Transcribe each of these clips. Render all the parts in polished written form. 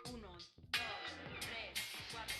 Uno, dos, tres, cuatro.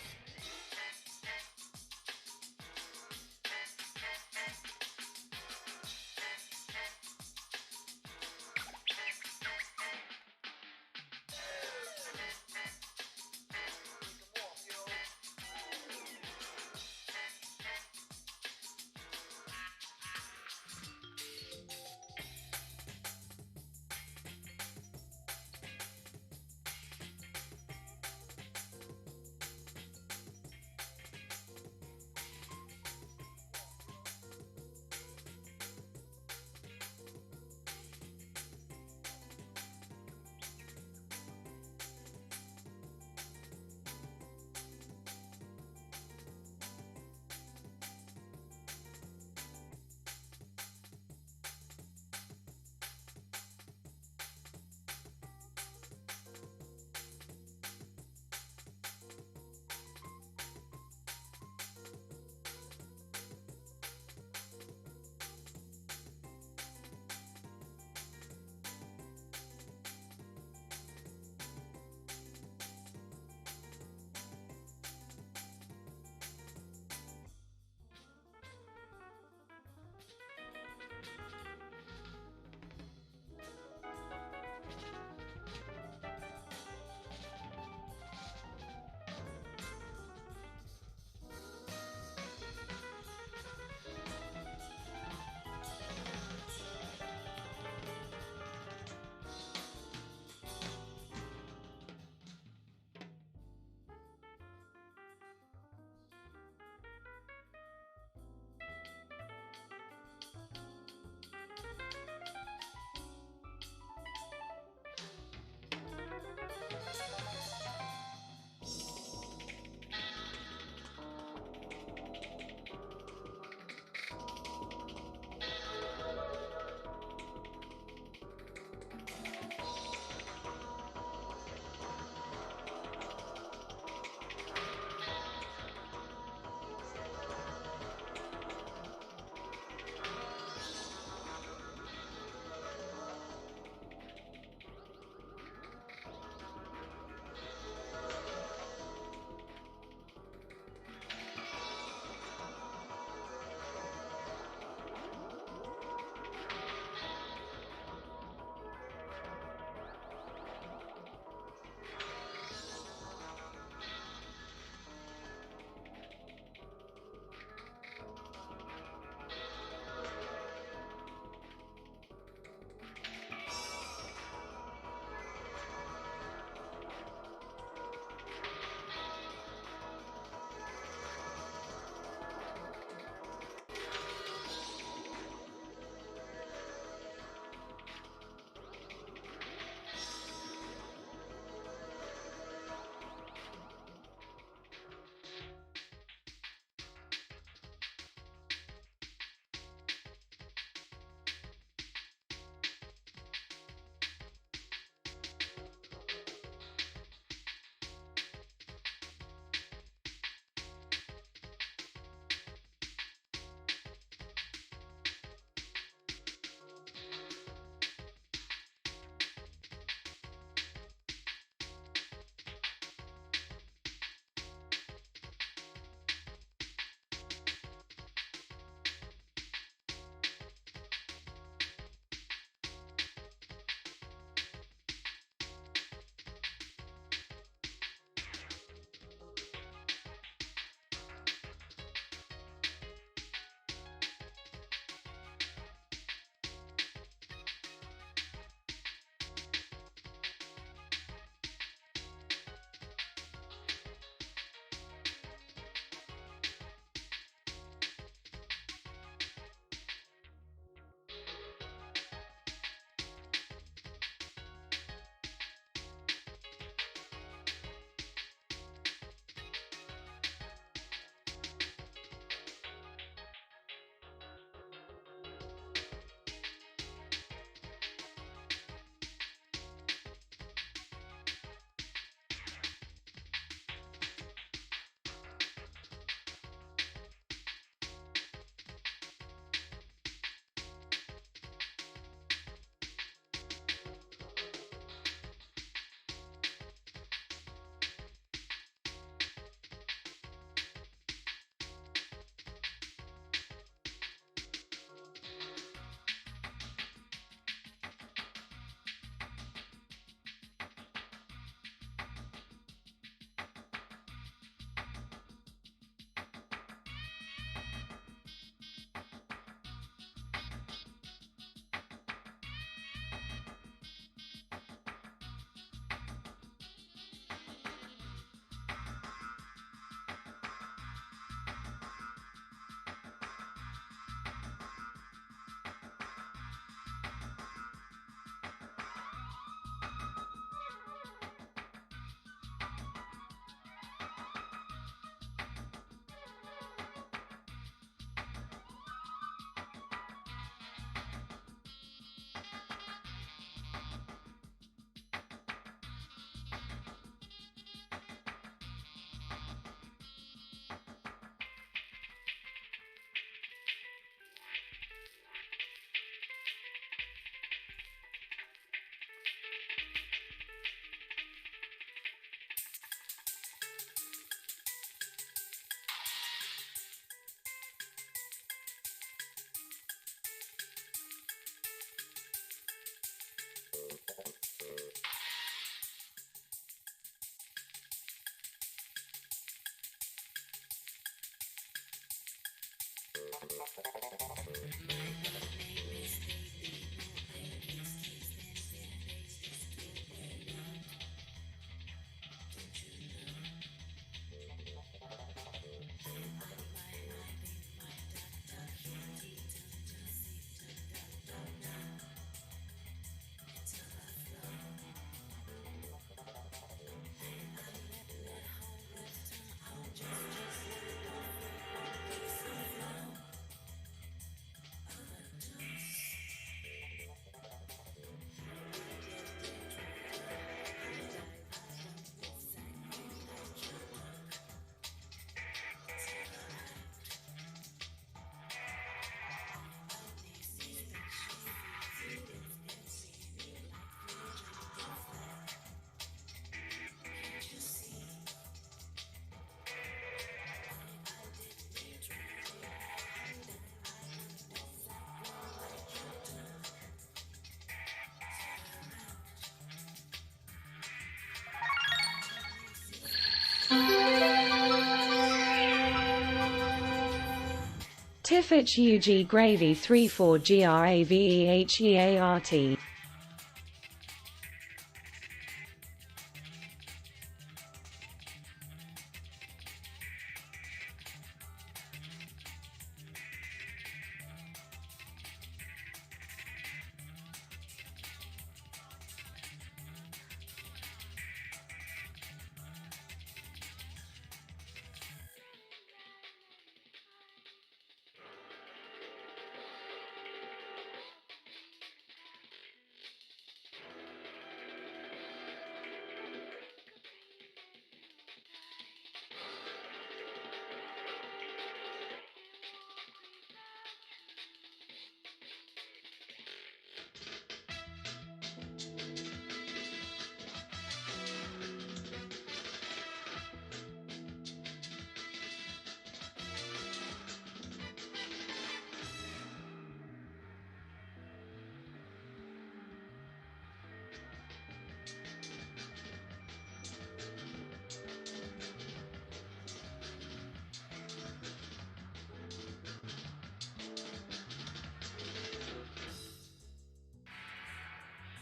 Tiffich UG Gravy 34 GRAVEHEART.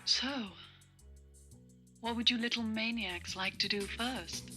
So, what would you little maniacs like to do first?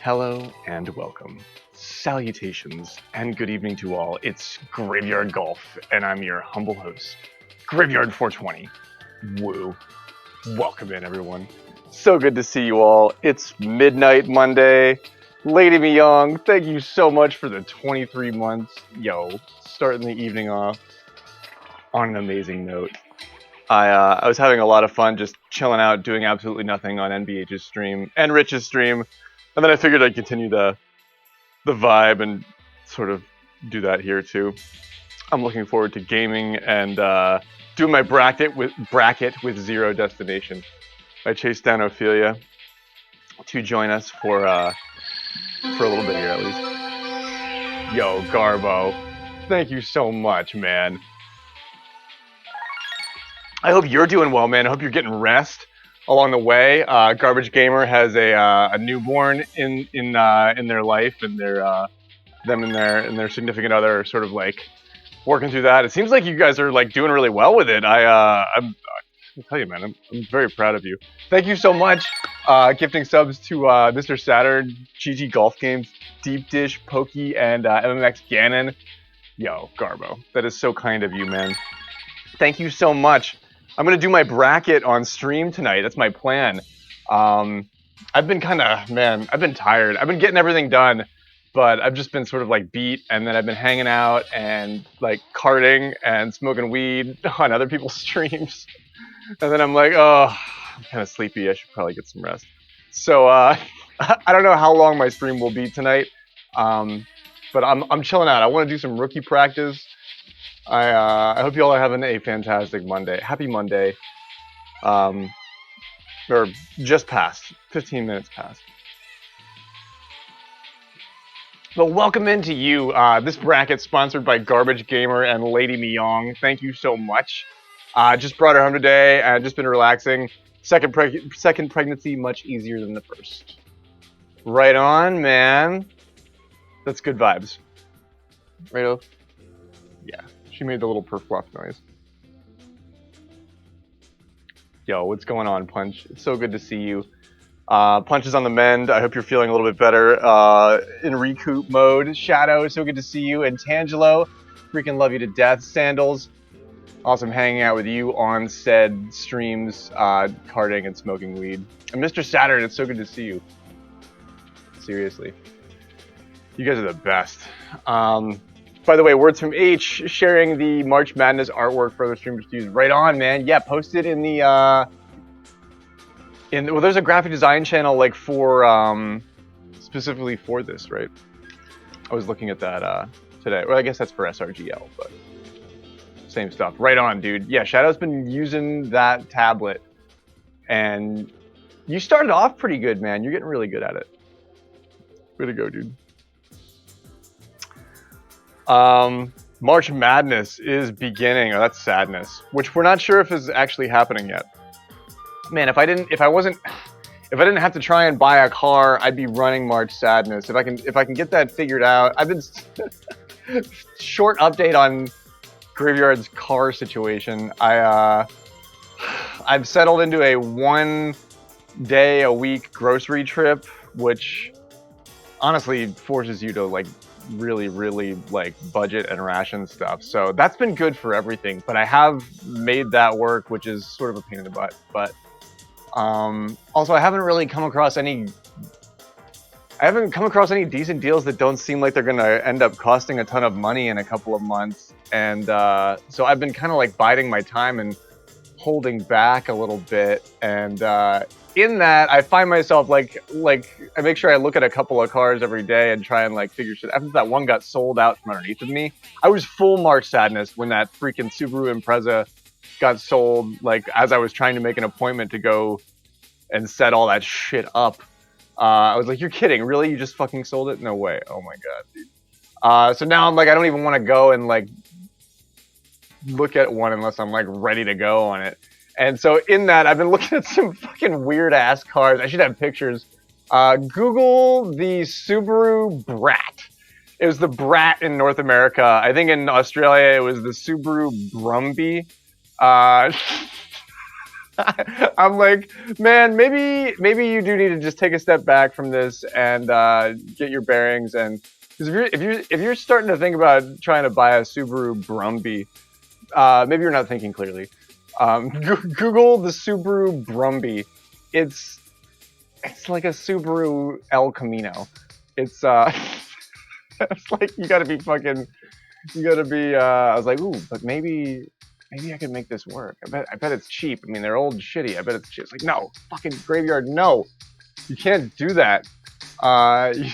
Hello and welcome. Salutations and good evening to all. It's Graveyard Golf, and I'm your humble host, Graveyard 420. Woo. Welcome in, everyone. So good to see you all. It's Midnight Monday. Lady Me Young, thank you so much for the 23 months. Yo, starting the evening off on an amazing note. I was having a lot of fun just chilling out, doing absolutely nothing on NBH's stream and Rich's stream. And then I figured I'd continue the vibe and sort of do that here too. I'm looking forward to gaming and doing my bracket with Zero Destination. I chased down Ophelia to join us for a little bit here at least. Yo, Garbo, thank you so much, man. I hope you're doing well, man. I hope you're getting rest along the way. Garbage Gamer has a newborn in their life, and them and their significant other are sort of like working through that. It seems like you guys are like doing really well with it. I tell you, man, I'm very proud of you. Thank you so much. Gifting subs to Mr. Saturn, GG Golf Games, Deep Dish, Pokey, and MMX Ganon. Yo, Garbo, that is so kind of you, man. Thank you so much. I'm gonna do my bracket on stream tonight. That's my plan. I've been I've been tired. I've been getting everything done, but I've just been sort of like beat, and then I've been hanging out and like karting and smoking weed on other people's streams. And then I'm like, oh, I'm kind of sleepy. I should probably get some rest. So I don't know how long my stream will be tonight, but I'm chilling out. I want to do some rookie practice. I hope you all are having a fantastic Monday. Happy Monday. Or just past. 15 minutes past. Well, welcome into you. This bracket sponsored by Garbage Gamer and Lady Me Young. Thank you so much. Just brought her home today and just been relaxing. Second pregnancy, much easier than the first. Right on, man. That's good vibes. Right. Yeah. She made the little perfluff noise. Yo, what's going on, Punch? It's so good to see you. Punch is on the mend. I hope you're feeling a little bit better in recoup mode. Shadow, so good to see you. And Tangelo, freaking love you to death. Sandals, awesome hanging out with you on said streams, karting and smoking weed. And Mr. Saturn, it's so good to see you. Seriously. You guys are the best. By the way, words from H, sharing the March Madness artwork for other streamers to use. Right on, man. Yeah, posted in the, well, there's a graphic design channel, like, for, specifically for this, right? I was looking at that, today. Well, I guess that's for SRGL, but same stuff. Right on, dude. Yeah, Shadow's been using that tablet, and you started off pretty good, man. You're getting really good at it. Way to go, dude. March Madness is beginning. Oh, that's sadness. Which we're not sure if is actually happening yet. Man, if I didn't have to try and buy a car, I'd be running March Sadness. If I can get that figured out. I've been short update on Graveyard's car situation. I've settled into a 1 day a week grocery trip, which honestly forces you to like really like budget and ration stuff. So that's been good for everything, but I have made that work, which is sort of a pain in the butt. But also I haven't really come across any decent deals that don't seem like they're gonna end up costing a ton of money in a couple of months. And so I've been kind of like biding my time and holding back a little bit. And in that, I find myself like I make sure I look at a couple of cars every day and try and like figure shit. After that one got sold out from underneath of me, I was full March Sadness when that freaking Subaru Impreza got sold. Like as I was trying to make an appointment to go and set all that shit up, I was like, "You're kidding, really? You just fucking sold it? No way! Oh my god, dude." So now I'm like, I don't even want to go and like look at one unless I'm like ready to go on it. And so in that, I've been looking at some fucking weird ass cars. I should have pictures. Google the Subaru Brat. It was the Brat in North America. I think in Australia it was the Subaru Brumby. I'm like, man, maybe you do need to just take a step back from this and get your bearings. And because if you're starting to think about trying to buy a Subaru Brumby, maybe you're not thinking clearly. Google the Subaru Brumby. It's like a Subaru El Camino. It's it's like you gotta be fucking. You gotta be. I was like, ooh, but maybe I could make this work. I bet it's cheap. I mean, they're old and shitty. I bet it's cheap. It's like, no, fucking Graveyard, no, you can't do that. You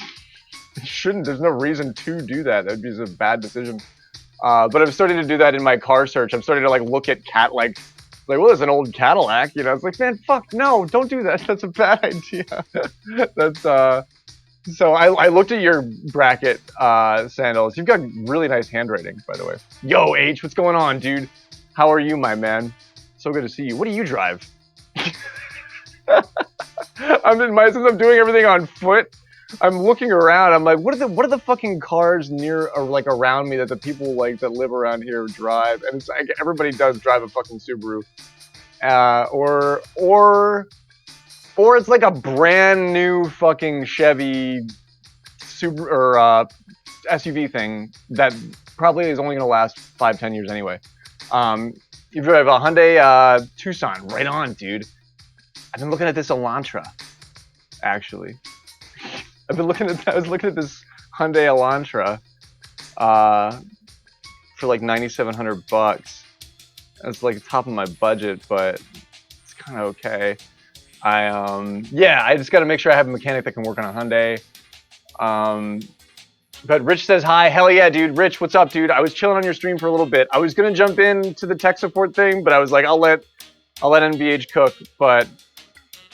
shouldn't. There's no reason to do that. That'd be a bad decision. But I'm starting to do that in my car search. I'm starting to like look at well, there's an old Cadillac, you know. It's like, man, fuck, no, don't do that. That's a bad idea. That's So I looked at your bracket, Sandals. You've got really nice handwriting, by the way. Yo, H, what's going on, dude? How are you, my man? So good to see you. What do you drive? Since I'm doing everything on foot, I'm looking around. I'm like, what are the fucking cars near or like around me that the people like that live around here drive? And it's like everybody does drive a fucking Subaru, or it's like a brand new fucking Chevy Subaru or SUV thing that probably is only gonna last 5-10 years anyway. You have a Hyundai Tucson, right on, dude. I've been looking at this Elantra, actually. I was looking at this Hyundai Elantra for like $9,700. It's like top of my budget, but it's kind of okay. I just got to make sure I have a mechanic that can work on a Hyundai. But Rich says hi. Hell yeah, dude. Rich, what's up, dude? I was chilling on your stream for a little bit. I was gonna jump into the tech support thing, but I was like, I'll let NBH cook. But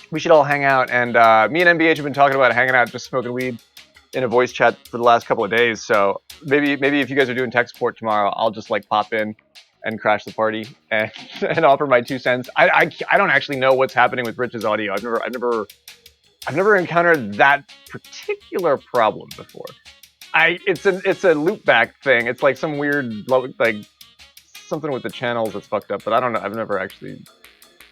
we should all hang out. And me and NBH have been talking about hanging out, just smoking weed in a voice chat for the last couple of days. So maybe if you guys are doing tech support tomorrow, I'll just like pop in and crash the party and offer my 2 cents. I don't actually know what's happening with Rich's audio. I've never encountered that particular problem before. It's a loopback thing. It's like some weird like something with the channels that's fucked up. But I don't know. I've never actually.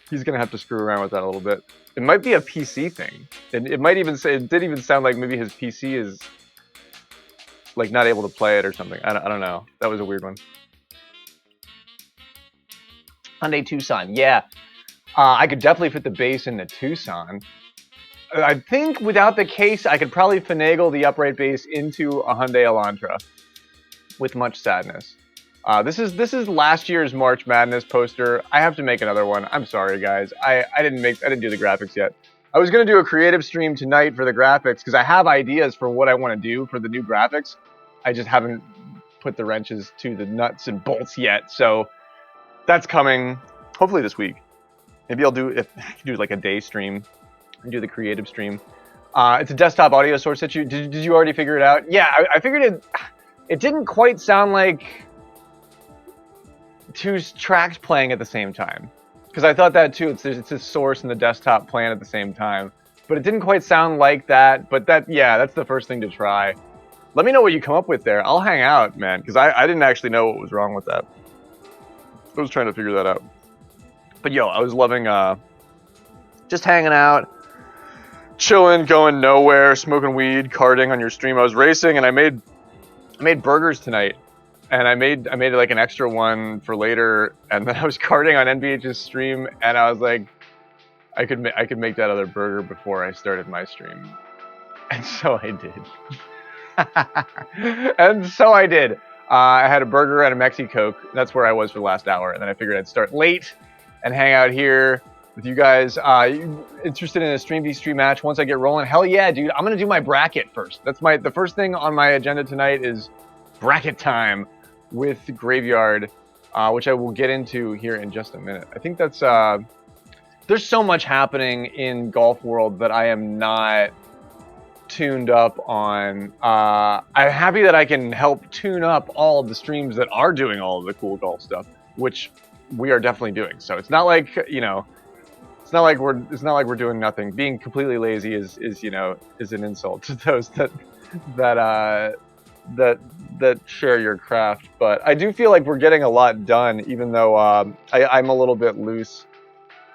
He's gonna have to screw around with that a little bit. It might be a PC thing. It might even say it did even sound like maybe his PC is like not able to play it or something. I don't know. That was a weird one. Hyundai Tucson, yeah. I could definitely fit the bass in the Tucson. I think without the case, I could probably finagle the upright bass into a Hyundai Elantra with much sadness. This is last year's March Madness poster. I have to make another one. I'm sorry, guys. I didn't do the graphics yet. I was gonna do a creative stream tonight for the graphics because I have ideas for what I want to do for the new graphics. I just haven't put the wrenches to the nuts and bolts yet. So that's coming hopefully this week. Maybe I can do like a day stream and do the creative stream. It's a desktop audio source that did you already figure it out? Yeah, I figured it. It didn't quite sound like 2 tracks playing at the same time, because I thought that too. It's a source and the desktop playing at the same time, but it didn't quite sound like that. But that's the first thing to try. Let me know what you come up with there. I'll hang out, man, because I didn't actually know what was wrong with that. I was trying to figure that out. But yo, I was loving just hanging out, chilling, going nowhere, smoking weed, karting on your stream. I was racing and I made burgers tonight. And I made like an extra one for later, and then I was karting on NBH's stream, and I was like, I could make that other burger before I started my stream, and so I did. I had a burger and a Mexi Coke. That's where I was for the last hour, and then I figured I'd start late and hang out here with you guys. You interested in a Stream V Stream match once I get rolling? Hell yeah, dude! I'm gonna do my bracket first. That's the first thing on my agenda tonight is bracket time with Graveyard, which I will get into here in just a minute. I think that's there's so much happening in golf world that I am not tuned up on. I'm happy that I can help tune up all of the streams that are doing all of the cool golf stuff, which we are definitely doing. So it's not like, it's not like we're doing nothing. Being completely lazy is an insult to those that share your craft. But I do feel like we're getting a lot done, even though I'm a little bit loose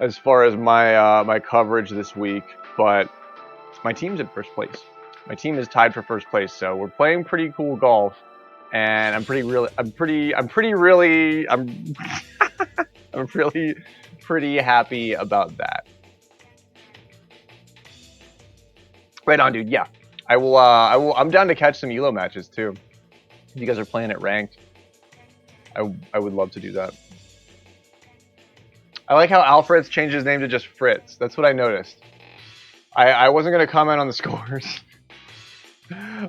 as far as my coverage this week, but my team's in first place. My team is tied for first place, so we're playing pretty cool golf, and I'm really pretty happy about that. Right on, dude. Yeah, I'm down to catch some ELO matches too. If you guys are playing it ranked, I would love to do that. I like how Alfred's changed his name to just Fritz. That's what I noticed. I wasn't gonna comment on the scores.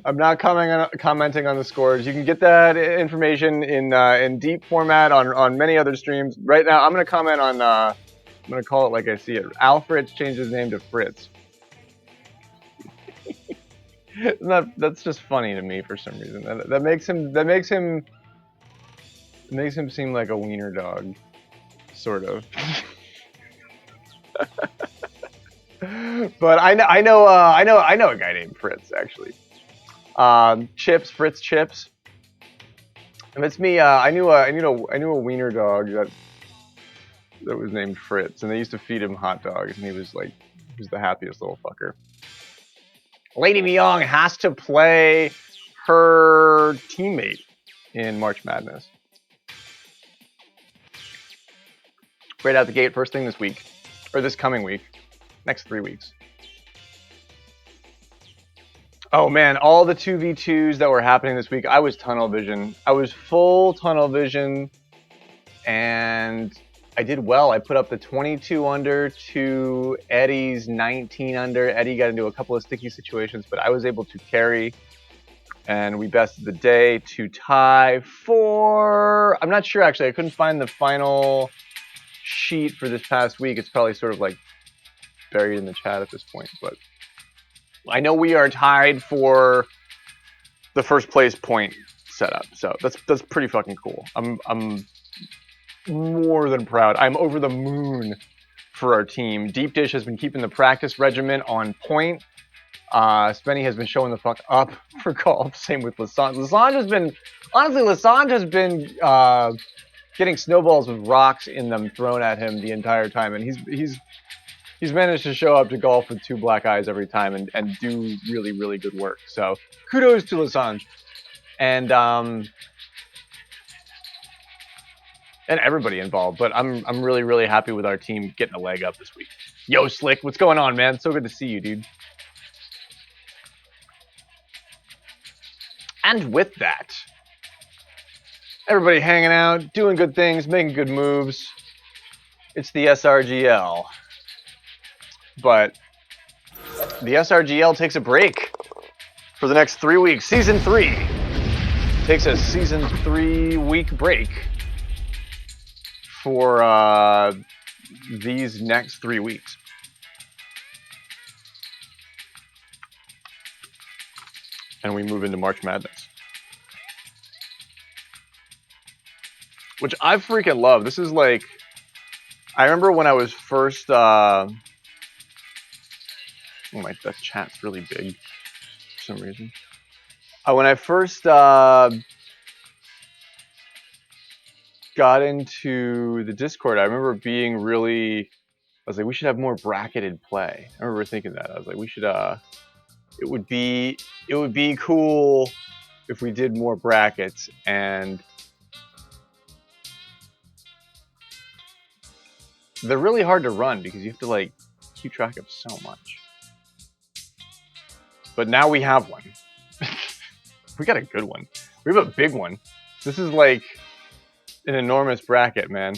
I'm not commenting on the scores. You can get that information in deep format on many other streams. Right now, I'm gonna comment on. I'm gonna call it like I see it. Alfred's changed his name to Fritz. That's just funny to me for some reason. That makes him seem like a wiener dog, sort of. But I know a guy named Fritz actually. Fritz Chips. If it's me, I knew a wiener dog that was named Fritz, and they used to feed him hot dogs, and he was the happiest little fucker. Lady Myong has to play her teammate in March Madness. Right out the gate, first thing this week, or this coming week, next 3 weeks. Oh man, all the 2v2s that were happening this week, I was tunnel vision. I was full tunnel vision, and I did well. I put up the 22 under to Eddie's 19 under. Eddie got into a couple of sticky situations, but I was able to carry, and we bested the day to tie for... I'm not sure, actually. I couldn't find the final sheet for this past week. It's probably sort of like buried in the chat at this point, but I know we are tied for the first place point setup, so that's pretty fucking cool. I'm more than proud. I'm over the moon for our team. Deep Dish has been keeping the practice regimen on point. Spenny has been showing the fuck up for golf. Same with Lasange. Lasange has been getting snowballs with rocks in them thrown at him the entire time, and he's managed to show up to golf with 2 black eyes every time and do really, really good work. So kudos to Lasange. And everybody involved. But I'm really, really happy with our team getting a leg up this week. Yo, Slick, what's going on, man? So good to see you, dude. And with that, everybody hanging out, doing good things, making good moves. It's the SRGL. But the SRGL takes a break for the next 3 weeks. Season 3 takes a season 3 week break for these next 3 weeks. And we move into March Madness, which I freaking love. This is like, I remember when I was first, oh my, that chat's really big for some reason. When I first got into the Discord, I remember being really, I was like, we should have more bracketed play. I remember thinking that. I was like, we should, it would be cool if we did more brackets, and they're really hard to run because you have to like keep track of so much. But now we have one. We got a good one. We have a big one. This is like an enormous bracket, man.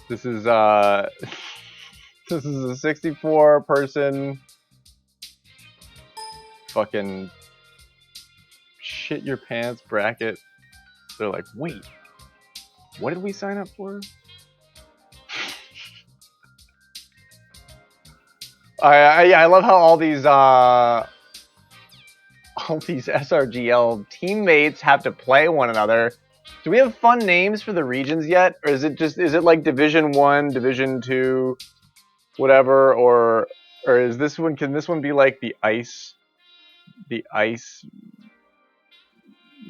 This is this is a 64 person fucking shit your pants bracket. They're like, wait, what did we sign up for? I love how all these SRGL teammates have to play one another. Do we have fun names for the regions yet, or is it like Division 1, Division 2, whatever, or is this one, can this one be like the ice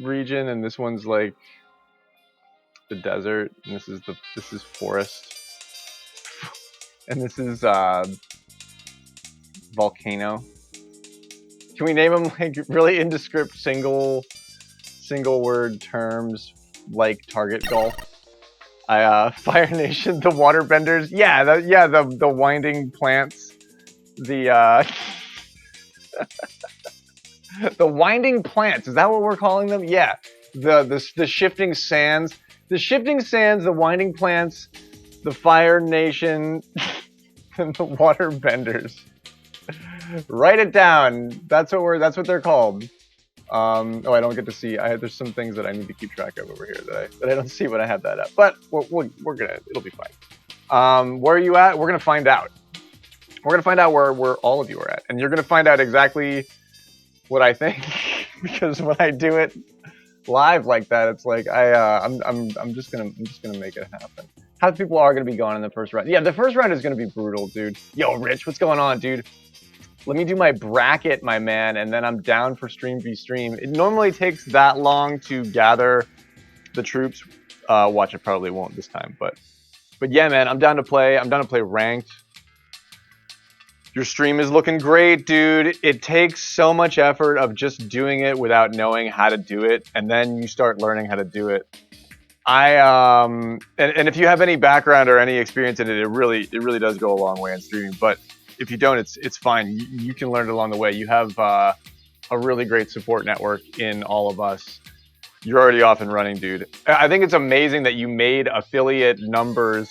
region, and this one's like the desert, and this is forest? And this is Volcano. Can we name them like really indescript single word terms like Target Golf? Fire Nation, the Waterbenders. Yeah, the Winding Plants. The the Winding Plants. Is that what we're calling them? Yeah. The Shifting Sands. The Shifting Sands, the Winding Plants, the Fire Nation, and the Waterbenders. Write it down. That's what they're called. Oh, I don't get to see. There's some things that I need to keep track of over here that I don't see when I have that up. But we're gonna. It'll be fine. Where are you at? We're gonna find out. We're gonna find out where all of you are at, and you're gonna find out exactly what I think because when I do it live like that, it's like I'm just gonna make it happen. How people are gonna be gone in the first round? Yeah, the first round is gonna be brutal, dude. Yo, Rich, what's going on, dude? Let me do my bracket, my man, and then I'm down for stream v stream. It normally takes that long to gather the troops. Watch, it probably won't this time, but yeah, man, I'm down to play. I'm down to play ranked. Your stream is looking great, dude. It takes so much effort of just doing it without knowing how to do it, and then you start learning how to do it. And if you have any background or any experience in it, it really does go a long way in streaming. But if you don't, it's fine. You can learn it along the way. You have a really great support network in all of us. You're already off and running, dude. I think it's amazing that you made affiliate numbers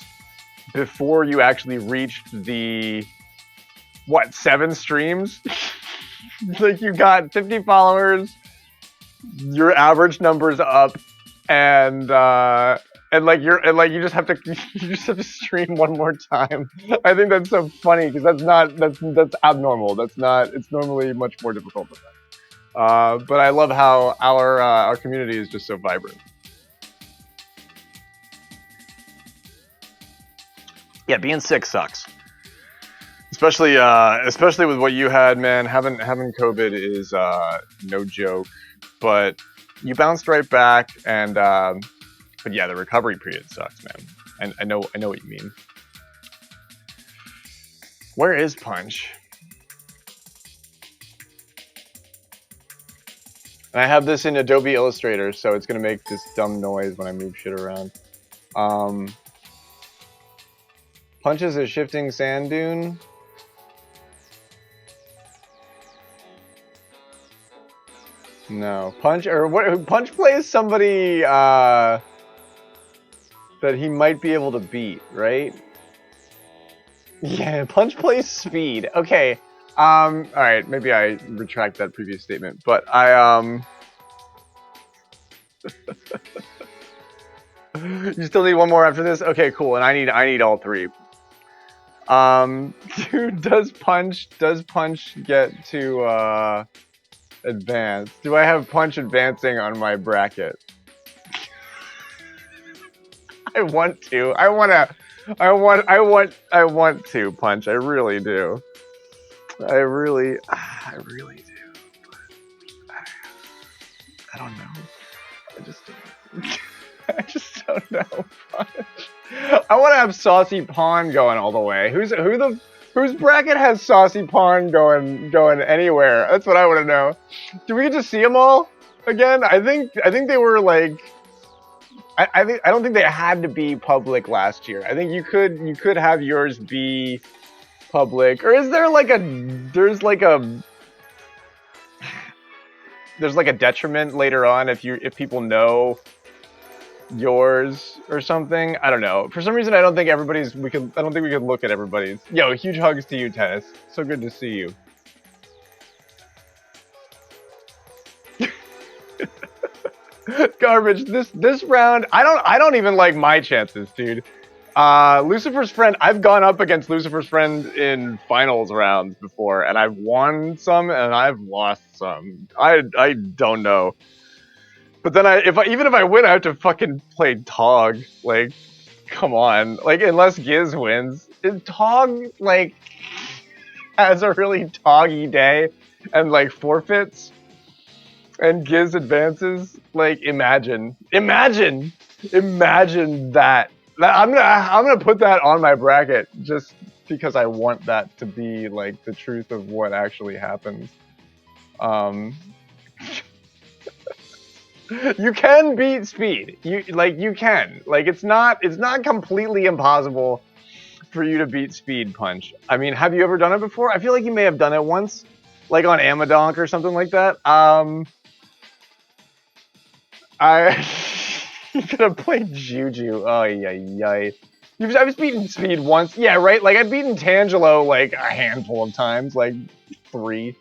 before you actually reached the 7 streams. Like you got 50 followers, your average numbers up, and you just have to stream one more time. I think that's so funny because that's abnormal. It's normally much more difficult than that. But I love how our community is just so vibrant. Yeah, being sick sucks. Especially with what you had, man. Having COVID is no joke. But you bounced right back, and but yeah, the recovery period sucks, man. I know what you mean. Where is Punch? And I have this in Adobe Illustrator, so it's gonna make this dumb noise when I move shit around. Punch is a shifting sand dune. No, Punch plays somebody that he might be able to beat, right? Yeah, Punch plays Speed. Okay. All right, maybe I retract that previous statement, but you still need one more after this? Okay, cool. And I need all 3. Dude, does Punch get to advance? Do I have Punch advancing on my bracket? I want to. I want to, Punch. I really do. I really do. I don't know. I just don't know, Punch. I want to have Saucy Pawn going all the way. Whose bracket has Saucy Pawn going anywhere? That's what I want to know. Do we get to see them all again? I think they were like. I don't think they had to be public last year. I think you could have yours be public, or is there like there's like a detriment later on if people know yours or something? I don't know. For some reason, I don't think we could look at everybody's. Yo, huge hugs to you, Tennis. So good to see you. Garbage. This round, I don't even like my chances, dude. Lucifer's Friend. I've gone up against Lucifer's Friend in finals rounds before, and I've won some and I've lost some. I don't know. But then even if I win, I have to fucking play Tog. Like, come on. Like, unless Giz wins, is Tog like has a really toggy day and like forfeits? And Giz advances. Like, imagine that. I'm gonna put that on my bracket. Just because I want that to be like the truth of what actually happens. You can beat speed. You can. Like it's not completely impossible for you to beat speed punch. I mean, have you ever done it before? I feel like you may have done it once, like on Amadonk or something like that. I you could have played Juju. Oh yeah. I was beating speed once. Yeah, right. Like I've beaten Tangelo like a handful of times, like 3.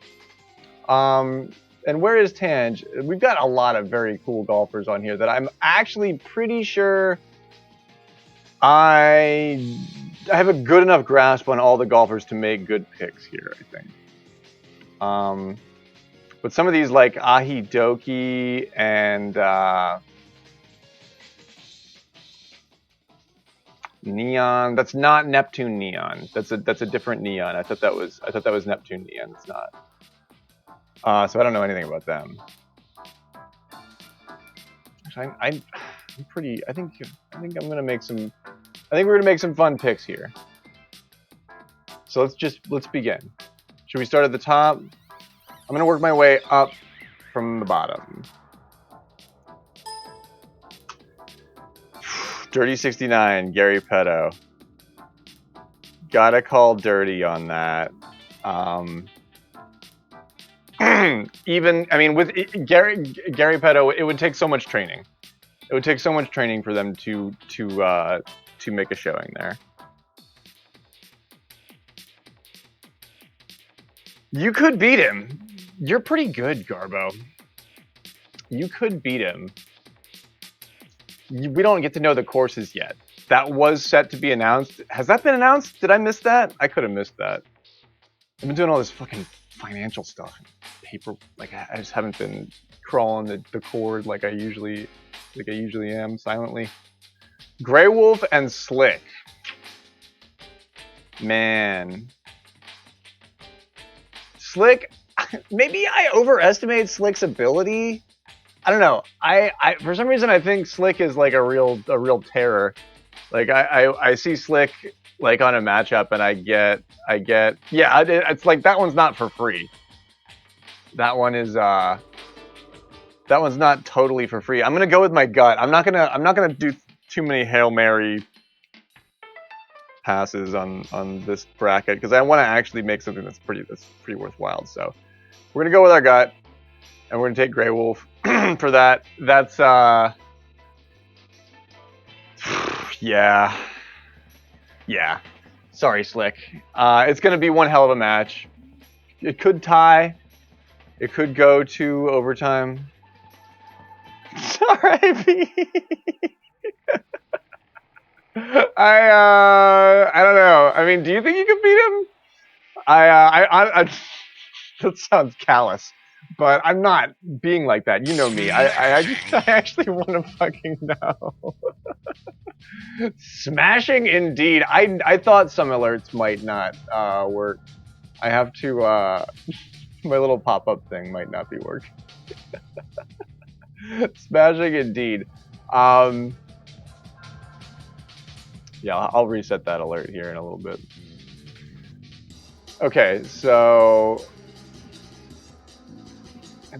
And where is Tange? We've got a lot of very cool golfers on here that I'm actually pretty sure I have a good enough grasp on all the golfers to make good picks here, I think. But some of these like Ahi Doki and Neon. That's not Neptune Neon. That's a different Neon. I thought that was Neptune Neon. It's not. So I don't know anything about them. I'm pretty. I think I'm gonna make some. I think we're gonna make some fun picks here. So let's begin. Should we start at the top? I'm gonna work my way up from the bottom. Dirty 69, Gary Petto. Gotta call dirty on that. Even I mean with Gary Petto, it would take so much training. It would take so much training for them to make a showing there. You could beat him. You're pretty good, Garbo. You could beat him. We don't get to know the courses yet. That was set to be announced. Has that been announced? Did I miss that? I could have missed that. I've been doing all this fucking financial stuff, paper. Like I just haven't been crawling the cord like I usually am silently. Grey Wolf and Slick. Man. Slick, maybe I overestimated Slick's ability. I don't know. I for some reason I think Slick is like a real terror. Like I see Slick like on a matchup and I get yeah, it's like that one's not for free. That one is that one's not totally for free. I'm gonna go with my gut. I'm not gonna do too many Hail Mary passes on this bracket because I want to actually make something that's pretty worthwhile. So we're gonna go with our gut, and we're gonna take Grey Wolf for that. That's yeah. Sorry, Slick. It's gonna be one hell of a match. It could tie. It could go to overtime. Sorry, I don't know. I mean, do you think you could beat him? I that sounds callous, but I'm not being like that. You know me. I actually want to fucking know. Smashing indeed. I thought some alerts might not work. I have to my little pop-up thing might not be working. Smashing indeed. Yeah, I'll reset that alert here in a little bit. Okay, so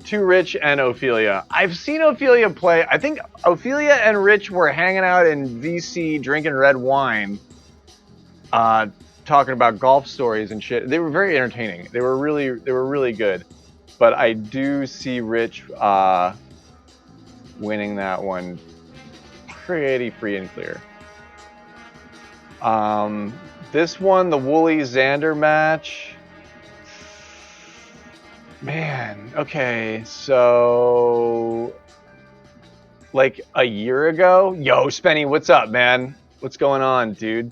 to Rich and Ophelia. I've seen Ophelia play. I think Ophelia and Rich were hanging out in VC drinking red wine, talking about golf stories and shit. They were very entertaining. They were really good. But I do see Rich winning that one pretty free and clear. This one, the Wooly Xander match. Man, okay, so like a year ago, yo, Spenny, what's up, man? What's going on, dude?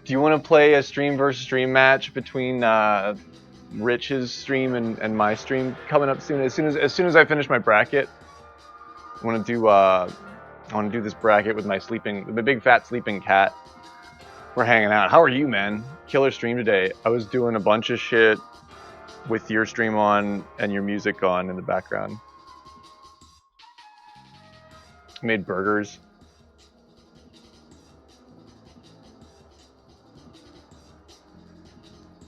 Do you want to play a stream versus stream match between Rich's stream and my stream coming up soon? As soon as I finish my bracket, I want to do this bracket with the big fat sleeping cat. We're hanging out. How are you, man? Killer stream today. I was doing a bunch of shit with your stream on and your music on in the background. Made burgers.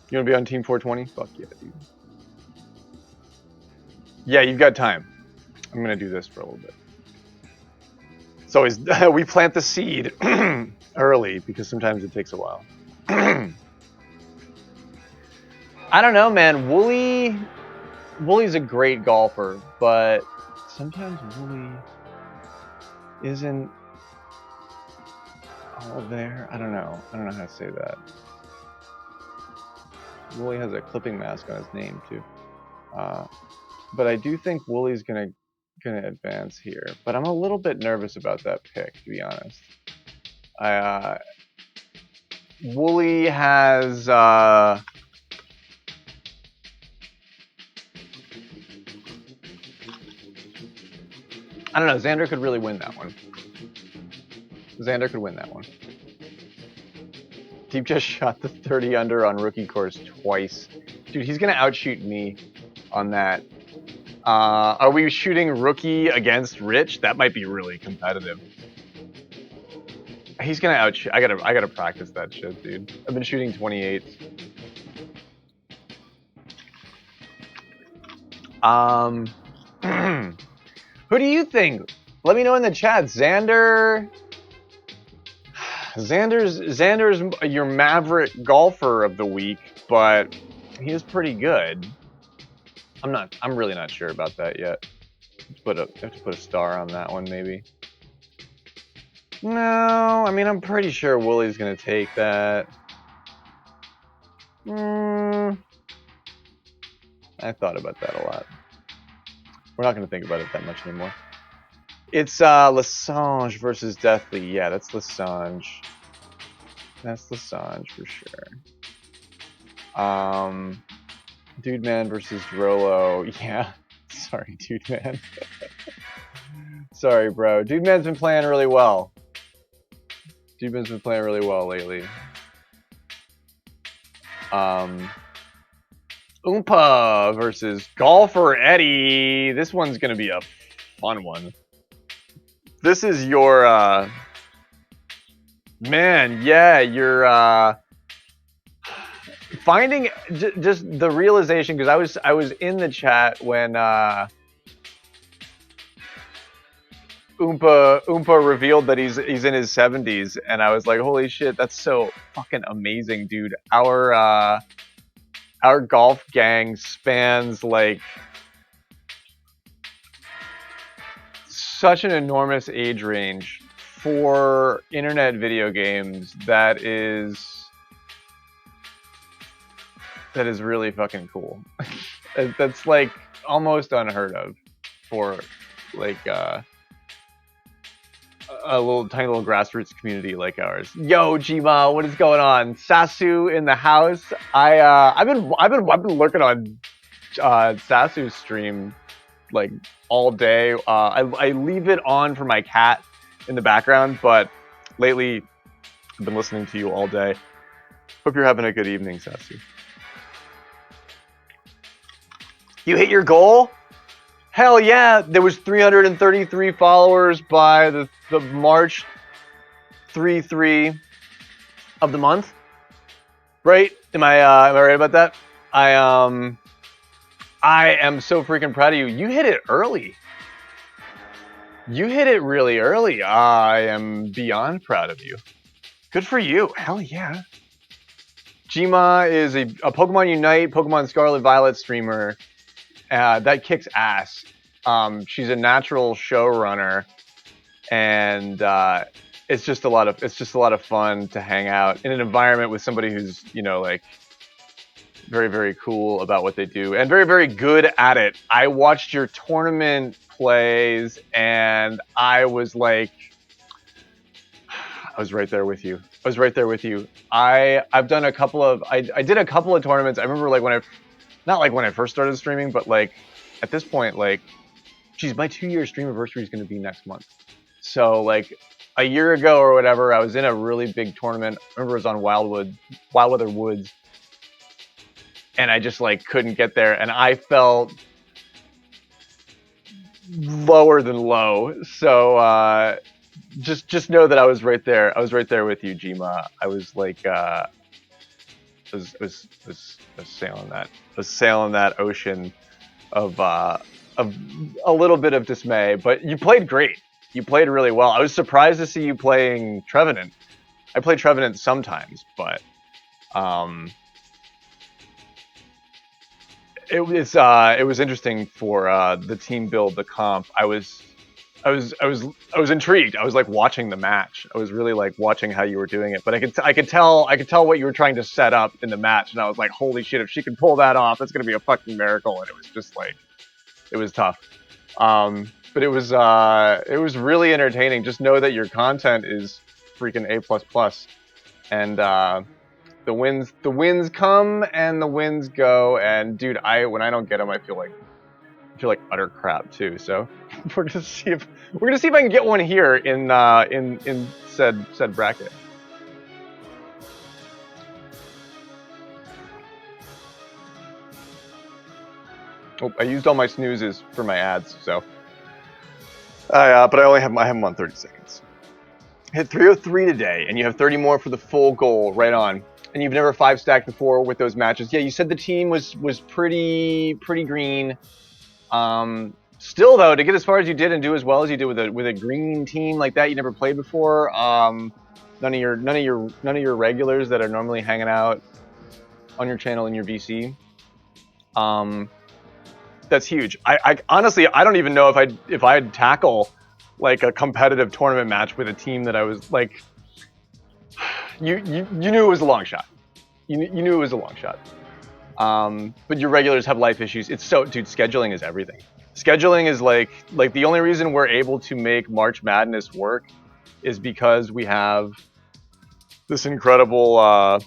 You want to be on Team 420? Fuck yeah, dude. Yeah, you've got time. I'm gonna do this for a little bit. It's always we plant the seed early because sometimes it takes a while. I don't know, man. Wooly's a great golfer, but sometimes Wooly isn't all there. I don't know how to say that. Wooly has a clipping mask on his name too. But I do think Wooly's gonna advance here. But I'm a little bit nervous about that pick, to be honest. Wooly has I don't know. Xander could really win that one. Xander could win that one. Deep just shot the 30 under on rookie course twice. Dude, he's gonna outshoot me on that. Are we shooting rookie against Rich? That might be really competitive. He's gonna outshoot. I gotta practice that shit, dude. I've been shooting 28. Who do you think? Let me know in the chat. Xander's your maverick golfer of the week, but he is pretty good. I'm really not sure about that yet. I have to put a star on that one, maybe. No, I mean, I'm pretty sure Wooly's gonna take that. I thought about that a lot. We're not gonna think about it that much anymore. It's Lasange versus Deathly. Yeah, that's Lasange. That's Lasange for sure. Dude Man versus Drolo. Yeah. Sorry, Dude Man. Sorry, bro. Dude Man's been playing really well. Dude Man's been playing really well lately. Oompa versus Golfer Eddie. This one's gonna be a fun one. This is your man, yeah, you're finding just the realization, because I was in the chat when Oompa revealed that he's in his 70s, and I was like, holy shit, that's so fucking amazing, dude. Our golf gang spans like such an enormous age range for internet video games that is really fucking cool. That's like almost unheard of for like a tiny little grassroots community like ours. Yo, Jima, what is going on? Sasu in the house. I've been lurking on Sasu's stream like all day. I leave it on for my cat in the background, but lately I've been listening to you all day. Hope you're having a good evening, Sasu. You hit your goal? Hell yeah! There was 333 followers by the March 3/3 of the month. Right? Am I right about that? I am so freaking proud of you. You hit it early. You hit it really early. I am beyond proud of you. Good for you. Hell yeah. Jima is a Pokemon Unite, Pokemon Scarlet Violet streamer that kicks ass. She's a natural showrunner, and it's just a lot of fun to hang out in an environment with somebody who's, you know, like very, very cool about what they do and very, very good at it. I watched your tournament plays, and I was like, I was right there with you. I was right there with you. I've done a couple of I did a couple of tournaments. I remember like not like when I first started streaming, but like at this point, like, geez, my 2-year stream anniversary is going to be next month. So like a year ago or whatever, I was in a really big tournament. I remember it was on Wildweather Woods, and I just like couldn't get there, and I felt lower than low. So just know that I was right there. I was right there with you, Jima. I was like was sailing that ocean of a little bit of dismay. But you played great. You played really well. I was surprised to see you playing Trevenant. I play Trevenant sometimes, but it was interesting for the team build, the comp. I was intrigued. I was like watching the match. I was really like watching how you were doing it. But I could tell what you were trying to set up in the match, and I was like, holy shit! If she can pull that off, it's gonna be a fucking miracle. And it was just like, it was tough. But it was really entertaining. Just know that your content is freaking A++, and the wins come and the wins go. And dude, when I don't get them, I feel like utter crap too. So we're gonna see if I can get one here in said bracket. Oh, I used all my snoozes for my ads, so. But I have them on 30 seconds. Hit 303 today, and you have 30 more for the full goal. Right on. And you've never 5-stacked before with those matches. Yeah, you said the team was pretty green. Still though, to get as far as you did and do as well as you did with a green team like that you never played before. None of your regulars that are normally hanging out on your channel in your VC. That's huge. I honestly, I don't even know if I'd tackle like a competitive tournament match with a team that I was like, you knew it was a long shot. You knew it was a long shot. But your regulars have life issues. Dude, scheduling is everything. Scheduling is like the only reason we're able to make March Madness work is because we have this incredible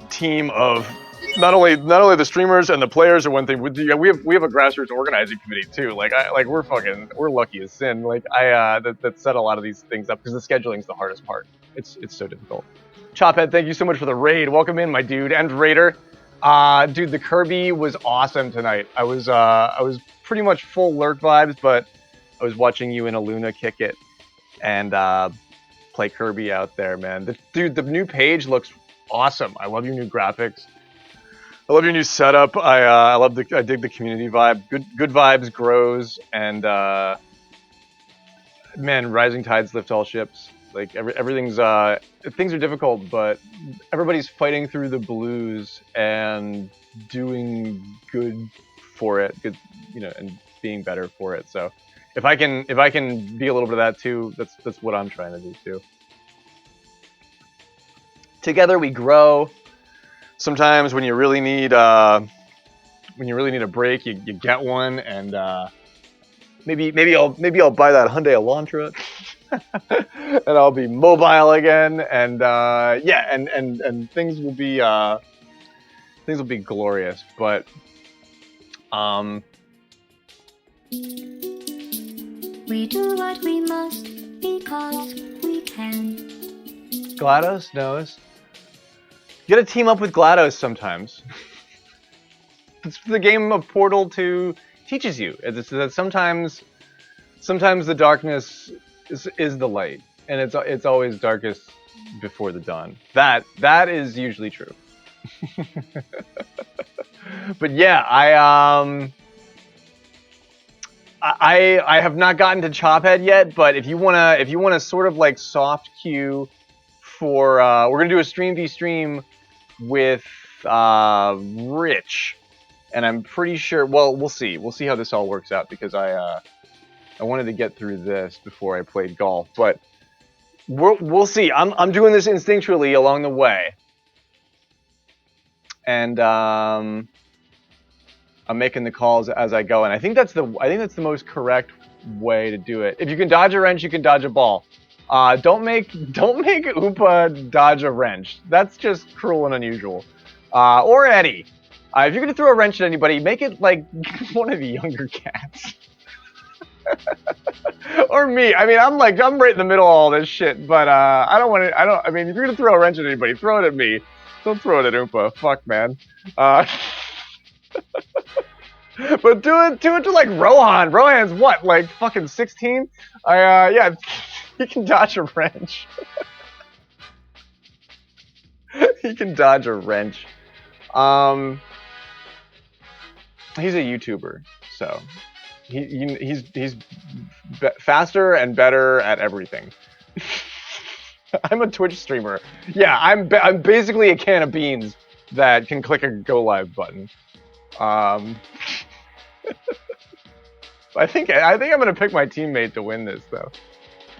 team of not only the streamers and the players are one thing. We have a grassroots organizing committee too. We're lucky as sin. That set a lot of these things up because the scheduling is the hardest part. It's so difficult. Chophead, thank you so much for the raid. Welcome in, my dude, and Raider. Dude, the Kirby was awesome tonight. I was pretty much full lurk vibes, but I was watching you and Aluna kick it and play Kirby out there, man. The new page looks awesome. I love your new graphics. I love your new setup. I dig the community vibe. Good vibes grows, and man, rising tides lift all ships. Like everything's things are difficult, but everybody's fighting through the blues and doing good for it. Good, and being better for it. So if I can be a little bit of that too, that's what I'm trying to do too. Together we grow. Sometimes when you really need a break, you get one, and maybe I'll buy that Hyundai Elantra. And I'll be mobile again, and and things will be glorious. But we do what we must because we can. GLaDOS knows. You gotta team up with GLaDOS sometimes. It's the game of Portal 2 teaches you. It's that sometimes the darkness is the light, and it's always darkest before the dawn. That is usually true. But yeah, I have not gotten to Chophead yet, but if you wanna sort of like soft queue for we're gonna do a stream v stream with Rich, and I'm pretty sure. Well, we'll see how this all works out because I wanted to get through this before I played golf, but we'll see. I'm doing this instinctually along the way, and I'm making the calls as I go, and I think that's the most correct way to do it. If you can dodge a wrench, you can dodge a ball. Don't make Oompa dodge a wrench. That's just cruel and unusual. Or Eddie. If you're gonna throw a wrench at anybody, make it like one of the younger cats. Or me. I mean, I'm right in the middle of all this shit, but I mean, if you're gonna throw a wrench at anybody, throw it at me. Don't throw it at Oompa. Fuck, man. But do it to like Rohan. Rohan's what, like fucking 16? Yeah, he can dodge a wrench. He can dodge a wrench. He's a YouTuber, so he's faster and better at everything. I'm a Twitch streamer. Yeah, I'm basically a can of beans that can click a go live button. I think I'm gonna pick my teammate to win this though.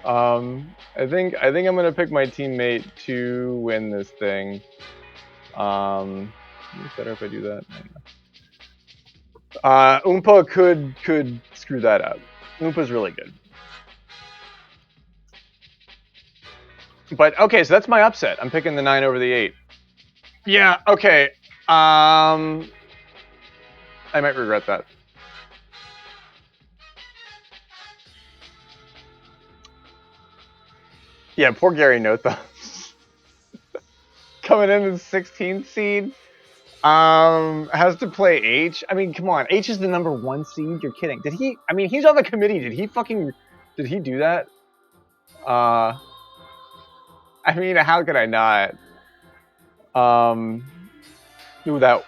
I think I'm gonna pick my teammate to win this thing. It's better if I do that. Oompa could screw that up. Oompa's really good. But okay, so that's my upset. I'm picking the 9 over the 8. Yeah, okay. I might regret that. Yeah, poor Gary no thumbs. Coming in as 16th seed. Has to play H. I mean, come on. H is the #1 seed. You're kidding. Did he? I mean, he's on the committee. Did he do that? I mean, how could I not? Ooh, that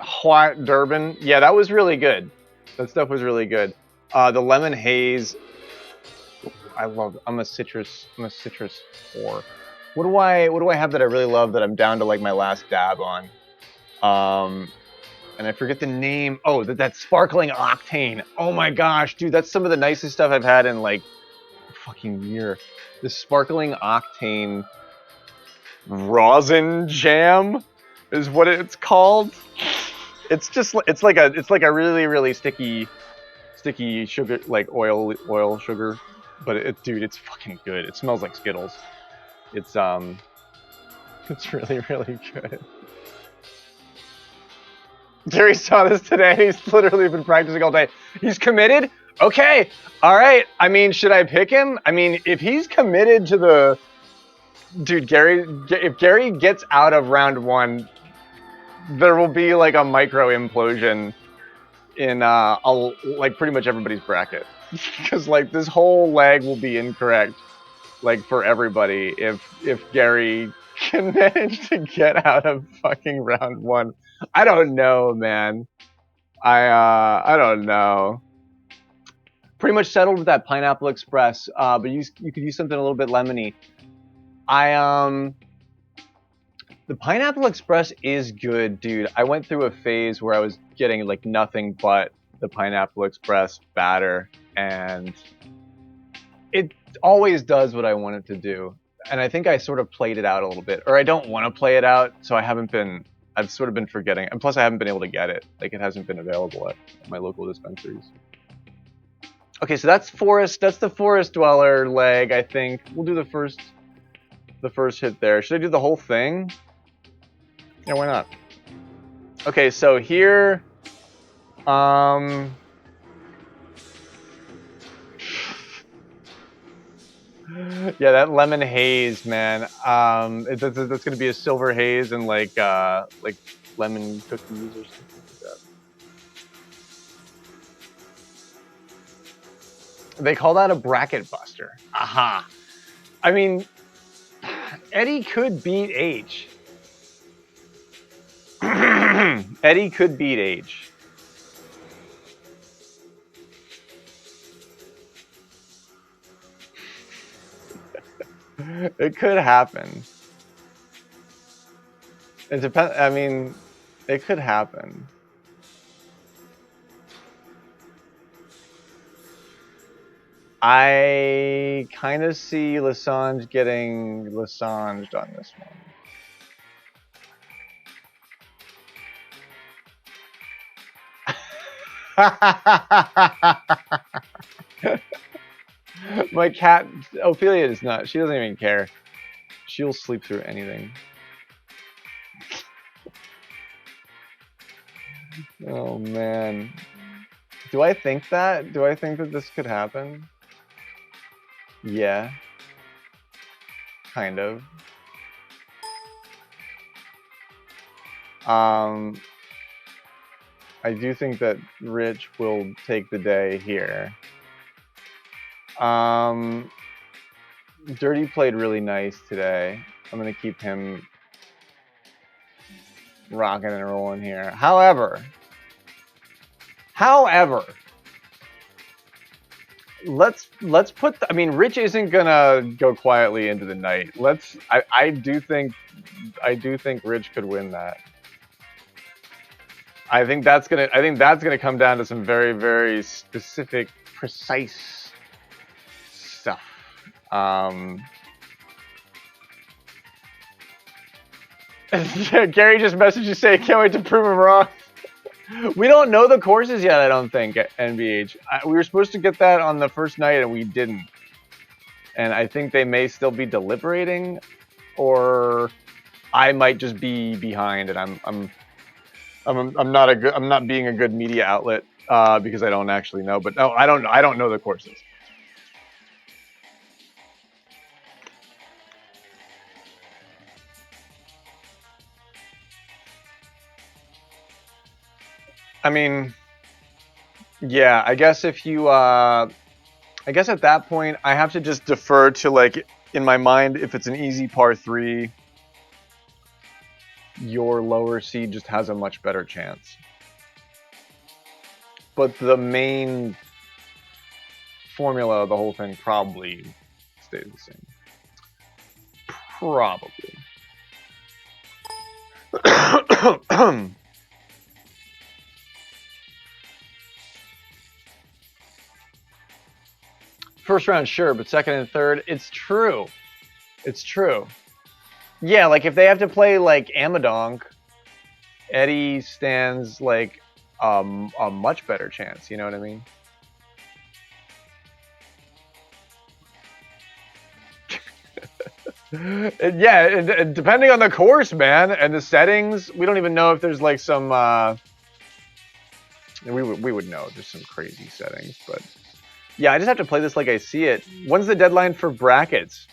hot Durban. Yeah, that was really good. That stuff was really good. The lemon haze. I love. I'm a citrus 4. What do I have that I really love that I'm down to like my last dab on? And I forget the name. Oh, that sparkling octane. Oh my gosh, dude, that's some of the nicest stuff I've had in like a fucking year. The sparkling octane rosin jam is what it's called. It's like a really sticky sugar, like oil sugar, but dude, it's fucking good. It smells like Skittles. It's really good. Jerry saw this today. He's literally been practicing all day. He's committed? Okay. All right. I mean, should I pick him? I mean, if he's committed to the... Dude, if Gary gets out of round 1, there will be like a micro implosion in like pretty much everybody's bracket. Because like this whole leg will be incorrect, like for everybody, if Gary can manage to get out of fucking round 1. I don't know, man. I don't know. Pretty much settled with that Pineapple Express, but you could use something a little bit lemony. The Pineapple Express is good, dude. I went through a phase where I was getting like nothing but the Pineapple Express batter, and it always does what I want it to do. And I think I sort of played it out a little bit, or I don't want to play it out, so I've sort of been forgetting, and plus I haven't been able to get it. Like, it hasn't been available at my local dispensaries. Okay, so that's the Forest Dweller leg, I think. We'll do the first hit there. Should I do the whole thing? Yeah, why not? Okay, so here, yeah, that lemon haze, man. That's gonna be a silver haze and like lemon cookies or something like that. They call that a bracket buster. Aha. I mean, Eddie could beat H. Eddie could beat H. It could happen. It depends. I mean, it could happen. I kind of see Lasange getting Lasanged on this one. My cat, Ophelia, is not. She doesn't even care. She'll sleep through anything. Oh, man. Do I think that? Do I think that this could happen? Yeah. Kind of. I do think that Rich will take the day here. Dirty played really nice today. I'm gonna keep him rocking and rolling here. However, let's put. I mean, Rich isn't gonna go quietly into the night. I do think Rich could win that. I think that's gonna come down to some very, very specific, precise stuff. Gary just messaged you saying, "Can't wait to prove him wrong." We don't know the courses yet, I don't think, at NBH. We were supposed to get that on the first night, and we didn't. And I think they may still be deliberating, or I might just be behind, and I'm not being a good media outlet because I don't actually know. But no, I don't know the courses. I mean, yeah, I guess if you, I guess at that point, I have to just defer to, like, in my mind, if it's an easy par 3, your lower seed just has a much better chance. But the main formula of the whole thing probably stays the same. Probably. First round, sure, but second and third, it's true. It's true. Yeah, like if they have to play like Amadonk, Eddie stands like a much better chance. You know what I mean? Yeah, depending on the course, man, and the settings, we don't even know if there's like some. We would know there's some crazy settings, but yeah, I just have to play this like I see it. When's the deadline for brackets?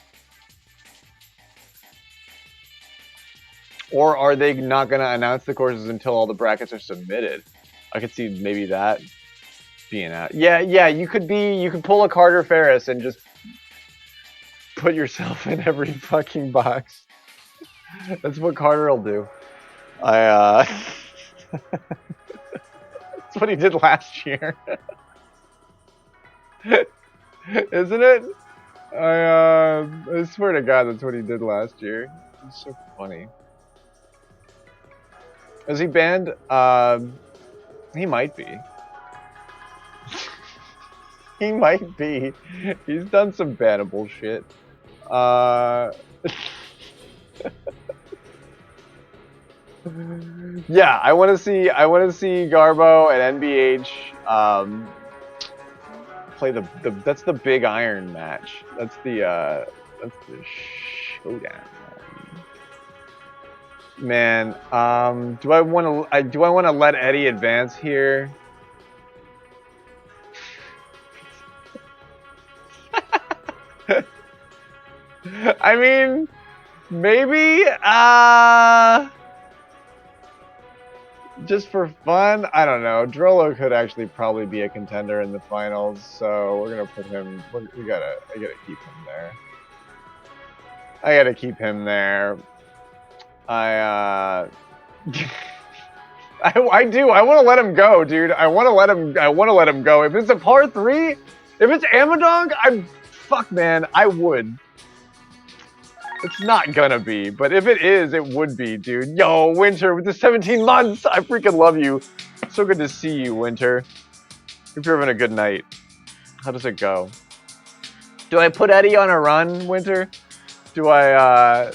Or are they not going to announce the courses until all the brackets are submitted? I could see maybe that being out. Yeah, you could pull a Carter Ferris and just put yourself in every fucking box. That's what Carter will do. That's what he did last year. Isn't it? I swear to God, that's what he did last year. It's so funny. Is he banned? He might be. He might be. He's done some bannable shit. Yeah, I want to see Garbo and NBH play that's the big iron match. That's the showdown. Man, do I want to let Eddie advance here? I mean, maybe just for fun. I don't know. Drolo could actually probably be a contender in the finals, so we're gonna put him. I gotta keep him there. I gotta keep him there. I do. I want to let him go, dude. I want to let him go. If it's a par 3, if it's Amadonk, fuck, man. I would. It's not gonna be, but if it is, it would be, dude. Yo, Winter with the 17 months. I freaking love you. So good to see you, Winter. Hope you're having a good night. How does it go? Do I put Eddie on a run, Winter? Do I?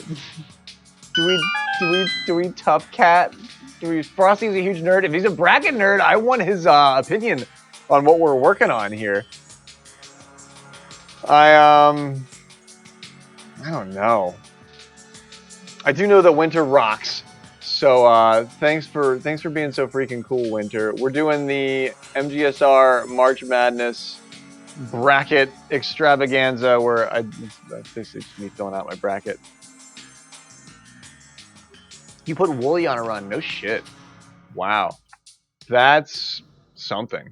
Do we tough cat? Frosty's a huge nerd. If he's a bracket nerd, I want his opinion on what we're working on here. I don't know. I do know that Winter rocks. So thanks for being so freaking cool, Winter. We're doing the MGSR March Madness bracket extravaganza where that's basically me filling out my bracket. You put Wooly on a run. No shit. Wow. That's something.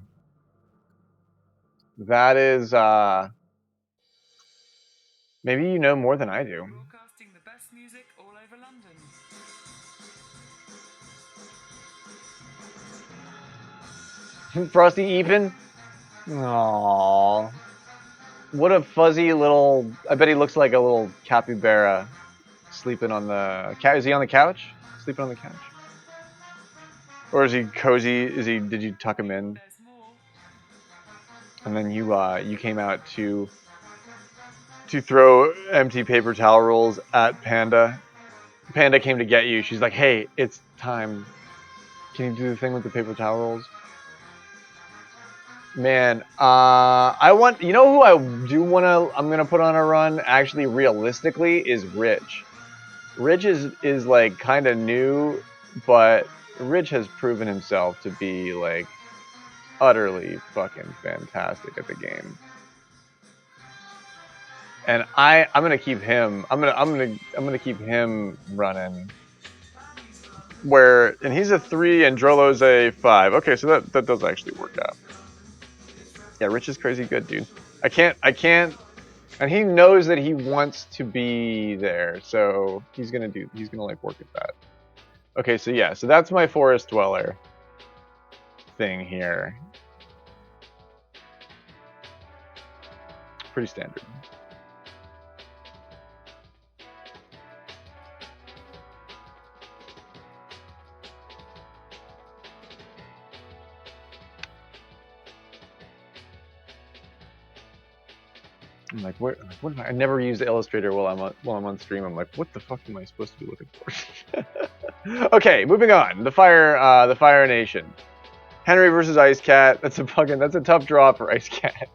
That is, maybe you know more than I do. Broadcasting the best music Frosty Even? Aww. What a fuzzy little... I bet he looks like a little capybara sleeping on the... Is he on the couch? Sleeping on the couch? Or is he cozy? Did you tuck him in? And then you came out to throw empty paper towel rolls at Panda. Panda came to get you. She's like, hey, it's time. Can you do the thing with the paper towel rolls? Man, I want, you know who I do want to, I'm going to put on a run, actually, realistically, is Rich. Rich is like, kind of new, but Rich has proven himself to be, like, utterly fucking fantastic at the game. And I'm gonna keep him. I'm gonna keep him running. And he's a 3 and Drolo's a 5. Okay, so that does actually work out. Yeah, Rich is crazy good, dude. I can't, and he knows that he wants to be there, so he's gonna like work at that. Okay, so yeah, so that's my forest dweller thing here. Pretty standard. I'm like, what am I never use Illustrator while I'm on stream. I'm like, what the fuck am I supposed to be looking for? Okay, moving on. The Fire Nation. Henry versus Ice Cat. That's a tough draw for Ice Cat.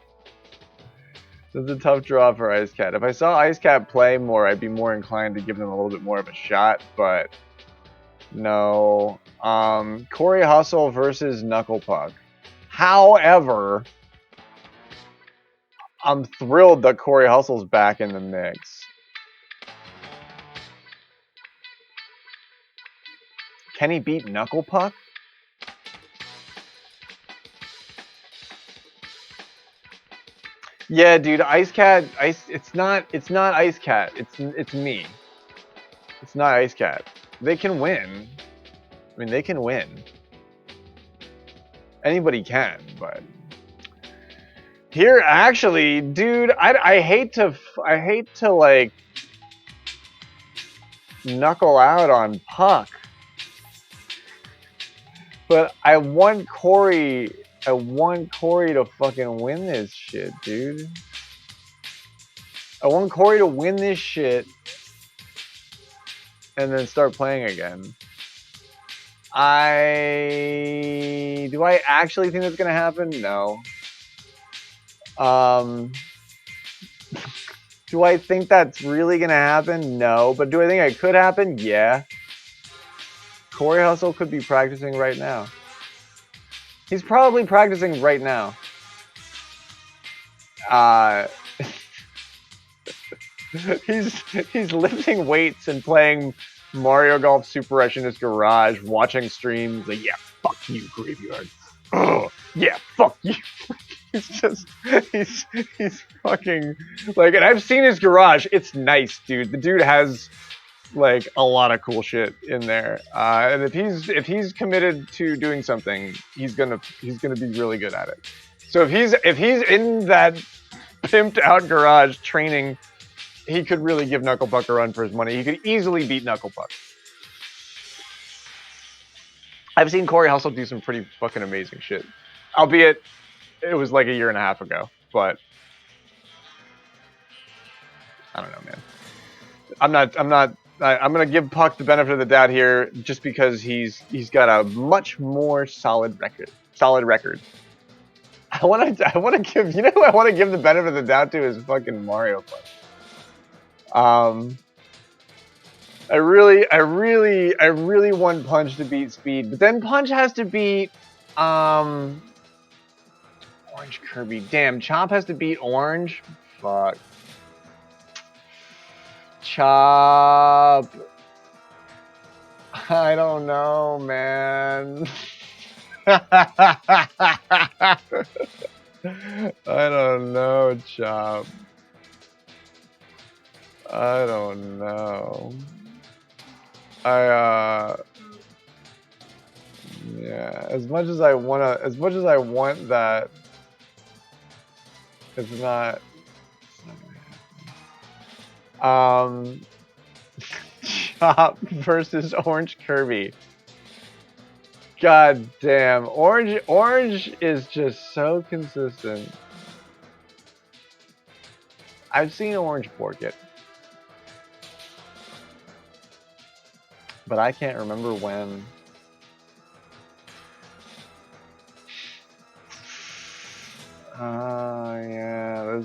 That's a tough draw for Ice Cat. If I saw Ice Cat play more, I'd be more inclined to give them a little bit more of a shot, but no. Corey Hustle versus Knuckle Puck. However, I'm thrilled that Corey Hustle's back in the mix. Can he beat Knuckle Puck? Yeah, dude, Ice Cat, it's not Ice Cat. It's me. It's not Ice Cat. They can win. I mean, they can win. Anybody can, but here, actually, dude, I hate to like knuckle out on Puck, but I want Corey to fucking win this shit, dude. I want Corey to win this shit and then start playing again. Do I actually think that's gonna happen? No. Do I think that's really gonna happen? No. But do I think it could happen? Yeah. Corey Hustle could be practicing right now. He's probably practicing right now. He's lifting weights and playing Mario Golf Super Rush in his garage, watching streams. Like, yeah, fuck you, Graveyard. Oh, yeah, fuck you. he's fucking like, and I've seen his garage. It's nice, dude. The dude has like a lot of cool shit in there. And if he's committed to doing something, he's gonna be really good at it. So if he's in that pimped out garage training, he could really give Knuckle Puck a run for his money. He could easily beat Knuckle Puck. I've seen Corey Hustle do some pretty fucking amazing shit. Albeit, it was like a year and a half ago. But I don't know, man. I'm gonna give Puck the benefit of the doubt here, just because he's got a much more solid record. I want to give, you know who I want to give the benefit of the doubt to is fucking Mario Puck. I really want Punch to beat Speed, but then Punch has to beat Orange Kirby. Damn, Chomp has to beat Orange. Fuck. Chop. I don't know, man. I don't know, Chop. I don't know. Yeah, as much as I want that, it's not gonna happen. Chop versus Orange Kirby. God damn, Orange is just so consistent. I've seen Orange pork it, but I can't remember when. Yeah,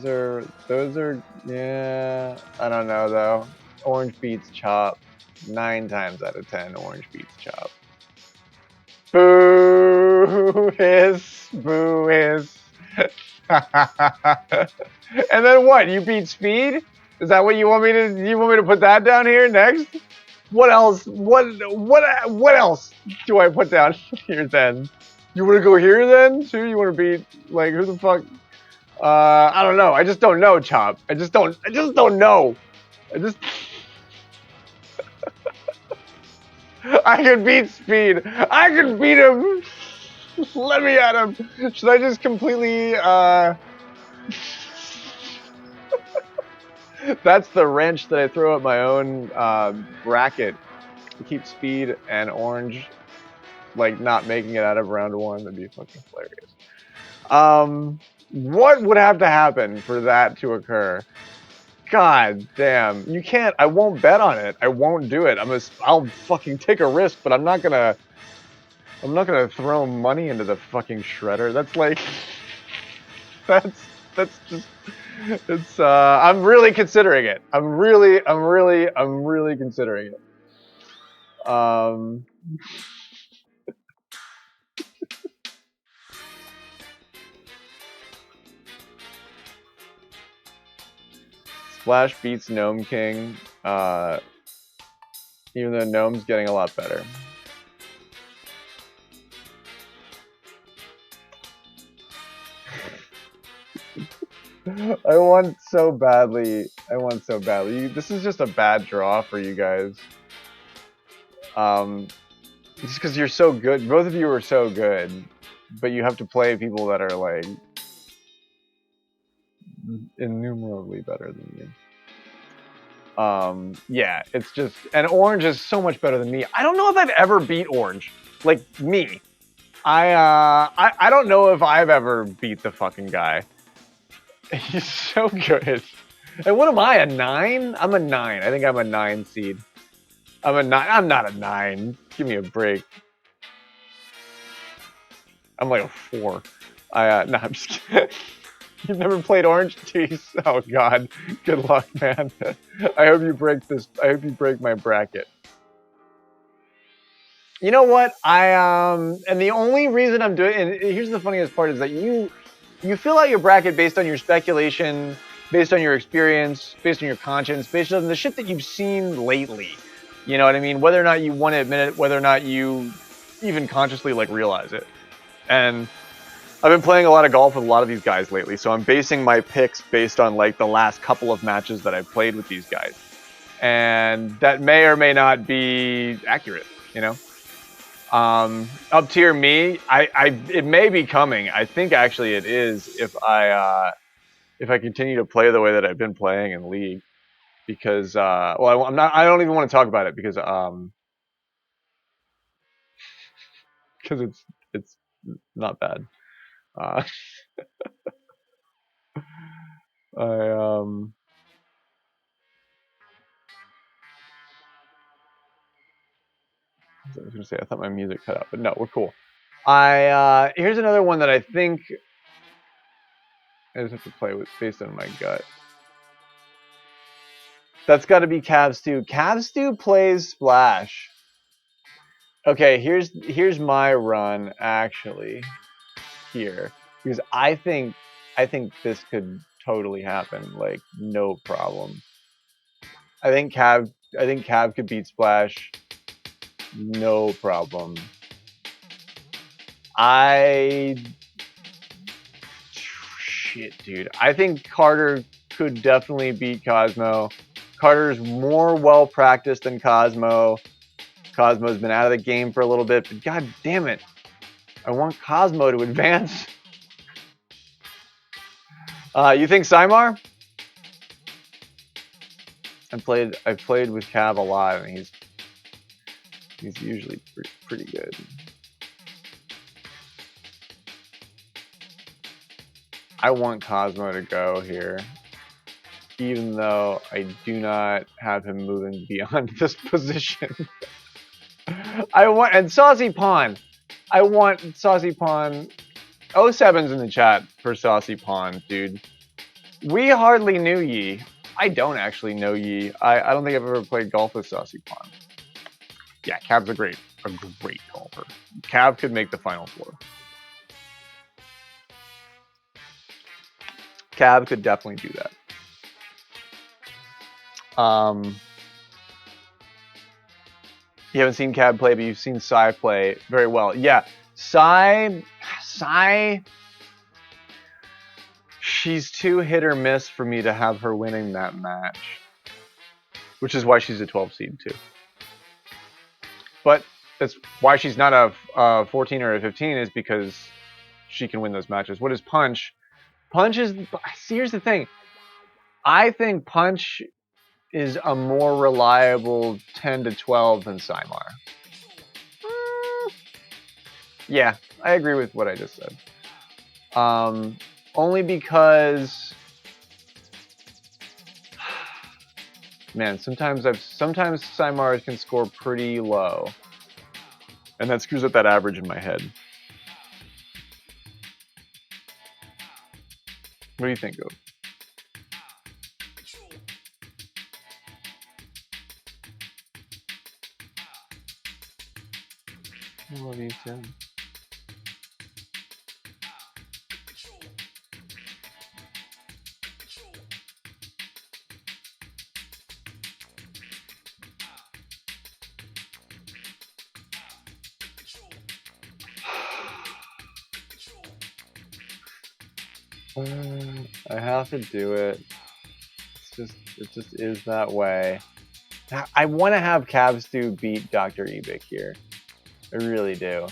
those are, yeah, I don't know though. Orange beats Chop. 9 times out of 10, Orange beats Chop. Boo hiss, boo hiss. And then what? You beat Speed? Is that what you want me to put that down here next? What else? What else do I put down here then? You want to go here then? Too? You want to beat, like, who the fuck? I don't know. I just don't know, Chop. I just don't know. I could beat Speed. I could beat him. Let me at him. Should I just completely, that's the wrench that I throw at my own, bracket to keep Speed and Orange, like, not making it out of round 1. That'd be fucking hilarious. What would have to happen for that to occur? God damn. You can't, I won't bet on it. I won't do it. I'll fucking take a risk, but I'm not gonna throw money into the fucking shredder. That's like, that's just, it's, I'm really considering it. I'm really considering it. Splash beats Gnome King, even though Gnome's getting a lot better. I want so badly. This is just a bad draw for you guys. Just because you're so good. Both of you are so good, but you have to play people that are, like, innumerably better than you. Yeah, it's just, and Orange is so much better than me. I don't know if I've ever beat Orange, like me. I don't know if I've ever beat the fucking guy. He's so good. And what am I, a 9? I'm a 9. I think I'm a 9 seed. I'm a 9. I'm not a 9. Give me a break. I'm like a 4. No, I'm just kidding. You've never played Orange? Jeez. Oh god. Good luck, man. I hope you break this. I hope you break my bracket. You know what? And the only reason I'm doing, and here's the funniest part, is that you fill out your bracket based on your speculation, based on your experience, based on your conscience, based on the shit that you've seen lately. You know what I mean? Whether or not you want to admit it, whether or not you even consciously, like, realize it. And I've been playing a lot of golf with a lot of these guys lately, so I'm basing my picks based on, like, the last couple of matches that I've played with these guys. And that may or may not be accurate, you know? Up tier me, it may be coming. I think actually it is if I continue to play the way that I've been playing in League, because well, I don't even want to talk about it because it's not bad. I was gonna say, I thought my music cut out, but no, we're cool. Here's another one that I think I just have to play with based on my gut. That's got to be Cav Stew. Cav Stew plays Splash. Okay, here's my run actually here, because I think this could totally happen, like, no problem. I think Cav could beat Splash, no problem. Shit, dude. I think Carter could definitely beat Cosmo. Carter's more well practiced than Cosmo. Cosmo's been out of the game for a little bit, but god damn it. I want Cosmo to advance. You think Symar? I've played with Cav a lot, and he's usually pretty good. I want Cosmo to go here, even though I do not have him moving beyond this position. And Saucy Pawn. I want Saucy Pawn. 07's in the chat for Saucy Pawn, dude. We hardly knew Yi. I don't actually know Yi. I don't think I've ever played golf with Saucy Pawn. Yeah, Cav's a great golfer. Cav could make the Final Four. Cav could definitely do that. You haven't seen Cav play, but you've seen Sai play very well. Yeah, Sai, she's too hit or miss for me to have her winning that match, which is why she's a 12 seed too. But that's why she's not a 14 or a 15, is because she can win those matches. What is Punch? Punch is, here's the thing. I think Punch is a more reliable 10 to 12 than Symar. Yeah, I agree with what I just said. Only because, man, sometimes Symar can score pretty low, and that screws up that average in my head. What do you think, Goat? I love you, Tim. I have to do it. It just is that way. I want to have Cavstu beat Dr. Ebic here. I really do.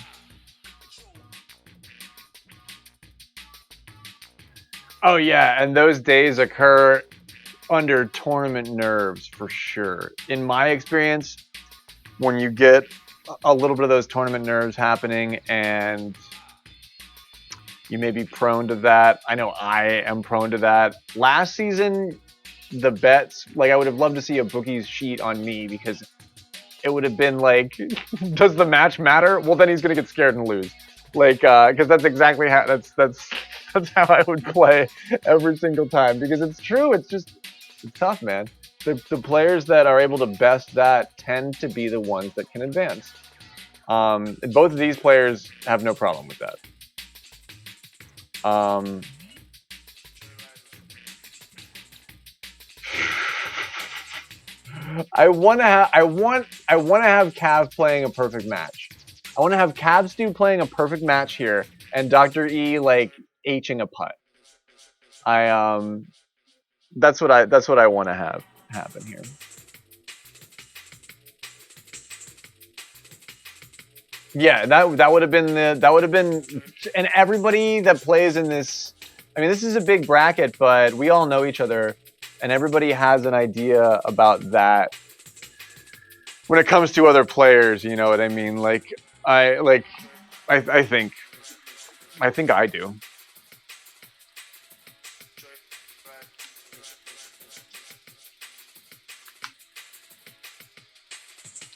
Oh yeah, and those days occur under tournament nerves for sure. In my experience, when you get a little bit of those tournament nerves happening and you may be prone to that. I know I am prone to that. Last season, the bets, like I would have loved to see a bookie's sheet on me, because it would have been like, does the match matter? Well, then he's gonna get scared and lose. Like, because that's exactly how that's how I would play every single time. Because it's true. It's tough, man. The players that are able to best that tend to be the ones that can advance. Both of these players have no problem with that. I want to have Cav playing a perfect match. I want to have Cavstu playing a perfect match here, and Dr. E like H'ing a putt. That's what I want to have happen here. Yeah, that would have been and everybody that plays in this, I mean, this is a big bracket, but we all know each other, and everybody has an idea about that. When it comes to other players, you know what I mean? Like I think I do.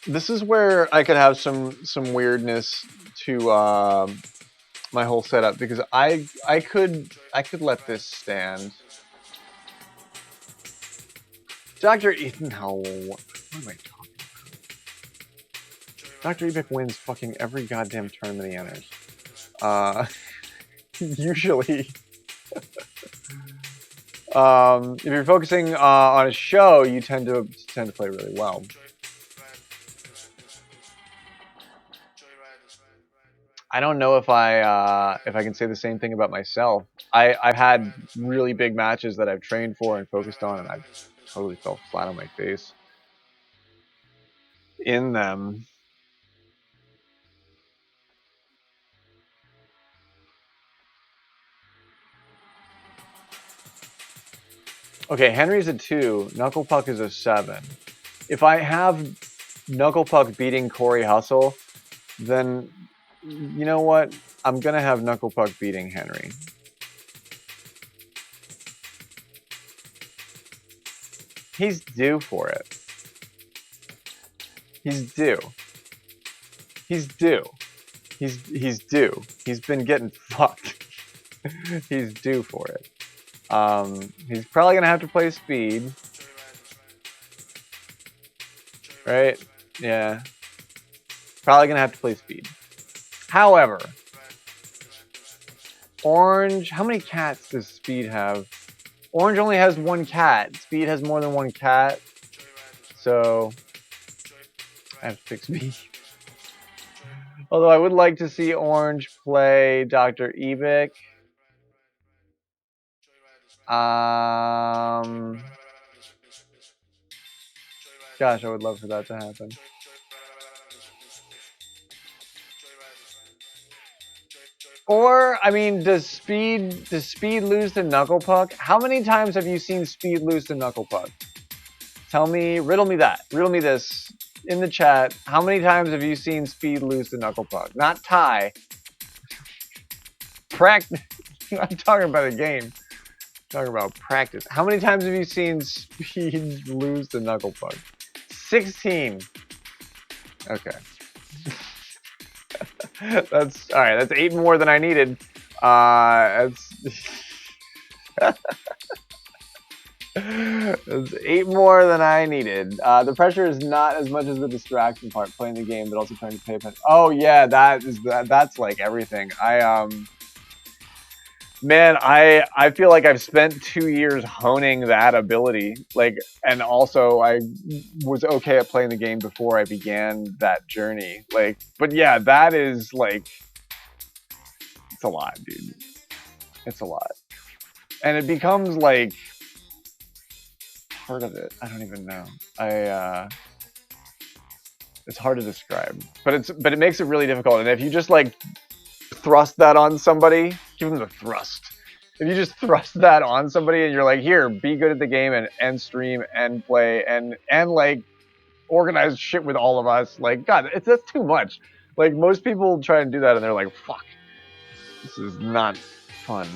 This is where I could have some weirdness to my whole setup, because I could let this stand. Dr. Ethan, no. What am I talking about? Dr. Ebic wins fucking every goddamn tournament he enters. Usually. If you're focusing on a show, you tend to play really well. I don't know if I can say the same thing about myself. I've had really big matches that I've trained for and focused on, and I've totally fell flat on my face in them. Okay, Henry's a 2. Knuckle Puck is a 7. If I have Knuckle Puck beating Corey Hustle, then you know what? I'm gonna have Knuckle Puck beating Henry. He's due for it. He's due. He's due. He's due. He's been getting fucked. He's due for it. He's probably gonna have to play speed. Right? Yeah. Probably gonna have to play speed. However, Orange, how many cats does Speed have? Orange only has 1 cat. Speed has more than 1 cat. So I have to pick Speed. Although I would like to see Orange play Dr. Evic. Gosh, I would love for that to happen. Or, I mean, does Speed lose to Knuckle Puck? How many times have you seen Speed lose to Knuckle Puck? Tell me, riddle me that. Riddle me this in the chat. How many times have you seen Speed lose to Knuckle Puck? Not tie. Practice. I'm talking about a game. I'm talking about practice. How many times have you seen Speed lose to Knuckle Puck? 16. Okay. That's all right. That's 8 more than I needed. That's 8 more than I needed. The pressure is not as much as the distraction part, playing the game, but also trying to pay attention. Oh yeah, that's like everything. Man, I feel like I've spent 2 years honing that ability. Like, and also I was okay at playing the game before I began that journey. Like, but yeah, that is like, it's a lot, dude. It's a lot, and it becomes like part of it. I don't even know. It's hard to describe, but it makes it really difficult. And if you just like thrust that on somebody, give them the thrust. If you just thrust that on somebody and you're like, here, be good at the game and stream and play and like organize shit with all of us, like, God, that's too much. Like, most people try and do that and they're like, fuck, this is not fun.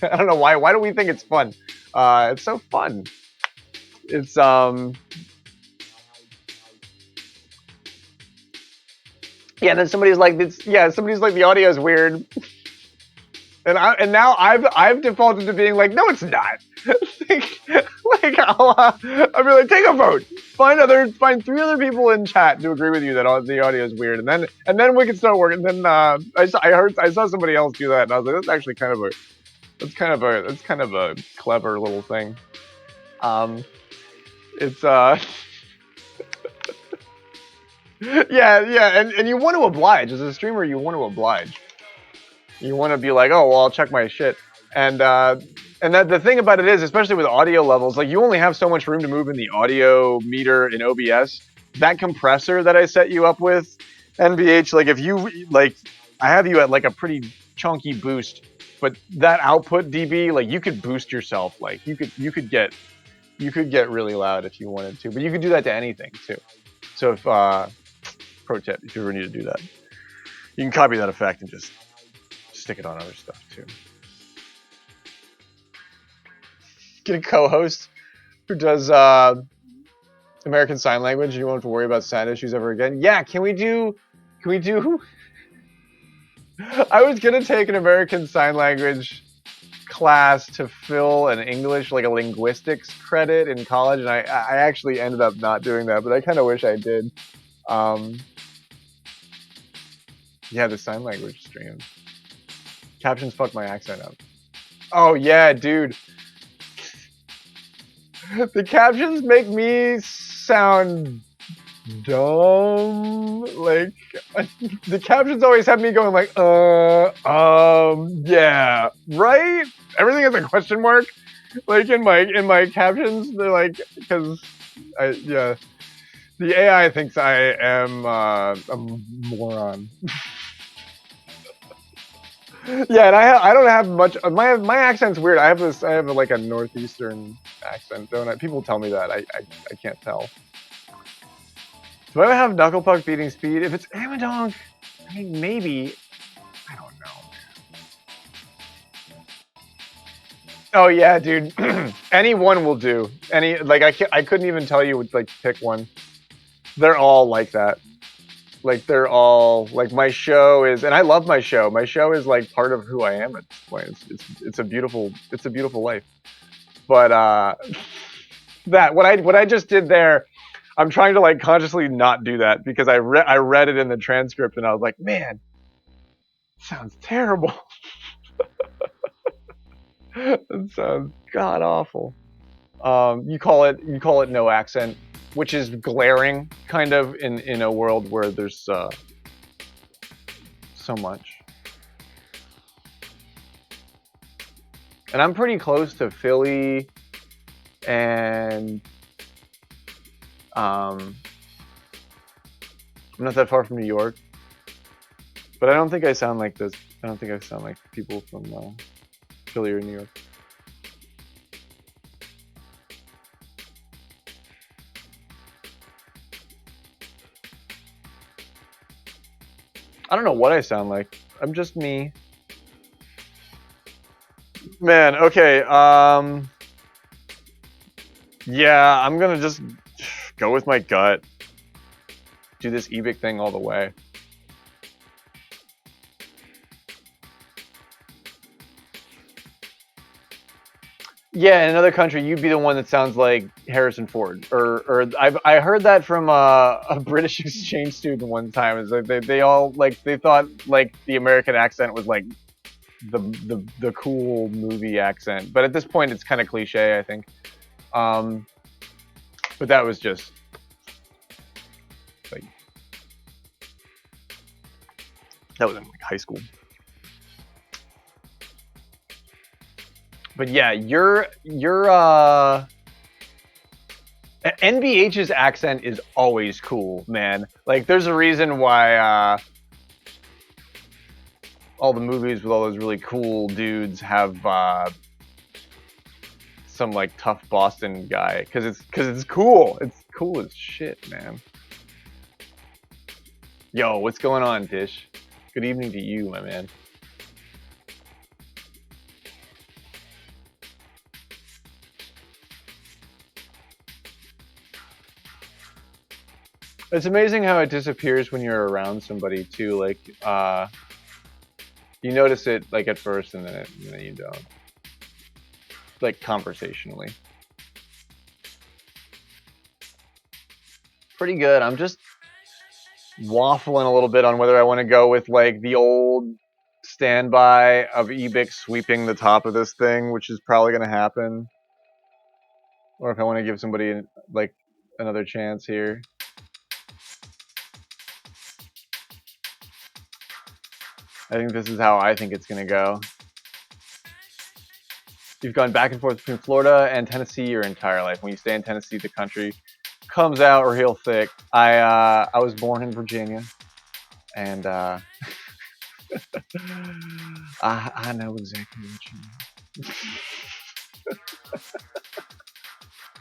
I don't know why. Why do we think it's fun? It's so fun. It's yeah, then somebody's like, the audio is weird. And now I've defaulted to being like, no, it's not. I'll be like, take a vote. Find 3 other people in chat to agree with you that the audio is weird, and then we can start working. And then I saw somebody else do that, and I was like, that's actually kind of a clever little thing. It's yeah, and you want to oblige as a streamer. You want to oblige. You want to be like, oh, well, I'll check my shit. And that the thing about it is, especially with audio levels, like, you only have so much room to move in the audio meter in OBS. That compressor that I set you up with, NVH, like, if you, like, I have you at, like, a pretty chunky boost, but that output dB, like, you could boost yourself. Like, you could get really loud if you wanted to, but you could do that to anything, too. So if, pro tip, if you ever need to do that, you can copy that effect and just stick it on other stuff too. Get a co-host who does American Sign Language. You won't have to worry about sound issues ever again. Yeah, can we do? I was gonna take an American Sign Language class to fill an English, like a linguistics credit in college, and I actually ended up not doing that, but I kind of wish I did. Yeah, the sign language stream. Captions fuck my accent up. Oh yeah, dude. The captions make me sound dumb. Like, the captions always have me going like, yeah, right? Everything has a question mark. Like in my captions, they're like, because yeah, the AI thinks I am a moron. Yeah, and I don't have much. My accent's weird. I have like a northeastern accent, don't I? People tell me that. I can't tell. Do I have knuckle puck beating speed? If it's Amadonk, I mean, maybe. I don't know. Oh yeah, dude. Any one will do. Any like I couldn't even tell you like pick one. They're all like that. Like they're all like my show is, and I love my show. My show is like part of who I am at this point. It's a beautiful life. But that what I just did there, I'm trying to like consciously not do that because I read it in the transcript and I was like, man, sounds terrible. That sounds god awful. You call it no accent, which is glaring kind of in a world where there's so much. And I'm pretty close to Philly and I'm not that far from New York. But I don't think I sound like this. I don't think I sound like people from Philly or New York. I don't know what I sound like. I'm just me. Man, okay. Yeah, I'm gonna just go with my gut. Do this eBic thing all the way. Yeah, in another country, you'd be the one that sounds like Harrison Ford, or I heard that from a British exchange student one time. Is like they all like they thought like the American accent was like the cool movie accent, but at this point it's kind of cliche, I think. But that was just like that was in like high school. But yeah, your NBH's accent is always cool, man. Like there's a reason why all the movies with all those really cool dudes have some like tough Boston guy, because it's cool. It's cool as shit, man. Yo, what's going on, Dish? Good evening to you, my man. It's amazing how it disappears when you're around somebody too. Like, you notice it like at first, and then you don't. Like conversationally. Pretty good. I'm just waffling a little bit on whether I want to go with like the old standby of eBic sweeping the top of this thing, which is probably going to happen, or if I want to give somebody like another chance here. I think this is how I think it's going to go. You've gone back and forth between Florida and Tennessee your entire life. When you stay in Tennessee, the country comes out real thick. I was born in Virginia, and I know exactly what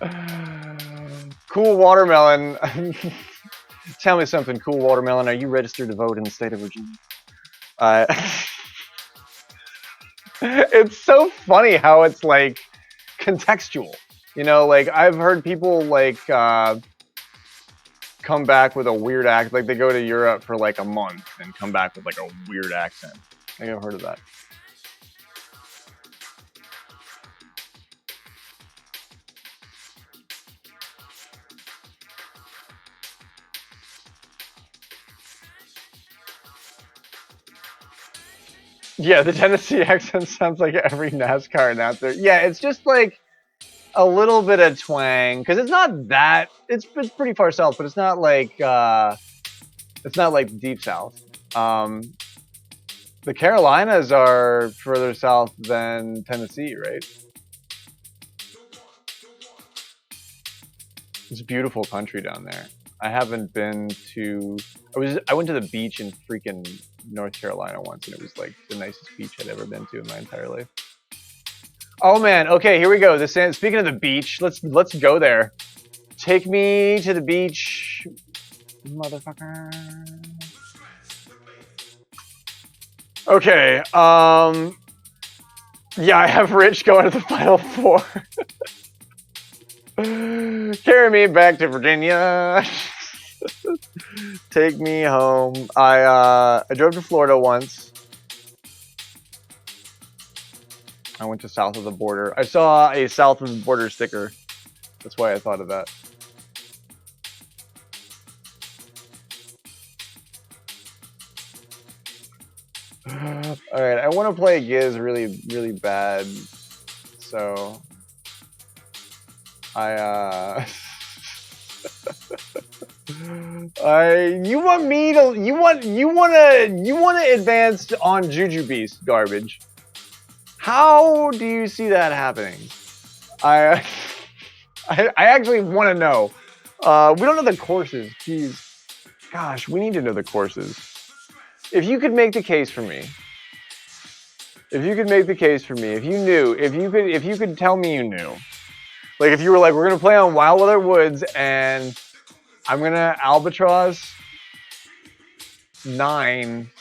you mean. Cool watermelon. Tell me something, cool watermelon. Are you registered to vote in the state of Virginia? It's so funny how it's like contextual, you know, like I've heard people like come back with a weird act, like they go to Europe for like a month and come back with like a weird accent. I think I've heard of that. Yeah, the Tennessee accent sounds like every NASCAR announcer. Yeah, it's just like a little bit of twang, because it's not that it's pretty far south, but it's not like the deep south. The Carolinas are further south than Tennessee, right? It's a beautiful country down there. I haven't been to. I went to the beach in freaking North Carolina once, and it was like the nicest beach I'd ever been to in my entire life. Oh man, okay, here we go. Speaking of the beach, let's go there. Take me to the beach, motherfucker. Okay, yeah, I have Rich going to the Final Four. Carry me back to Virginia. Take me home. I drove to Florida once. I went to south of the border. I saw a south of the border sticker. That's why I thought of that. All right, I want to play Giz really, really bad. So I you want to advance on Juju Beast garbage. How do you see that happening? I actually want to know. We don't know the courses. Jeez. Gosh, we need to know the courses. If you could make the case for me. If you could make the case for me, if you knew, if you could tell me you knew. Like if you were like, we're gonna play on Wild Weather Woods and I'm gonna Albatross 9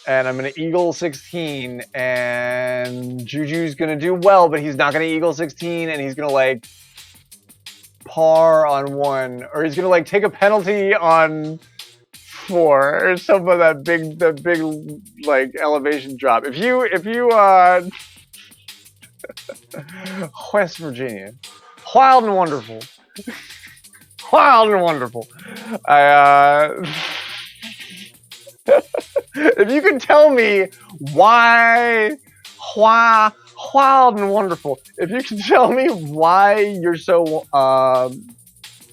and I'm gonna Eagle 16 and Juju's gonna do well, but he's not gonna Eagle 16 and he's gonna like par on 1, or he's gonna like take a penalty on 4 or some of that big like elevation drop. If you West Virginia, wild and wonderful. Wild and wonderful. If you could tell me why wild and wonderful. If you could tell me why you're so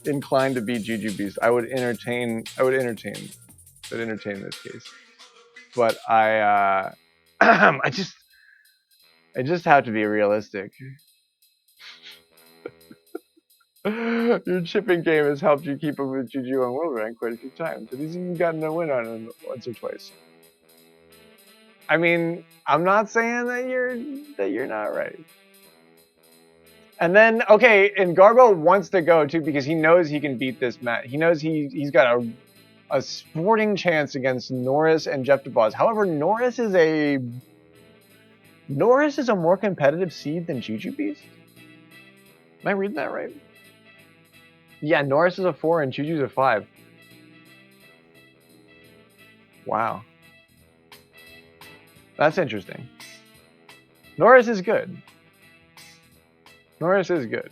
inclined to be Juju Beast, I would entertain this case. But I just have to be realistic. Your chipping game has helped you keep up with Juju on World Rank quite a few times. Have you even gotten a win on him once or twice? I mean, I'm not saying that you're not right. And then, okay, and Garbo wants to go too because he knows he can beat this Matt. He knows he's got a sporting chance against Norris and Jeff DeBoss. However, Norris is a more competitive seed than Juju Beast. Am I reading that right? Yeah, Norris is a 4 and Juju's a 5. Wow. That's interesting. Norris is good. Norris is good.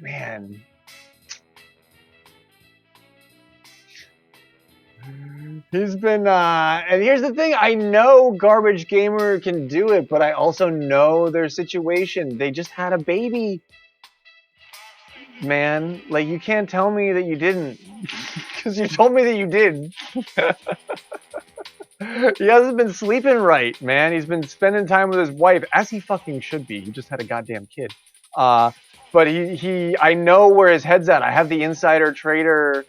Man. He's been, and here's the thing, I know Garbage Gamer can do it, but I also know their situation. They just had a baby. Man, like, you can't tell me that you didn't, because you told me that you did. He hasn't been sleeping right, man. He's been spending time with his wife, as he fucking should be. He just had a goddamn kid. But I know where his head's at. I have the insider trader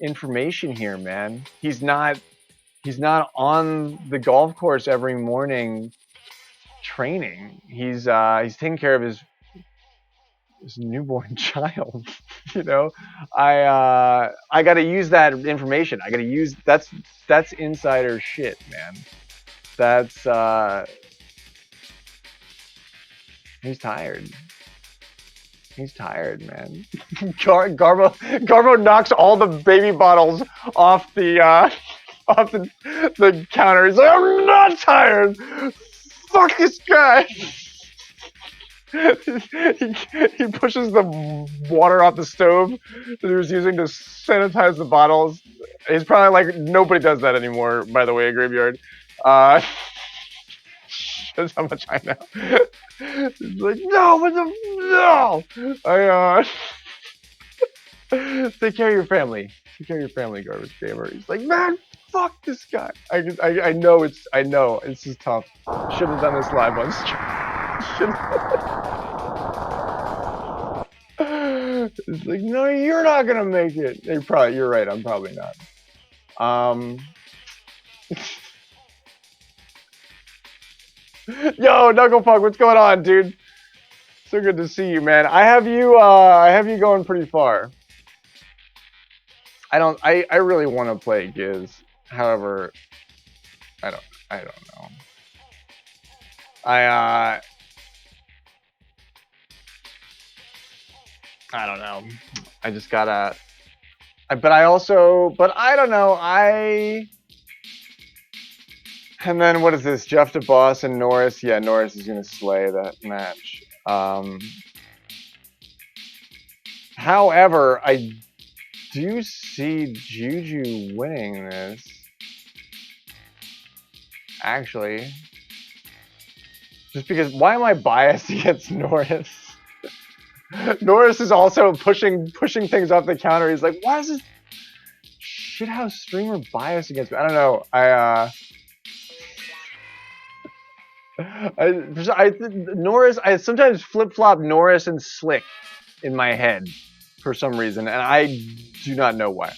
information here, man. He's not on the golf course every morning training. He's taking care of his newborn child. You know, I got to use that information. I got to use that's insider shit, man. That's he's tired. He's tired, man. Garbo knocks all the baby bottles off the counter. He's like, I'm not tired. Fuck this guy. he pushes the water off the stove that he was using to sanitize the bottles. He's probably like, nobody does that anymore, by the way, Graveyard. That's how much I know. He's like, no! Take care of your family. Take care of your family, Garbage Gamer. He's like, man, fuck this guy. I know I know this is tough. Shouldn't have done this live on stream. It's like, no, you're not gonna make it. You're right. I'm probably not. Yo, Knucklepuck, what's going on, dude? So good to see you, man. I have you going pretty far. I really want to play Giz. However, I don't know. I don't know. I just gotta. But I don't know. And then what is this? Jeff DeBoss and Norris. Yeah, Norris is gonna slay that match. However, I do see Juju winning this. Actually, just because. Why am I biased against Norris? Norris is also pushing things off the counter. He's like, why is this shithouse streamer biased against me? I don't know. Norris. I sometimes flip flop Norris and Slick in my head for some reason, and I do not know why.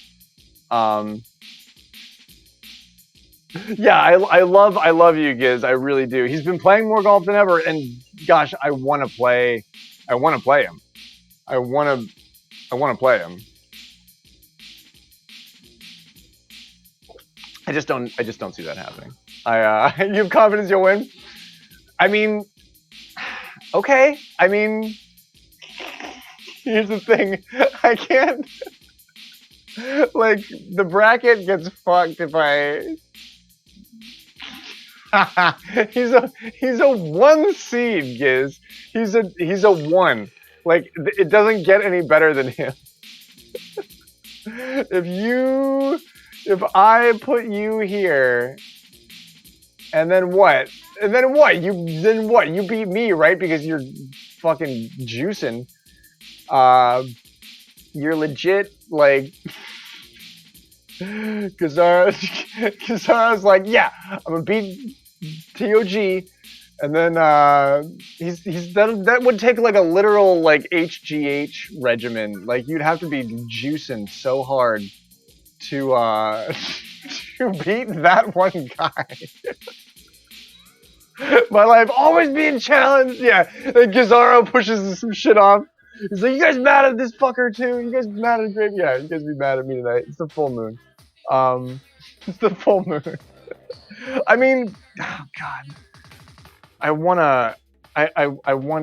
Yeah, I love you, Giz. I really do. He's been playing more golf than ever, and gosh, I want to play him. I want to play him. I just don't see that happening. You have confidence you'll win? I mean, okay. I mean, here's the thing. I can't. Like, the bracket gets fucked if I. he's a 1 seed, Giz. He's a 1. Like, it doesn't get any better than him. If I put you here, and then what? You beat me, right? Because you're fucking juicing. You're legit, like. Kazara's like, yeah, I'm gonna beat TOG, and then that would take like a literal like HGH regimen. Like, you'd have to be juicing so hard to to beat that one guy. My life always being challenged. Yeah, and Kazaro pushes some shit off. He's like, you guys mad at this fucker too? You guys mad at Grave? Yeah, you guys be mad at me tonight. It's the full moon. It's the full moon. I mean, oh God. I want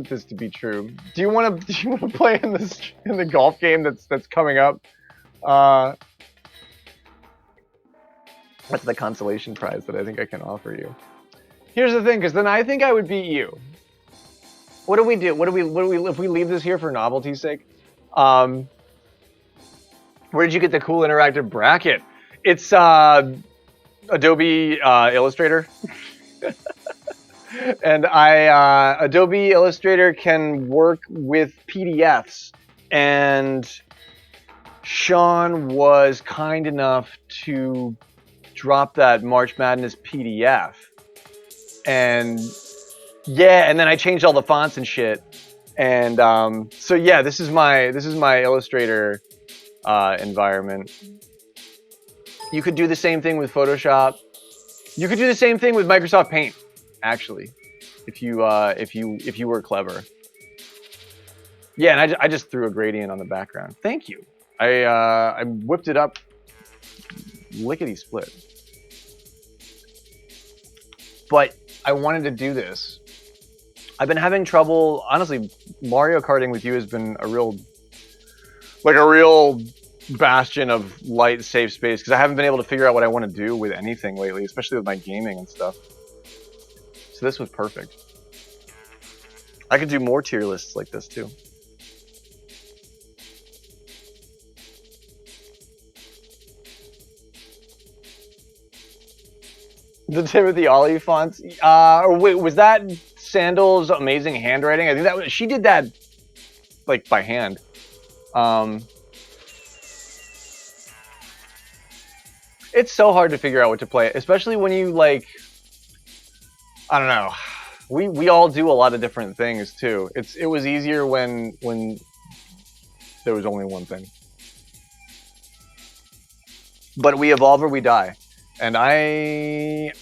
this to be true. Do you want to play in the golf game that's coming up? That's the consolation prize that I think I can offer you. Here's the thing, because then I think I would beat you. What do we do? What do we if we leave this here for novelty's sake? Where did you get the cool interactive bracket? It's Adobe Illustrator. And Adobe Illustrator can work with PDFs, and Sean was kind enough to drop that March Madness PDF, and yeah, and then I changed all the fonts and shit, and so yeah, this is my Illustrator environment. You could do the same thing with Photoshop. You could do the same thing with Microsoft Paint, actually, if you were clever. Yeah, and I just threw a gradient on the background. Thank you. I whipped it up, lickety split. But I wanted to do this. I've been having trouble, honestly. Mario Karting with you has been a real bastion of light, safe space, because I haven't been able to figure out what I want to do with anything lately, especially with my gaming and stuff. So this was perfect. I could do more tier lists like this too. The Timothy Ollie fonts. Or wait, was that Sandal's amazing handwriting? I think that was, she did that like by hand. It's so hard to figure out what to play, especially when you like. I don't know. We all do a lot of different things too. It was easier when there was only one thing. But we evolve or we die, and I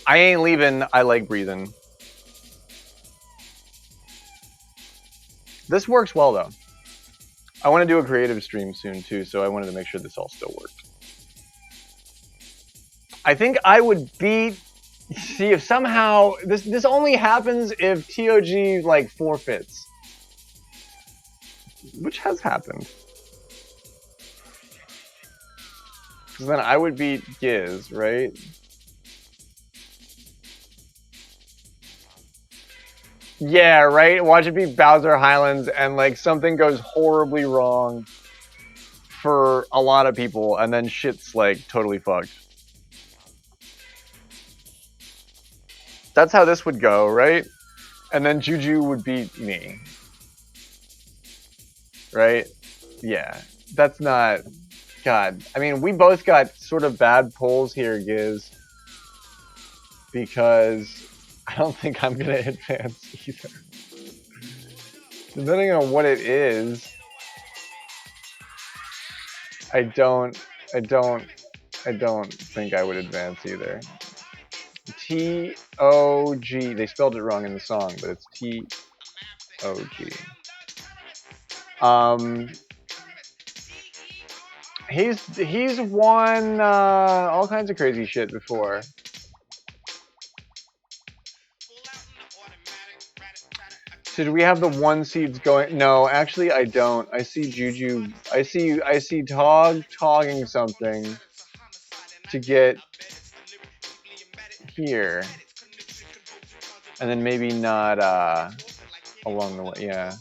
ain't leaving. I like breathing. This works well though. I want to do a creative stream soon too, so I wanted to make sure this all still worked. I think I would beat. See if somehow this only happens if TOG like forfeits, which has happened. Because then I would beat Giz, right? Yeah, right. Watch it be Bowser Highlands, and like something goes horribly wrong for a lot of people, and then shit's like totally fucked. That's how this would go, right? And then Juju would beat me. Right? Yeah. That's not... God. I mean, we both got sort of bad pulls here, Giz. Because I don't think I'm going to advance either. Depending on what it is, I don't think I would advance either. T-O-G. They spelled it wrong in the song, but it's T-O-G. He's won all kinds of crazy shit before. So do we have the 1 seeds going? No, actually I don't. I see Juju. I see togging something to get here, and then maybe not along the way. Yeah.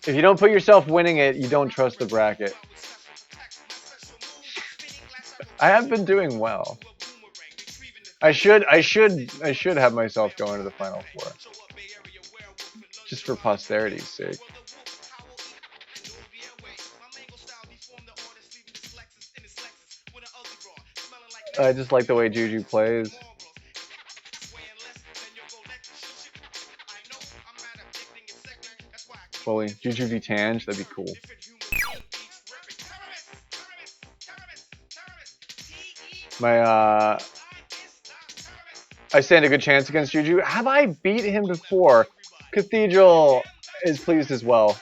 If you don't put yourself winning it, you don't trust the bracket. I have been doing well. I should have myself go into the final 4. Just for posterity's sake. I just like the way Juju plays. Fully. Juju v Tange, that'd be cool. I stand a good chance against Juju. Have I beat him before? Cathedral is pleased as well.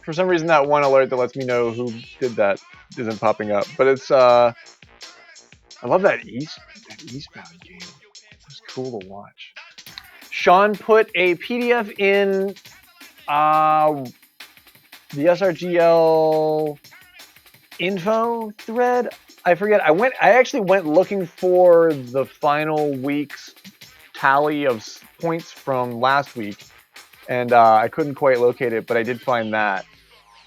For some reason, that one alert that lets me know who did that isn't popping up. But it's, I love that Eastbound game. It's cool to watch. Sean put a PDF in the SRGL info thread. I forget. I actually went looking for the final week's tally of points from last week, and I couldn't quite locate it, but I did find that.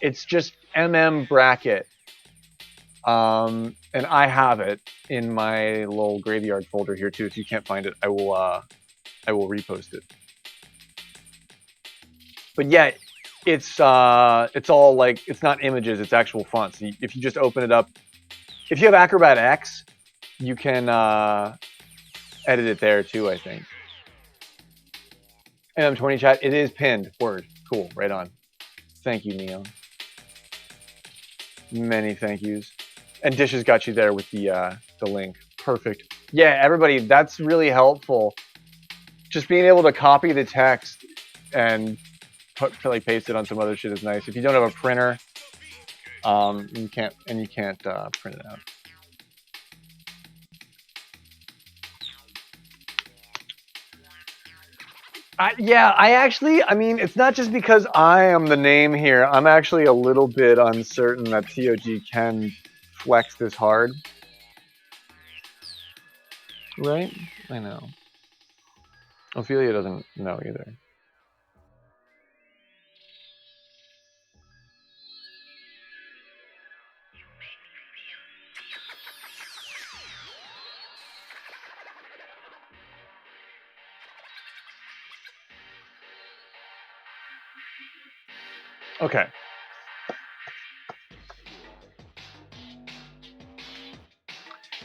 It's just bracket, and I have it in my little graveyard folder here too. If you can't find it, I will repost it. But yeah, it's all like, it's not images, it's actual fonts. If you just open it up, if you have Acrobat X, you can edit it there too, I think. MM20 chat, it is pinned. Word. Cool. Right on. Thank you, Neon. Many thank yous. And Dishes got you there with the link. Perfect. Yeah, everybody, that's really helpful. Just being able to copy the text and paste it on some other shit is nice. If you don't have a printer, you can't print it out. I mean, it's not just because I am the name here. I'm actually a little bit uncertain that TOG can flex this hard. Right? I know. Ophelia doesn't know either. Okay.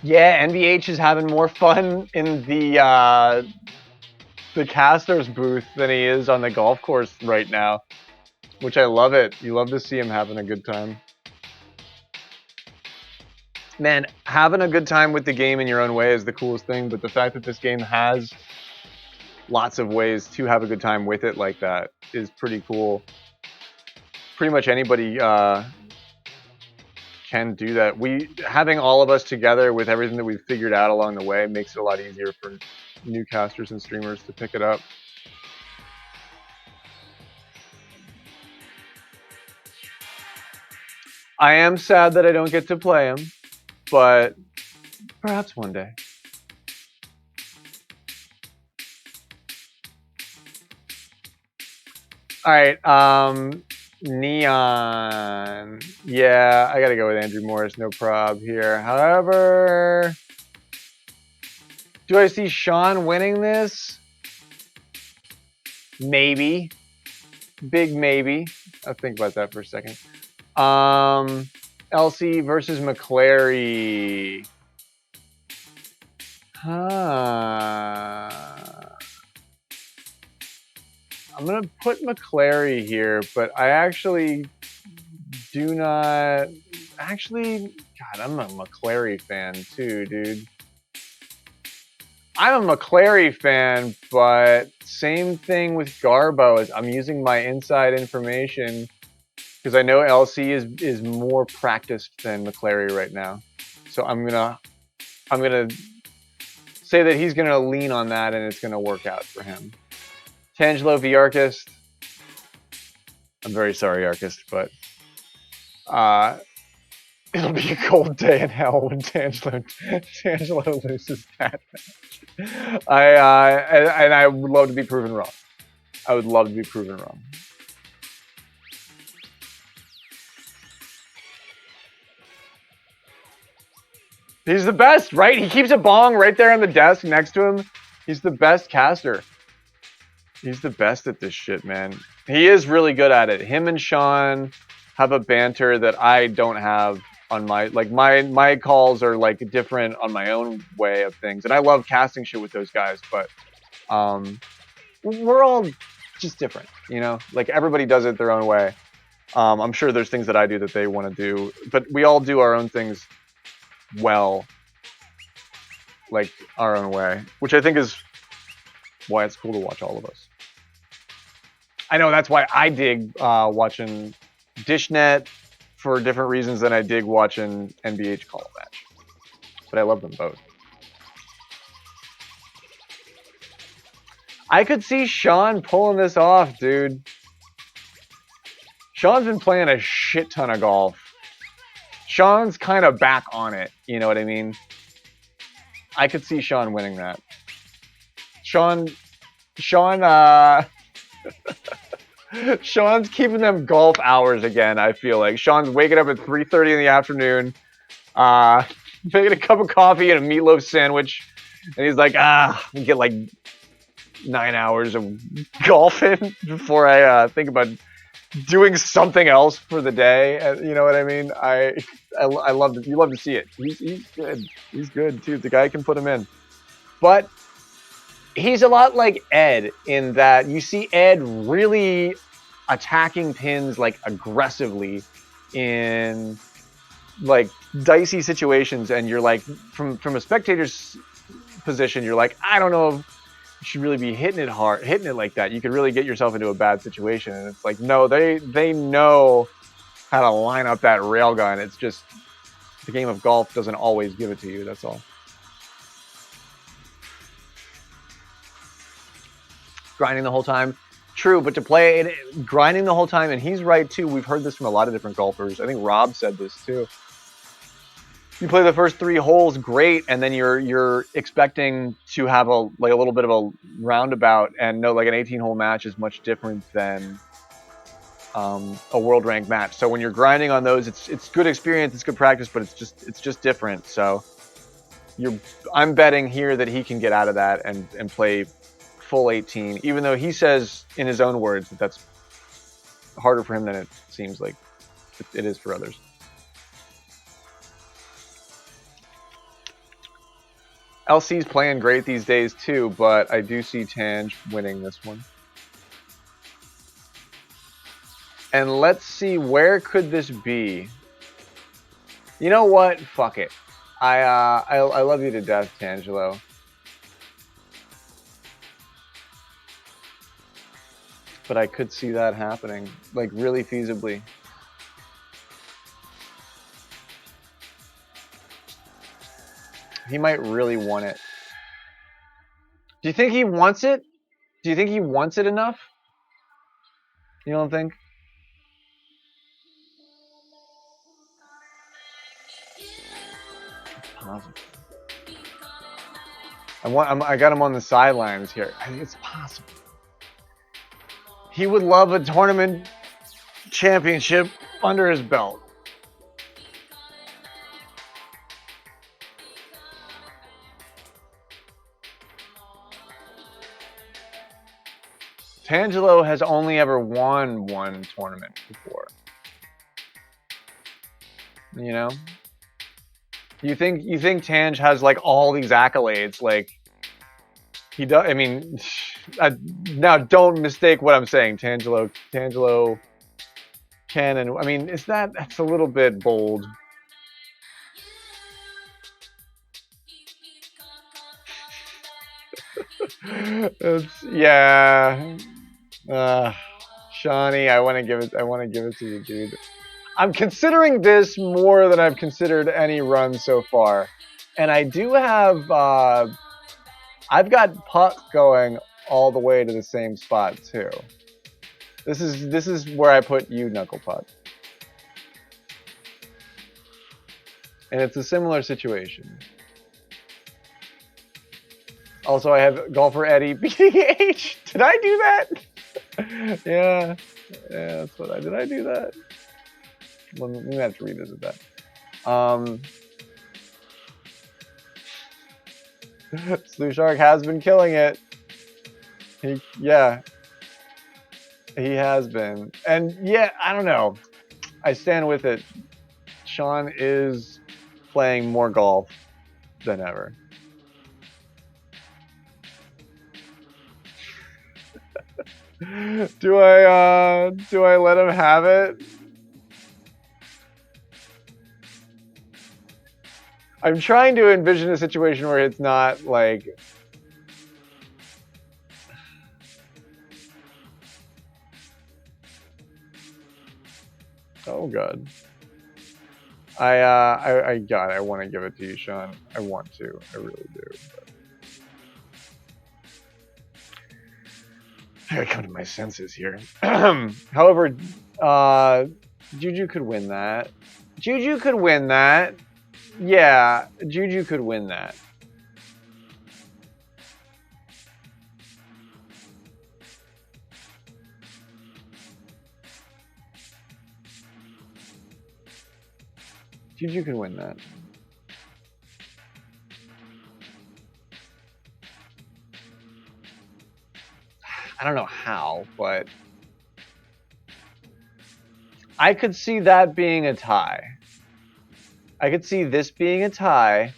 Yeah, NVH is having more fun in the caster's booth than he is on the golf course right now, which I love it. You love to see him having a good time. Man, having a good time with the game in your own way is the coolest thing, but the fact that this game has lots of ways to have a good time with it like that is pretty cool. Pretty much anybody can do that. Having all of us together with everything that we've figured out along the way makes it a lot easier for new casters and streamers to pick it up. I am sad that I don't get to play him, but perhaps one day. All right, Neon. Yeah, I gotta go with Andrew Morris, no prob here. However, do I see Sean winning this? Maybe. Big maybe. I'll think about that for a second. LC versus McClary. I'm gonna put McClary here, but I actually do not. Actually, God, I'm a McClary fan too, dude. I'm a McClary fan, but same thing with Garbo. Is I'm using my inside information because I know LC is more practiced than McClary right now. So I'm gonna say that he's gonna lean on that, and it's gonna work out for him. Tangelo v. Arcist. I'm very sorry, Arcist, but it'll be a cold day in hell when Tangelo loses that match. I would love to be proven wrong. I would love to be proven wrong. He's the best, right? He keeps a bong right there on the desk next to him. He's the best caster. He's the best at this shit, man. He is really good at it. Him and Sean have a banter that I don't have on my calls are like different on my own way of things. And I love casting shit with those guys, but we're all just different, you know? Like everybody does it their own way. I'm sure there's things that I do that they want to do, but we all do our own things well, like our own way, which I think is why it's cool to watch all of us. I know that's why I dig watching Dishnet for different reasons than I dig watching NBH call a match. But I love them both. I could see Sean pulling this off, dude. Sean's been playing a shit ton of golf. Sean's kind of back on it, you know what I mean? I could see Sean winning that. Sean's keeping them golf hours again, I feel like. Sean's waking up at 3:30 in the afternoon, making a cup of coffee and a meatloaf sandwich, and he's like, we get like 9 hours of golf in before I think about doing something else for the day. You know what I mean? I love it. You love to see it. He's good. He's good too. The guy can put him in. But he's a lot like Ed in that you see Ed really attacking pins like aggressively in like dicey situations, and you're like from a spectator's position, you're like, I don't know if you should really be hitting it like that. You could really get yourself into a bad situation. And it's like, no, they know how to line up that railgun. It's just the game of golf doesn't always give it to you. That's all. Grinding the whole time. True, but to play it, grinding the whole time, and he's right too. We've heard this from a lot of different golfers. I think Rob said this too. You play the first 3 holes great, and then you're expecting to have a little bit of a roundabout, and no, like an 18-hole match is much different than a world rank match. So when you're grinding on those, it's good experience, it's good practice, but it's just different. So I'm betting here that he can get out of that and play full 18, even though he says in his own words that that's harder for him than it seems like it is for others. LC's playing great these days too, but I do see Tange winning this one. And let's see, where could this be? You know what? Fuck it. I love you to death, Tangelo. But I could see that happening, like really feasibly. He might really want it. Do you think he wants it? Do you think he wants it enough? You don't think? Possible. I got him on the sidelines here. I think it's possible. He would love a tournament championship under his belt. Tangelo has only ever won one tournament before. You know? You think Tange has like all these accolades? Like he does. I mean, now don't mistake what I'm saying. Tangelo can, and I mean, that's a little bit bold. Yeah. Shawnee, I want to give it to you, dude. I'm considering this more than I've considered any run so far, and I do have. I've got putt going all the way to the same spot too. This is where I put you, Knuckle Putt, and it's a similar situation. Also, I have Golfer Eddie beating H. Did I do that? Yeah, that's what did. I do that? Well, we have to revisit that. Slue Shark has been killing it. He has been, and yeah, I don't know. I stand with it. Sean is playing more golf than ever. Do I let him have it? I'm trying to envision a situation where it's not like oh god. I want to give it to you, Sean. I want to. I really do. But I gotta come to my senses here. However, Juju could win that. Juju could win that. Yeah, Juju could win that. Juju could win that. I don't know how, but I could see that being a tie. I could see this being a tie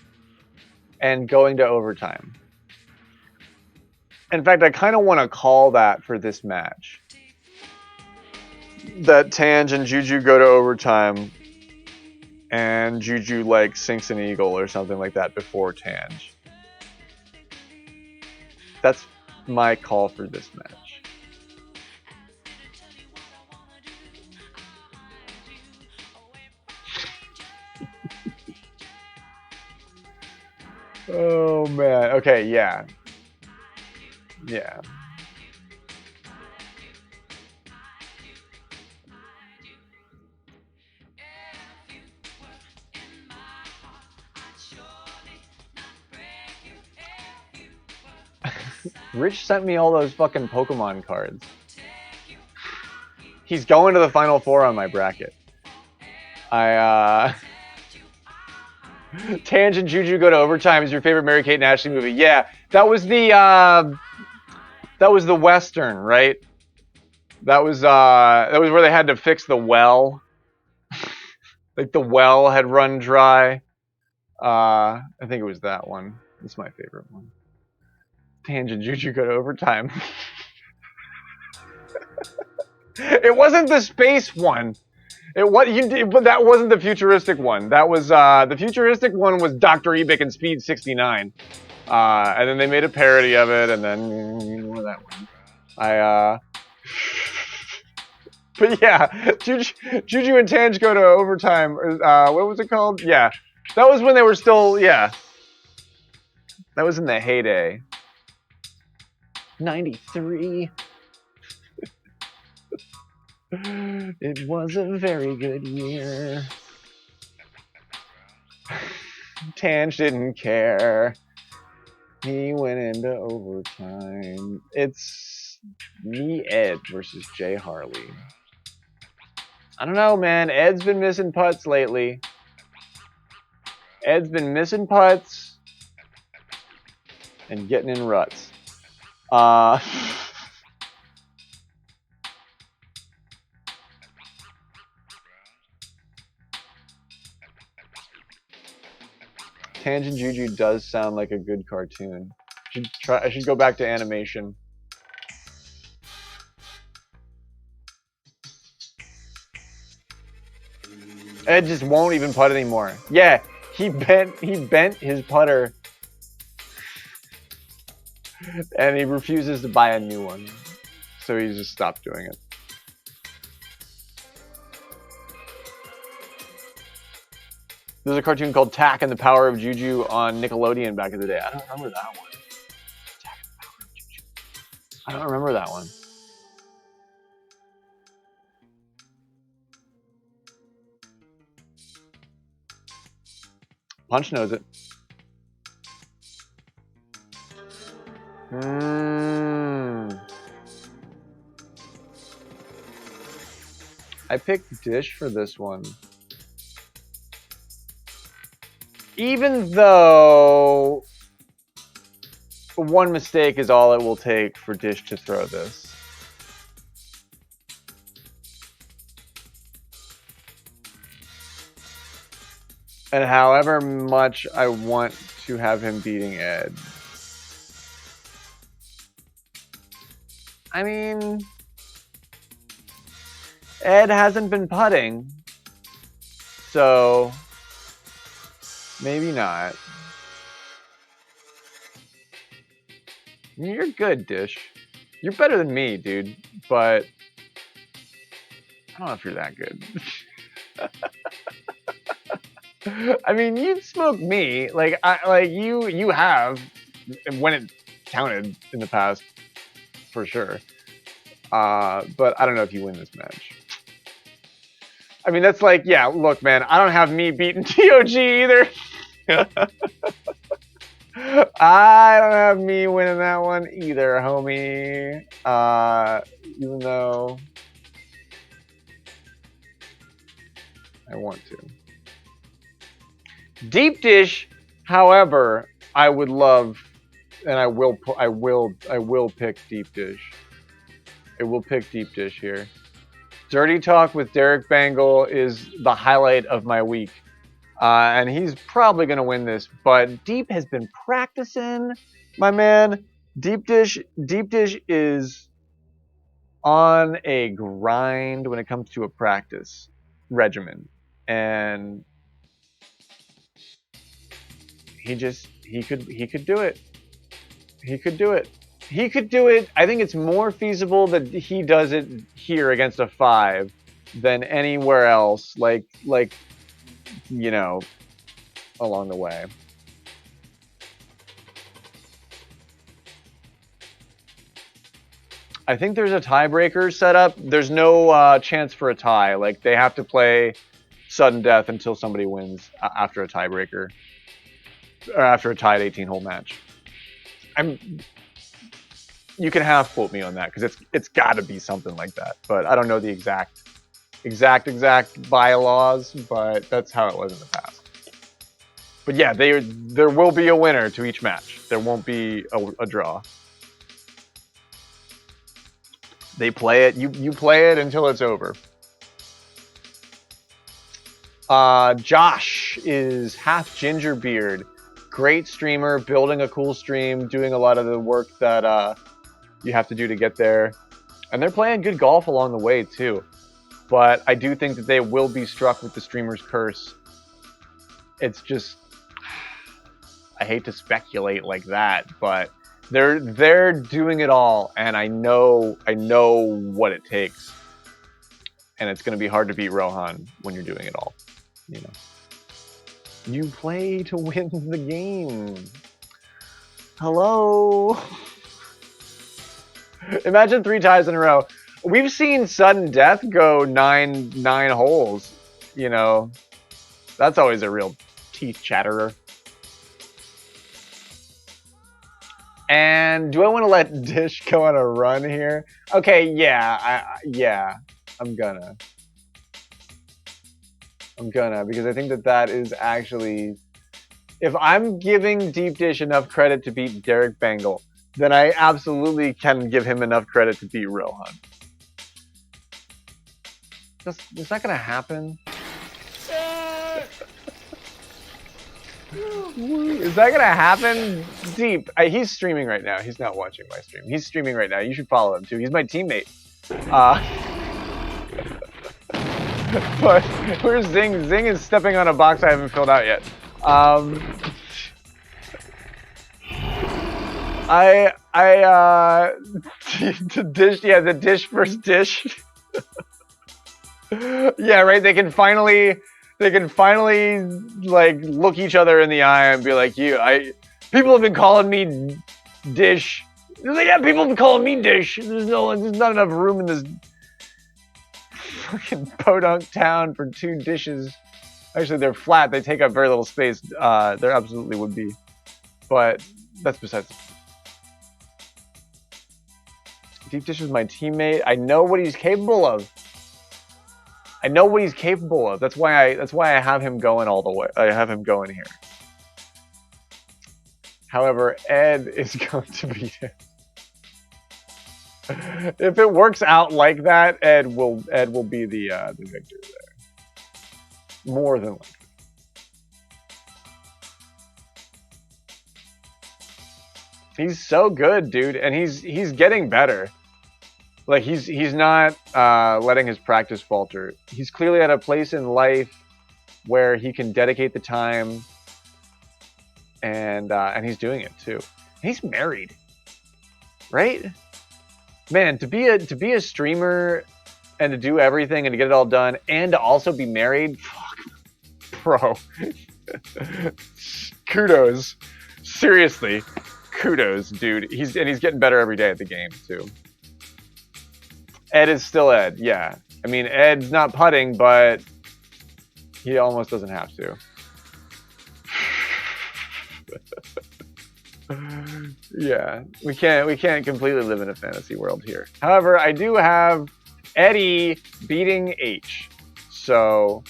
and going to overtime. In fact, I kind of want to call that for this match. That Tange and Juju go to overtime and Juju like sinks an eagle or something like that before Tange. That's my call for this match. Oh man. Okay, yeah. Yeah. Rich sent me all those fucking Pokemon cards. He's going to the Final Four on my bracket. Tange and Juju go to overtime is your favorite Mary-Kate and Ashley movie. Yeah, that was the Western, right? That was where they had to fix the well. Like the well had run dry. I think it was that one. This is my favorite one. Tangent Juju go to overtime. It wasn't the space one. It what you did, but that wasn't the futuristic one. That was the futuristic one was Dr. Ebik and Speed 69. And then they made a parody of it, and then you know that one. But yeah, Juju and Tange go to overtime. What was it called? Yeah, that was when they were still, yeah. That was in the heyday. 93. It was a very good year. Tange didn't care. He went into overtime. It's me, Ed, versus Jay Harley. I don't know, man. Ed's been missing putts lately. Ed's been missing putts and getting in ruts. Tangent Juju does sound like a good cartoon. I should go back to animation. Ed just won't even putt anymore. Yeah, he bent his putter, and he refuses to buy a new one, so he just stopped doing it. There's a cartoon called Tack and the Power of Juju on Nickelodeon back in the day. I don't remember that one. Tack and the Power of Juju. I don't remember that one. Punch knows it. I picked Dish for this one. Even though one mistake is all it will take for Dish to throw this. And however much I want to have him beating Ed. I mean, Ed hasn't been putting, so maybe not. You're good, Dish. You're better than me, dude, but I don't know if you're that good. I mean, you'd smoke me, like you have when it counted in the past, for sure. But I don't know if you win this match. I mean, that's like, yeah, look, man, I don't have me beating TOG either. I don't have me winning that one either, homie. Even though I want to. Deep Dish, however, I would love, and I will pick Deep Dish. I will pick Deep Dish here. Dirty Talk with Derek Bangle is the highlight of my week. And he's probably going to win this, but Deep has been practicing, my man. Deep Dish is on a grind when it comes to a practice regimen. And he could do it. He could do it. He could do it. I think it's more feasible that he does it here against a 5 than anywhere else. Like, you know, along the way. I think there's a tiebreaker set up. There's no chance for a tie. Like, they have to play sudden death until somebody wins after a tiebreaker. Or after a tied 18-hole match. You can half quote me on that because it's got to be something like that. But I don't know the exact bylaws, but that's how it was in the past. But yeah, there will be a winner to each match. There won't be a draw. They play it. You play it until it's over. Josh is half ginger beard. great streamer, building a cool stream, doing a lot of the work that you have to do to get there. And they're playing good golf along the way, too. But I do think that they will be struck with the streamer's curse. It's just... I hate to speculate like that, but they're doing it all, and I know what it takes. And it's going to be hard to beat Rohan when you're doing it all, you know. You play to win the game. Hello. Imagine 3 ties in a row. We've seen sudden death go nine holes. You know, that's always a real teeth chatterer. And do I want to let Dish go on a run here? Okay, yeah, I'm gonna because I think that is actually, if I'm giving Deep Dish enough credit to beat Derek Bangle, then I absolutely can give him enough credit to beat Rohan. Is that gonna happen? Is that gonna happen? Deep. He's streaming right now. He's not watching my stream. He's streaming right now. You should follow him too. He's my teammate. But where's Zing? Zing is stepping on a box I haven't filled out yet. The dish. Yeah, the dish versus dish. Yeah, right. They can finally like look each other in the eye and be like, people have been calling me Dish. Like, yeah, people have been calling me Dish. There's not enough room in this fucking podunk town for 2 dishes. Actually, they're flat. They take up very little space. There absolutely would be, but that's besides. Deep Dish is my teammate. I know what he's capable of. That's why I have him going all the way. I have him going here. However, Ed is going to beat him. If it works out like that, Ed will be the victor there. More than likely. He's so good, dude, and he's getting better. Like, he's not letting his practice falter. He's clearly at a place in life where he can dedicate the time, and he's doing it too. He's married, right? Man, to be a streamer and to do everything and to get it all done and to also be married, fuck, bro. Kudos, seriously, kudos, dude. He's getting better every day at the game too. Ed is still Ed, yeah. I mean, Ed's not putting, but he almost doesn't have to. Yeah, we can't completely live in a fantasy world here. However, I do have Eddie beating H, so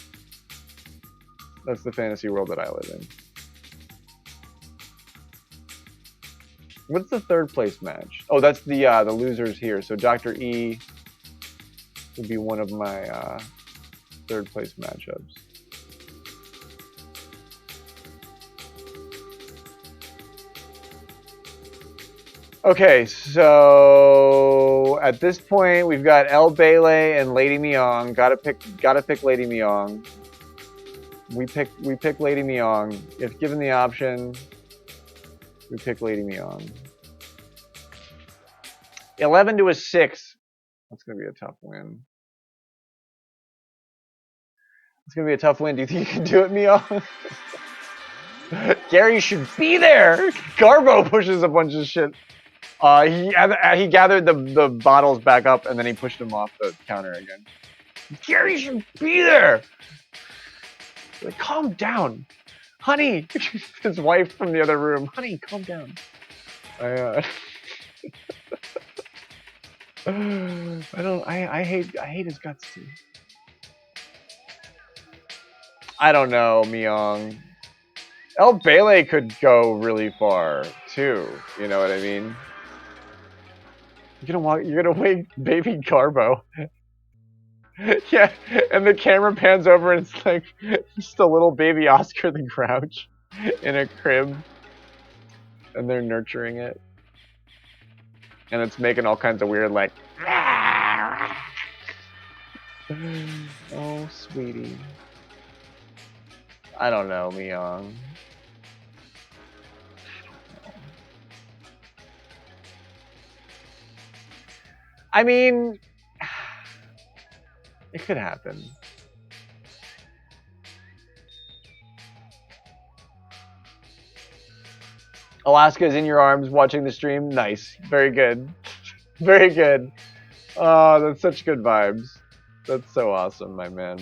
that's the fantasy world that I live in. What's the 3rd place match? Oh, that's the losers here. So Dr. E would be one of my 3rd place matchups. Okay, so at this point we've got El Bele and Lady Myong. Gotta pick Lady Myong. We pick Lady Myong. If given the option, we pick Lady Myong. 11 to a 6. That's gonna be a tough win. It's gonna be a tough win. Do you think you can do it, Myong? Gary should be there. Garbo pushes a bunch of shit. He gathered the bottles back up and then he pushed them off the counter again. Gary should be there. Like, calm down, honey. His wife from the other room. Honey, calm down. I hate his guts too. I don't know, Myong. El Bele could go really far too. You know what I mean? You're gonna wake baby Garbo. Yeah, and the camera pans over and it's like just a little baby Oscar the Grouch in a crib. and they're nurturing it, and it's making all kinds of weird like. Oh, sweetie. I don't know, Myung. I mean, it could happen. Alaska's in your arms watching the stream. Nice. Very good. Very good. Oh, that's such good vibes. That's so awesome, my man.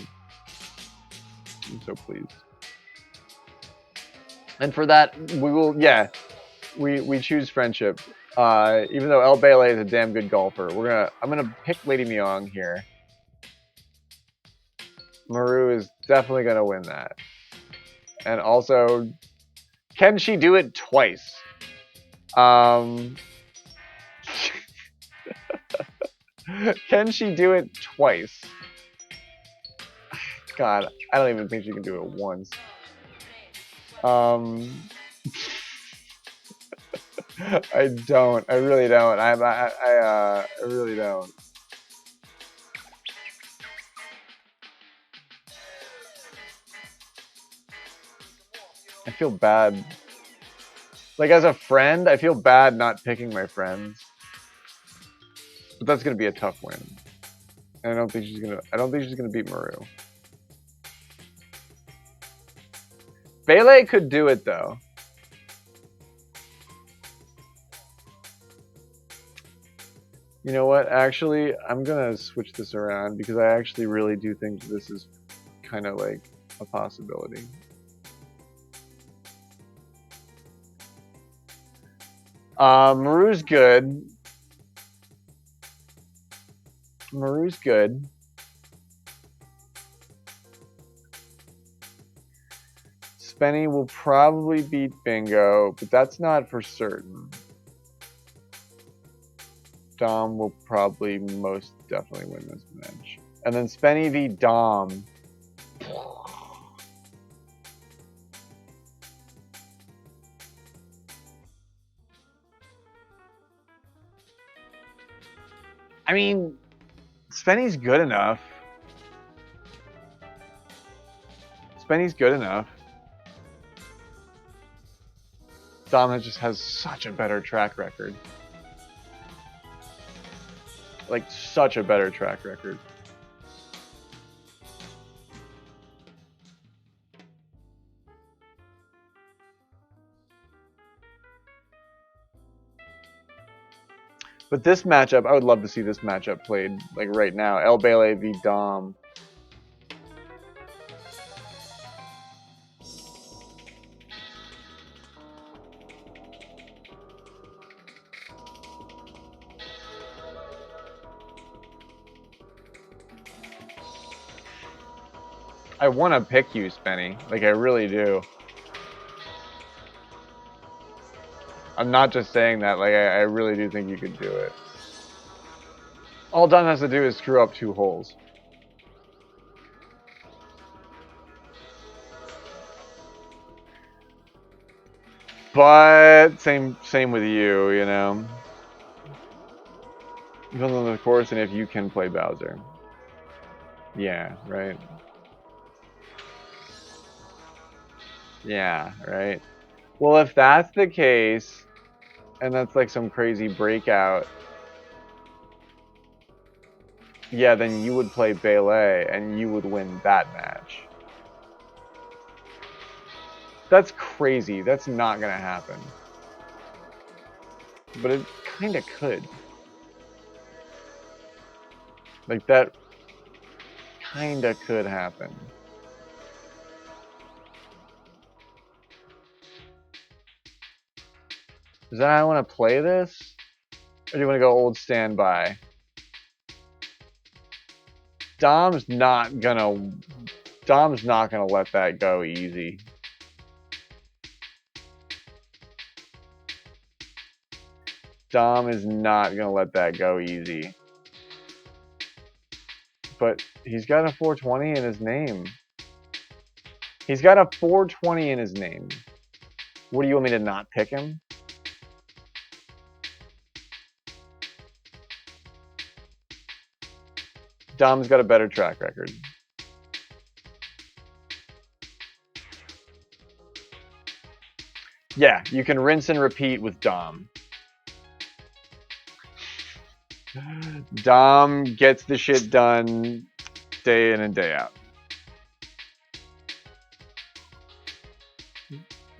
I'm so pleased. And for that, we will, yeah, we choose friendship. Even though El Bele is a damn good golfer, I'm gonna pick Lady Myung here. Maru is definitely gonna win that. And also, can she do it twice? Can she do it twice? God, I don't even think she can do it once. I don't. I really don't. I really don't. I feel bad. Like as a friend, I feel bad not picking my friends. But that's gonna be a tough win. And I don't think she's gonna beat Maru. Bele could do it though. You know what? Actually, I'm gonna switch this around because I actually really do think this is kind of like a possibility. Maru's good. Maru's good. Spenny will probably beat Bingo, but that's not for certain. Dom will probably most definitely win this match. And then Spenny v Dom. I mean, Spenny's good enough. Spenny's good enough. Dom just has such a better track record. Like, such a better track record. But this matchup, I would love to see this matchup played, like, right now. El Bele v Dom. I want to pick you, Spenny. Like, I really do. I'm not just saying that. Like, I really do think you could do it. All Dom has to do is screw up 2 holes. But same with you, you know. Depends on the course and if you can play Bowser. Yeah, right. Yeah, right. Well, if that's the case, and that's like some crazy breakout, yeah, then you would play Bele and you would win that match. That's crazy. That's not gonna happen. But it kinda could. Like, that kinda could happen. Is that how I want to play this? Or do you want to go old standby? Dom's not gonna let that go easy. Dom is not gonna let that go easy. But he's got a 420 in his name. He's got a 420 in his name. What do you want me to not pick him? Dom's got a better track record. Yeah, you can rinse and repeat with Dom. Dom gets the shit done day in and day out.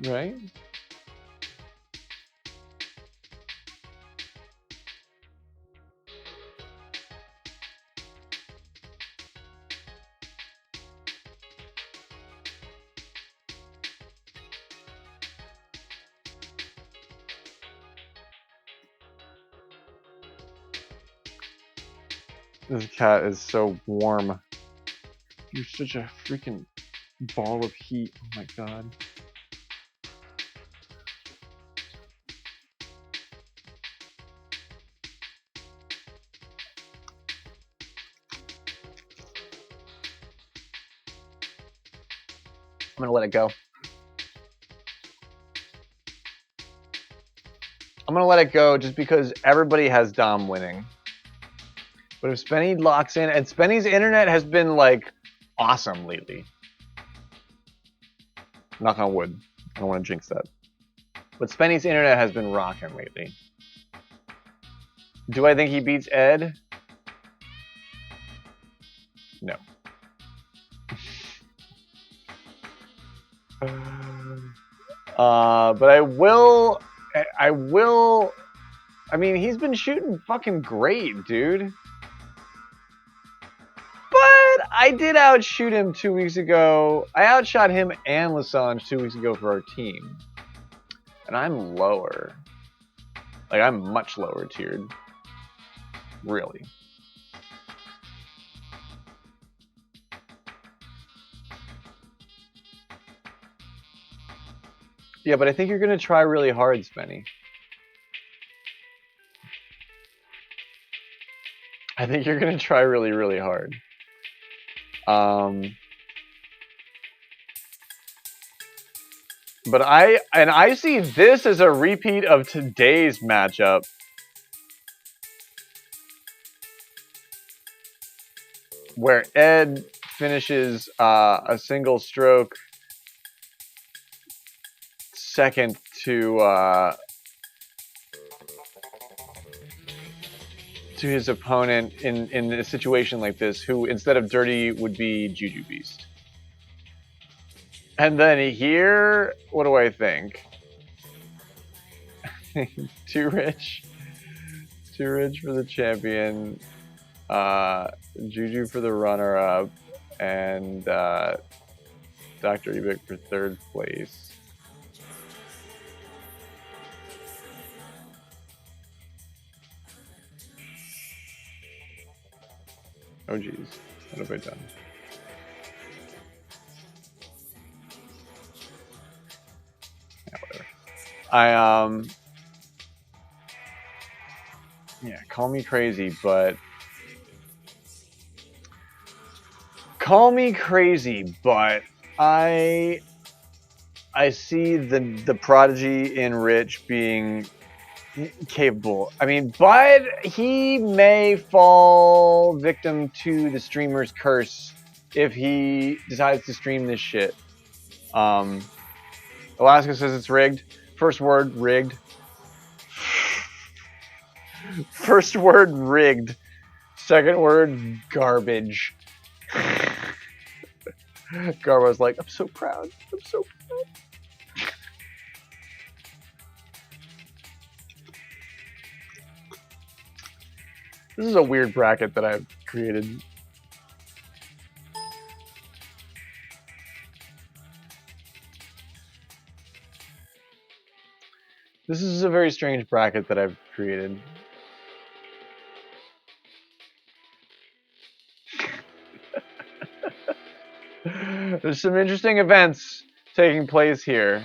Right? This cat is so warm. You're such a freaking ball of heat. Oh my god. I'm gonna let it go. I'm gonna let it go just because everybody has Dom winning. But if Spenny locks in, and Spenny's internet has been like awesome lately. Knock on wood. I don't want to jinx that. But Spenny's internet has been rocking lately. Do I think he beats Ed? No. But I will. I mean, he's been shooting fucking great, dude. But I did outshoot him 2 weeks ago. I outshot him and Lasange 2 weeks ago for our team. And I'm lower. Like, I'm much lower tiered. Really. Yeah, but I think you're going to try really hard, Spenny. I think you're going to try really, really hard. But I see this as a repeat of today's matchup. Where Ed finishes a single stroke second to his opponent in a situation like this, who instead of Dirty would be Juju Beast. And then here, what do I think? Too rich for the champion, Juju for the runner-up, and Dr. Evic for third place. Oh geez, what have I done? Yeah, whatever. Yeah, call me crazy, but I see the prodigy in Rich being capable. I mean, but he may fall victim to the streamer's curse if he decides to stream this shit. Alaska says it's rigged. First word, rigged. First word, rigged. Second word, garbage. Garbo's like, I'm so proud. I'm so proud. This is a weird bracket that I've created. This is a very strange bracket that I've created. There's some interesting events taking place here.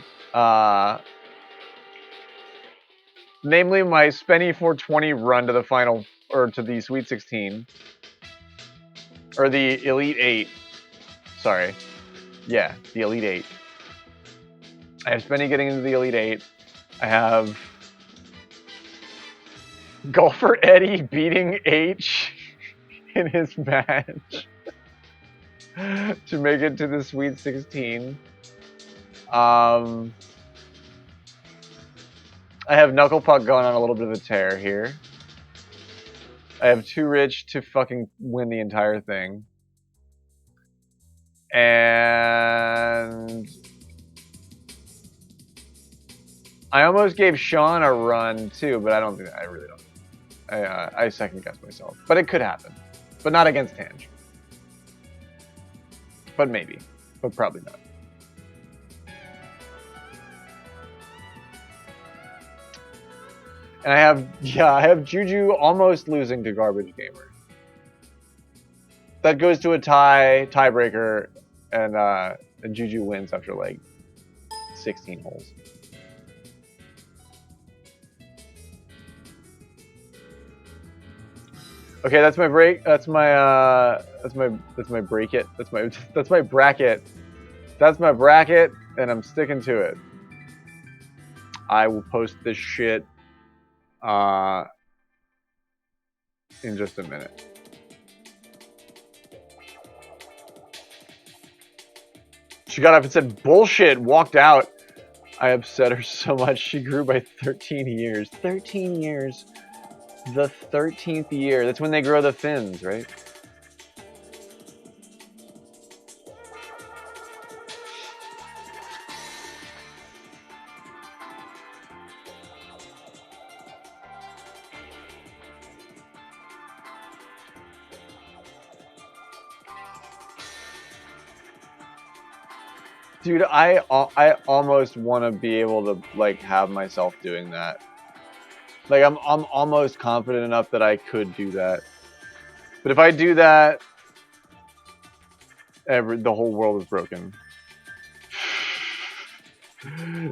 Namely, my Spenny 420 run to the final, or to the Sweet 16. Or the Elite 8. Sorry. Yeah, the Elite 8. I have Spenny getting into the Elite 8. I have Golfer Eddie beating H in his match to make it to the Sweet 16. I have Knuckle Puck going on a little bit of a tear here. I have Too Rich to fucking win the entire thing. And I almost gave Sean a run too, but I don't think I really don't. I second guess myself, but it could happen, but not against Tange. But maybe, but probably not. And I have Juju almost losing to Garbage Gamer. That goes to a tiebreaker, and Juju wins after like 16 holes. Okay, that's my break. That's my break it. That's my bracket. That's my bracket, and I'm sticking to it. I will post this shit in just a minute. She got up and said bullshit, walked out. I upset her so much she grew by 13 years. 13 years. The 13th year. That's when they grow the fins, right? Dude, I almost want to be able to like have myself doing that. Like I'm almost confident enough that I could do that. But if I do that, the whole world is broken.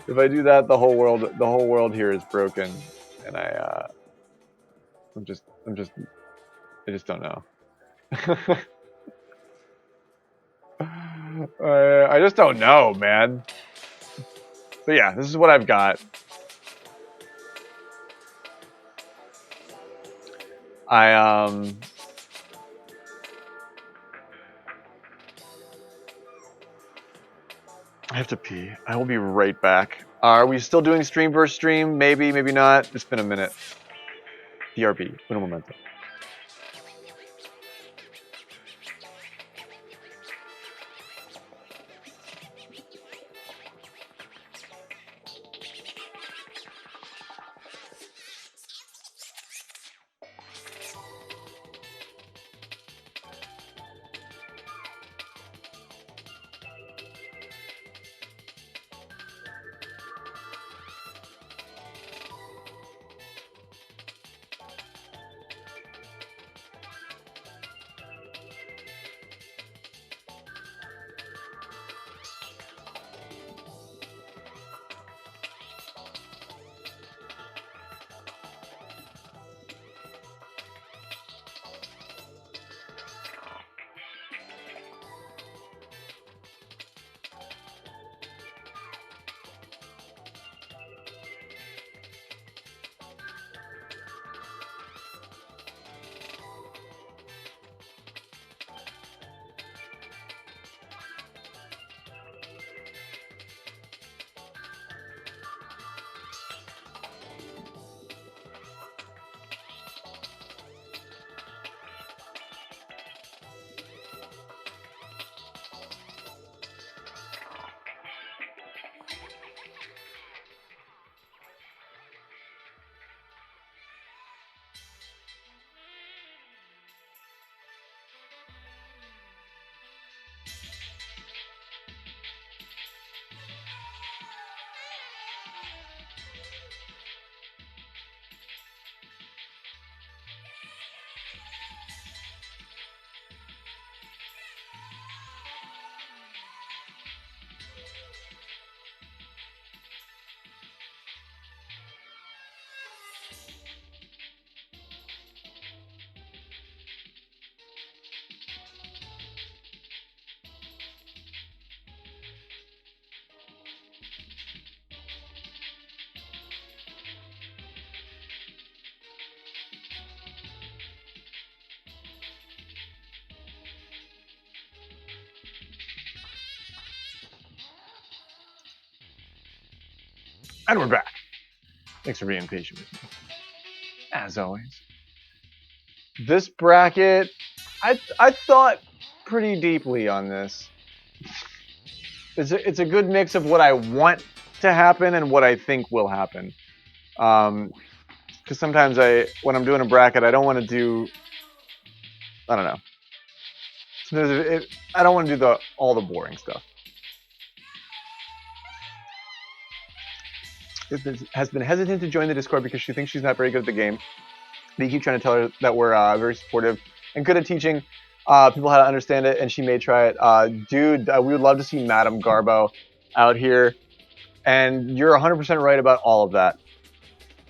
If I do that, the whole world here is broken, and I just don't know. I just don't know, man. But yeah, this is what I've got. I have to pee. I will be right back. Are we still doing stream versus stream? Maybe, maybe not. It's been a minute. DRB, Uno Momento. And we're back. Thanks for being patient with me, as always. This bracket, I thought pretty deeply on this. It's a good mix of what I want to happen and what I think will happen. Because sometimes when I'm doing a bracket, I don't want to do, I don't know. I don't want to do all the boring stuff. Has been hesitant to join the Discord because she thinks she's not very good at the game. We keep trying to tell her that we're very supportive and good at teaching people how to understand it, and she may try it. Dude, we would love to see Madame Garbo out here, and you're 100% right about all of that.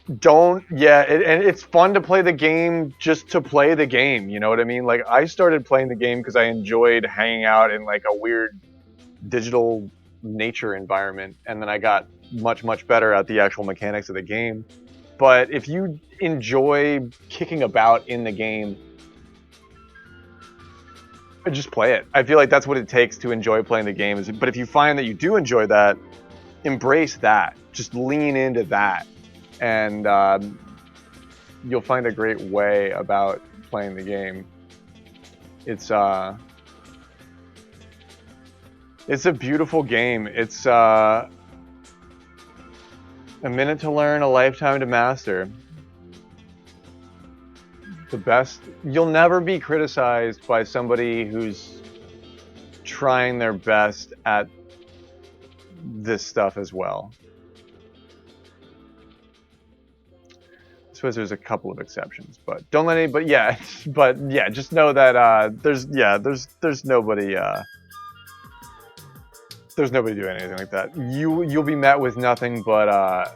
And it's fun to play the game just to play the game, you know what I mean? Like, I started playing the game because I enjoyed hanging out in, like, a weird digital nature environment, and then I got much better at the actual mechanics of the game. But if you enjoy kicking about in the game, just play it. I feel like that's what it takes to enjoy playing the game. But if you find that you do enjoy that, embrace that. Just lean into that, and you'll find a great way about playing the game. It's a beautiful game. It's a minute to learn, a lifetime to master. The best. You'll never be criticized by somebody who's trying their best at this stuff as well. I suppose there's a couple of exceptions, but don't let anybody. Just know that there's nobody. There's nobody doing anything like that. You'll be met with nothing but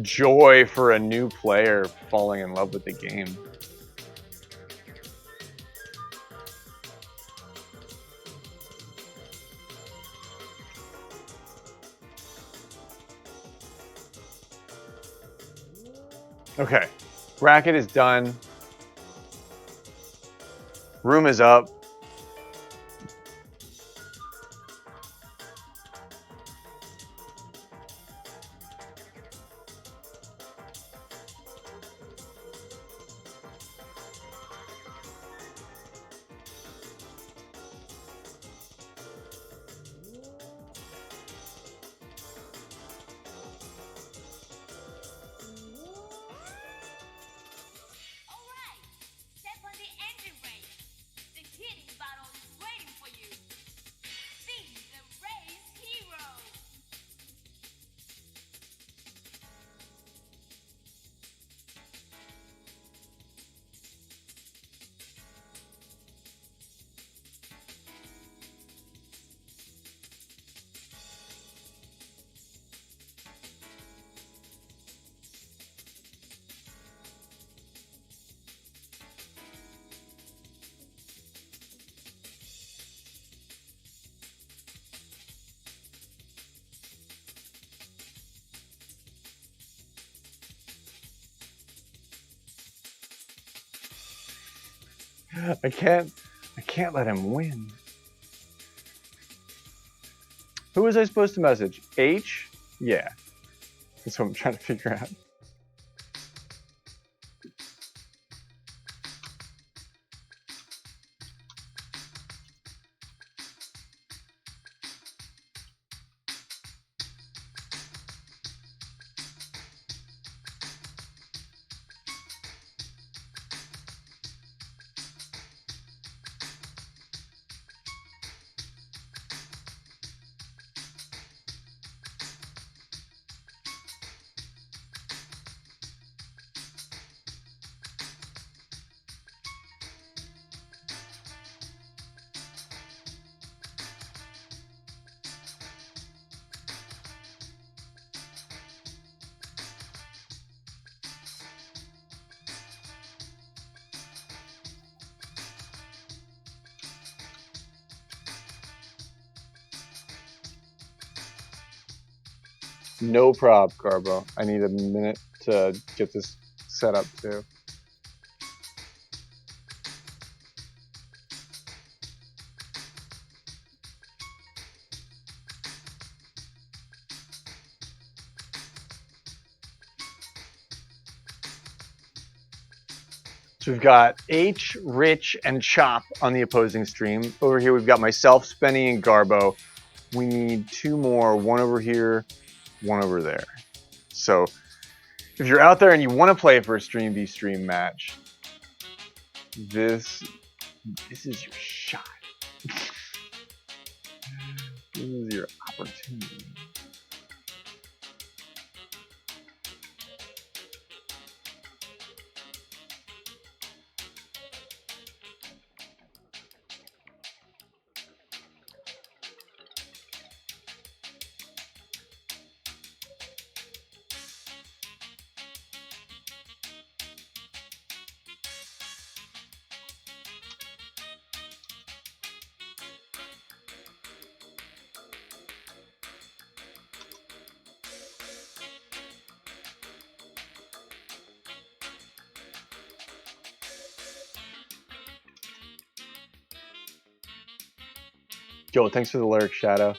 joy for a new player falling in love with the game. Okay, bracket is done. Room is up. I can't let him win. Who was I supposed to message? H? Yeah. That's what I'm trying to figure out. No prob, Garbo. I need a minute to get this set up too. So we've got H, Rich, and Chop on the opposing stream. Over here we've got myself, Spenny, and Garbo. We need 2 more, 1 over here, 1 over there. So if you're out there and you want to play for a Stream v Stream match, this is your shot. This is your opportunity. Yo, thanks for the lyric, Shadow.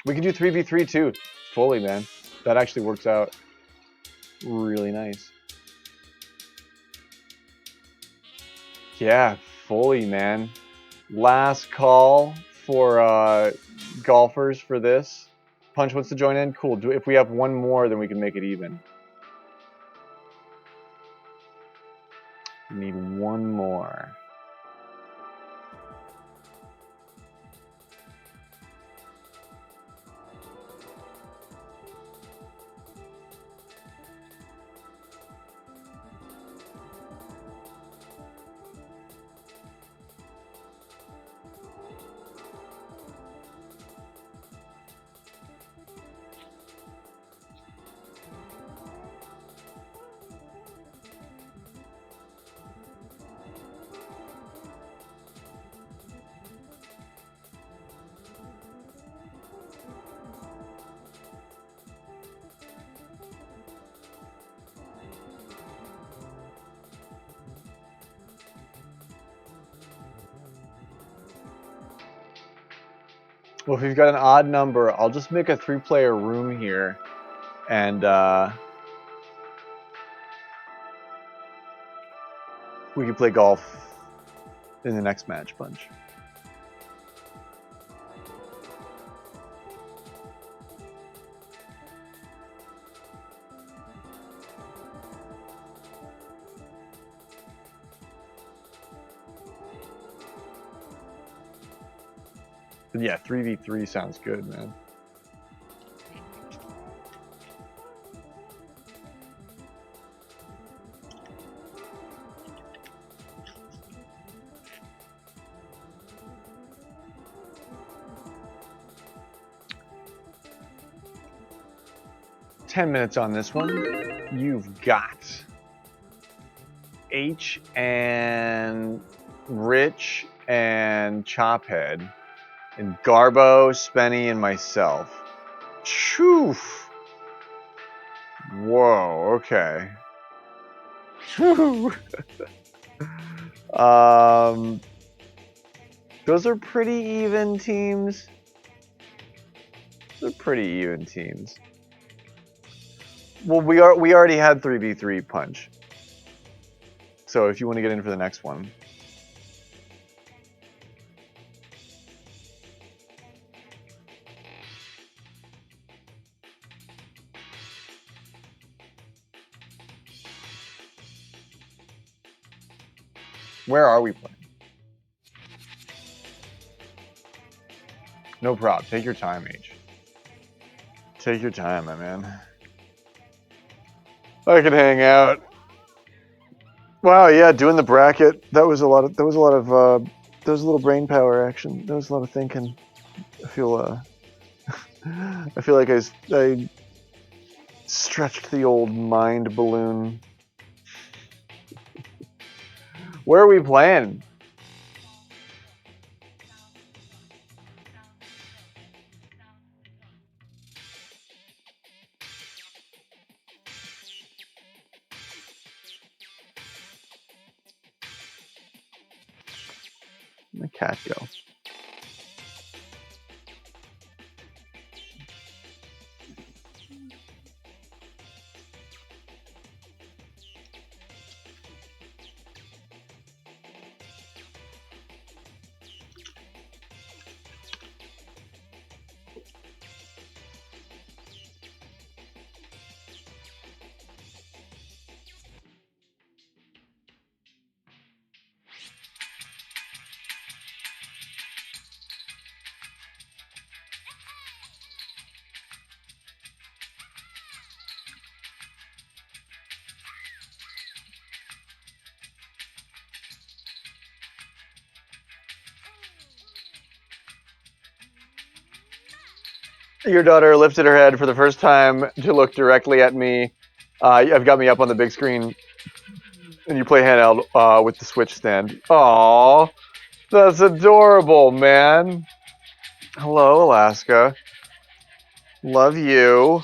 We can do 3v3 too, fully, man. That actually works out really nice. Yeah, fully, man. Last call for golfers for this. Punch wants to join in? Cool. If we have 1 more, then we can make it even. We need 1 more. Well, if we've got an odd number, I'll just make a 3-player room here, and we can play golf in the next match, Punch. But yeah, 3v3 sounds good, man. Ten minutes on this one. You've got H and Rich and Chophead and Garbo, Spenny, and myself. Phew. Whoa, okay. Phew. Those are pretty even teams. They're pretty even teams. Well, we already had 3v3 Punch. So if you want to get in for the next one. Where are we playing? No problem. Take your time, H. Take your time, my man. I can hang out. Wow, yeah, doing the bracket. That was a little brain power action. That was a lot of thinking. I feel I feel like I stretched the old mind balloon. Where are we playing? Where'd my cat go? Your daughter lifted her head for the first time to look directly at me. I've got me up on the big screen, and you play handheld with the Switch stand. Aww, that's adorable, man. Hello, Alaska. Love you.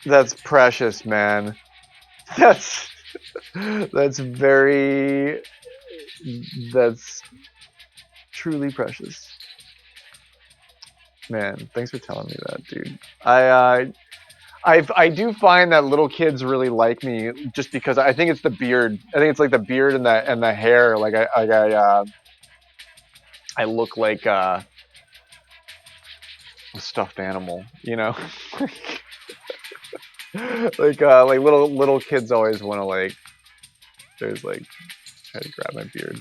That's precious, man. That's very. That's truly precious, man. Thanks for telling me that, dude. I do find that little kids really like me just because I think it's the beard. I think it's like the beard and the hair. I look like a stuffed animal, you know. Like little kids always want to like. There's like try to grab my beard.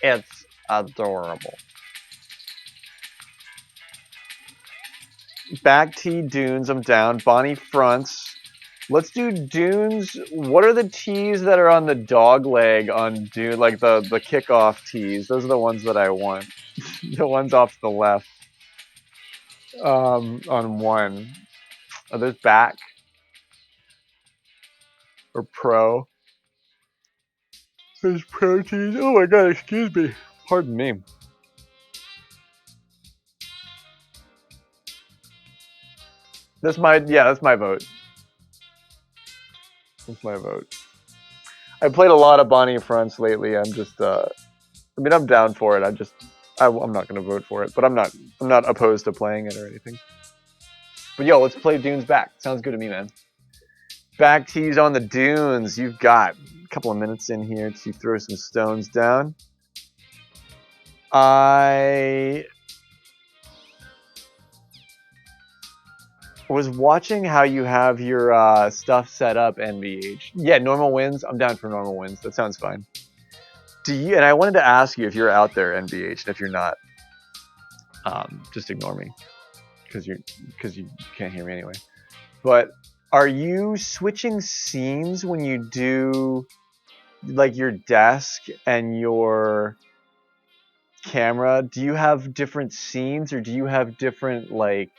It's adorable. Back T Dunes, I'm down. Bonnie Fronts. Let's do Dunes. What are the tees that are on the dog leg on Dune? Like the kickoff tees. Those are the ones that I want. The ones off to the left. On one. Are those back? Or pro? There's pro tees. Oh my god, excuse me. Pardon me. That's my vote. That's my vote. I played a lot of Bonnie Fronts lately. I'm just I mean I'm down for it. I'm not gonna vote for it, but I'm not opposed to playing it or anything. But yo, let's play Dunes back. Sounds good to me, man. Back tees on the Dunes. You've got a couple of minutes in here to throw some stones down. I was watching how you have your stuff set up, NVH. Yeah, normal wins. I'm down for normal wins. That sounds fine. And I wanted to ask you if you're out there, NVH, and if you're not, just ignore me because you can't hear me anyway. But are you switching scenes when you do like your desk and your camera? Do you have different scenes, or do you have different like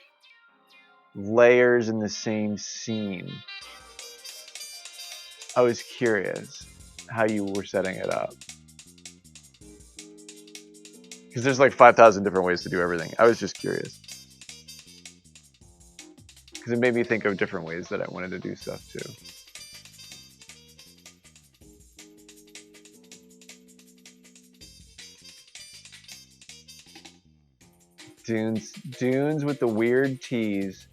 layers in the same scene? I was curious how you were setting it up, because there's like 5,000 different ways to do everything. I was just curious because it made me think of different ways that I wanted to do stuff too. Dunes with the weird tees.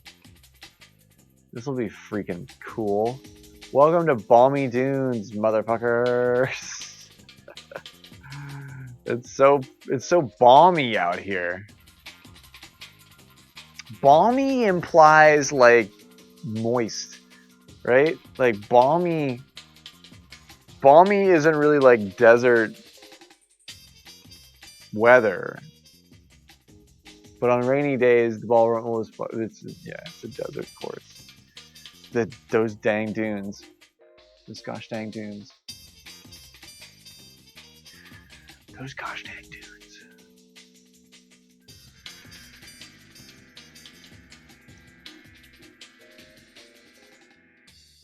This will be freaking cool. Welcome to Balmy Dunes, motherfuckers. It's so balmy out here. Balmy implies like moist, right? Like balmy isn't really like desert weather. But on rainy days, the ballroom was it's a desert course. Those dang dunes, those gosh dang dunes, those gosh dang dunes.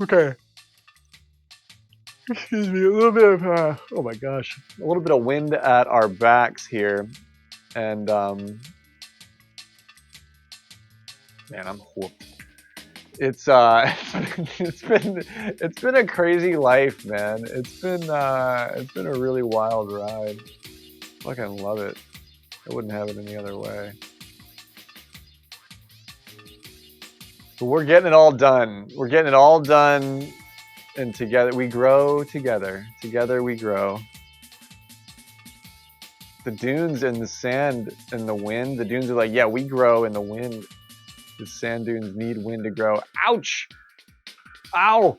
Okay. Excuse me, a little bit of oh my gosh, a little bit of wind at our backs here, and man, I'm whooped. It's it's been a crazy life, man. It's been a really wild ride. Fucking love it. I wouldn't have it any other way. But we're getting it all done. We're getting it all done, and together we grow. Together we grow. The dunes and the sand and the wind. The dunes are like, yeah, we grow in the wind. The sand dunes need wind to grow. Ouch! Ow!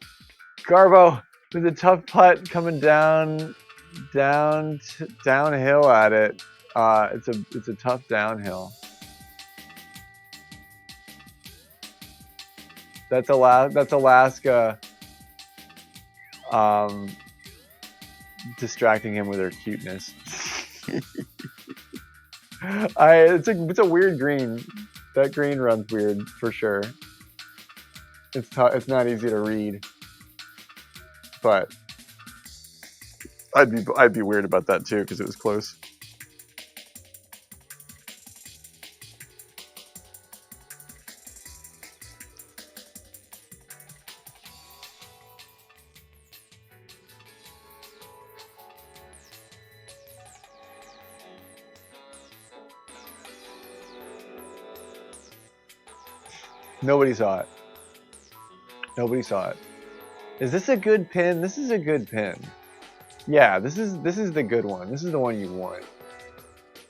Garbo with a tough putt coming downhill at it. It's a tough downhill. That's Alaska. distracting him with her cuteness. It's a weird green. That green runs weird for sure. It's not easy to read, but I'd be weird about that too because it was close. Nobody saw it. Nobody saw it. Is this a good pin? This is a good pin. Yeah, this is the good one. This is the one you want.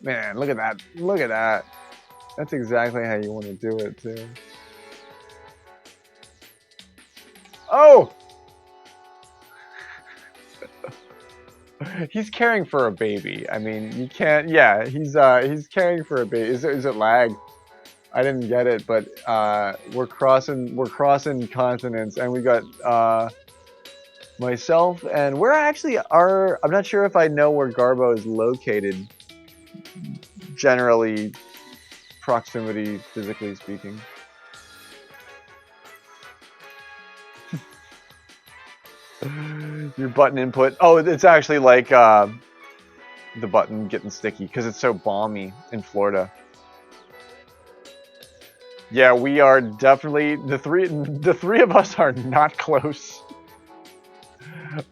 Man, look at that. Look at that. That's exactly how you want to do it too. Oh! He's caring for a baby. I mean, you can't. Yeah, he's caring for a baby. Is it lag? I didn't get it, but we're crossing continents, and we got myself, and where actually are. I'm not sure if I know where Garbo is located. Generally, proximity, physically speaking. Your button input. Oh, it's actually like the button getting sticky because it's so balmy in Florida. Yeah, we are definitely the three of us are not close.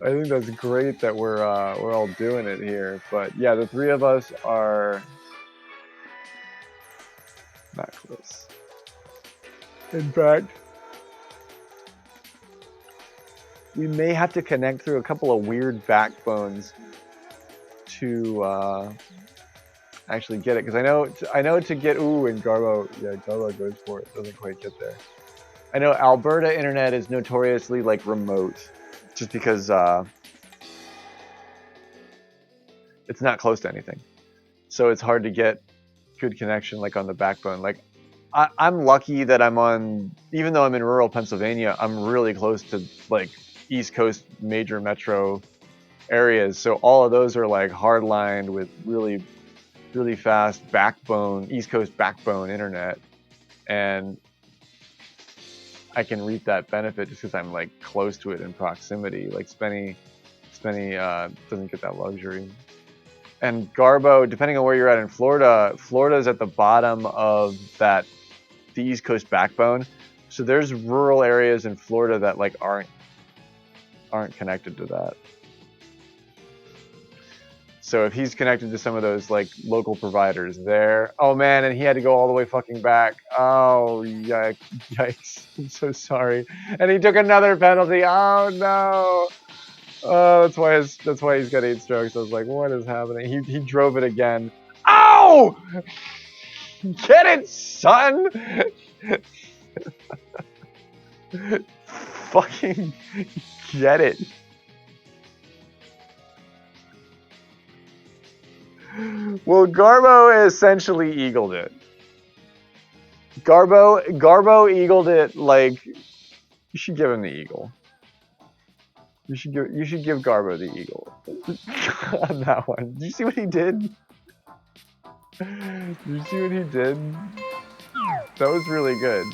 I think that's great that we're all doing it here, but yeah, the three of us are not close. In fact, we may have to connect through a couple of weird backbones to actually get it, because I know to get and Garbo, yeah, Garbo goes for it, doesn't quite get there. I know Alberta internet is notoriously like remote, just because it's not close to anything, so it's hard to get good connection like on the backbone. Like I'm lucky that I'm on, even though I'm in rural Pennsylvania, I'm really close to like East Coast major metro areas, so all of those are like hardlined with really fast backbone, East Coast backbone internet, and I can reap that benefit just because I'm like close to it in proximity. Like Spenny doesn't get that luxury. And Garbo, depending on where you're at in Florida, Florida's at the bottom of the East Coast backbone. So there's rural areas in Florida that like aren't connected to that. So if he's connected to some of those like local providers there, oh man, and he had to go all the way fucking back. Oh yikes! I'm so sorry. And he took another penalty. Oh no! Oh, that's why he's got 8 strokes. I was like, what is happening? He drove it again. Ow! Get it, son! Fucking get it. Well, Garbo essentially eagled it. Garbo eagled it like, you should give him the eagle. You should give Garbo the eagle on that one. Did you see what he did? Did you see what he did? That was really good.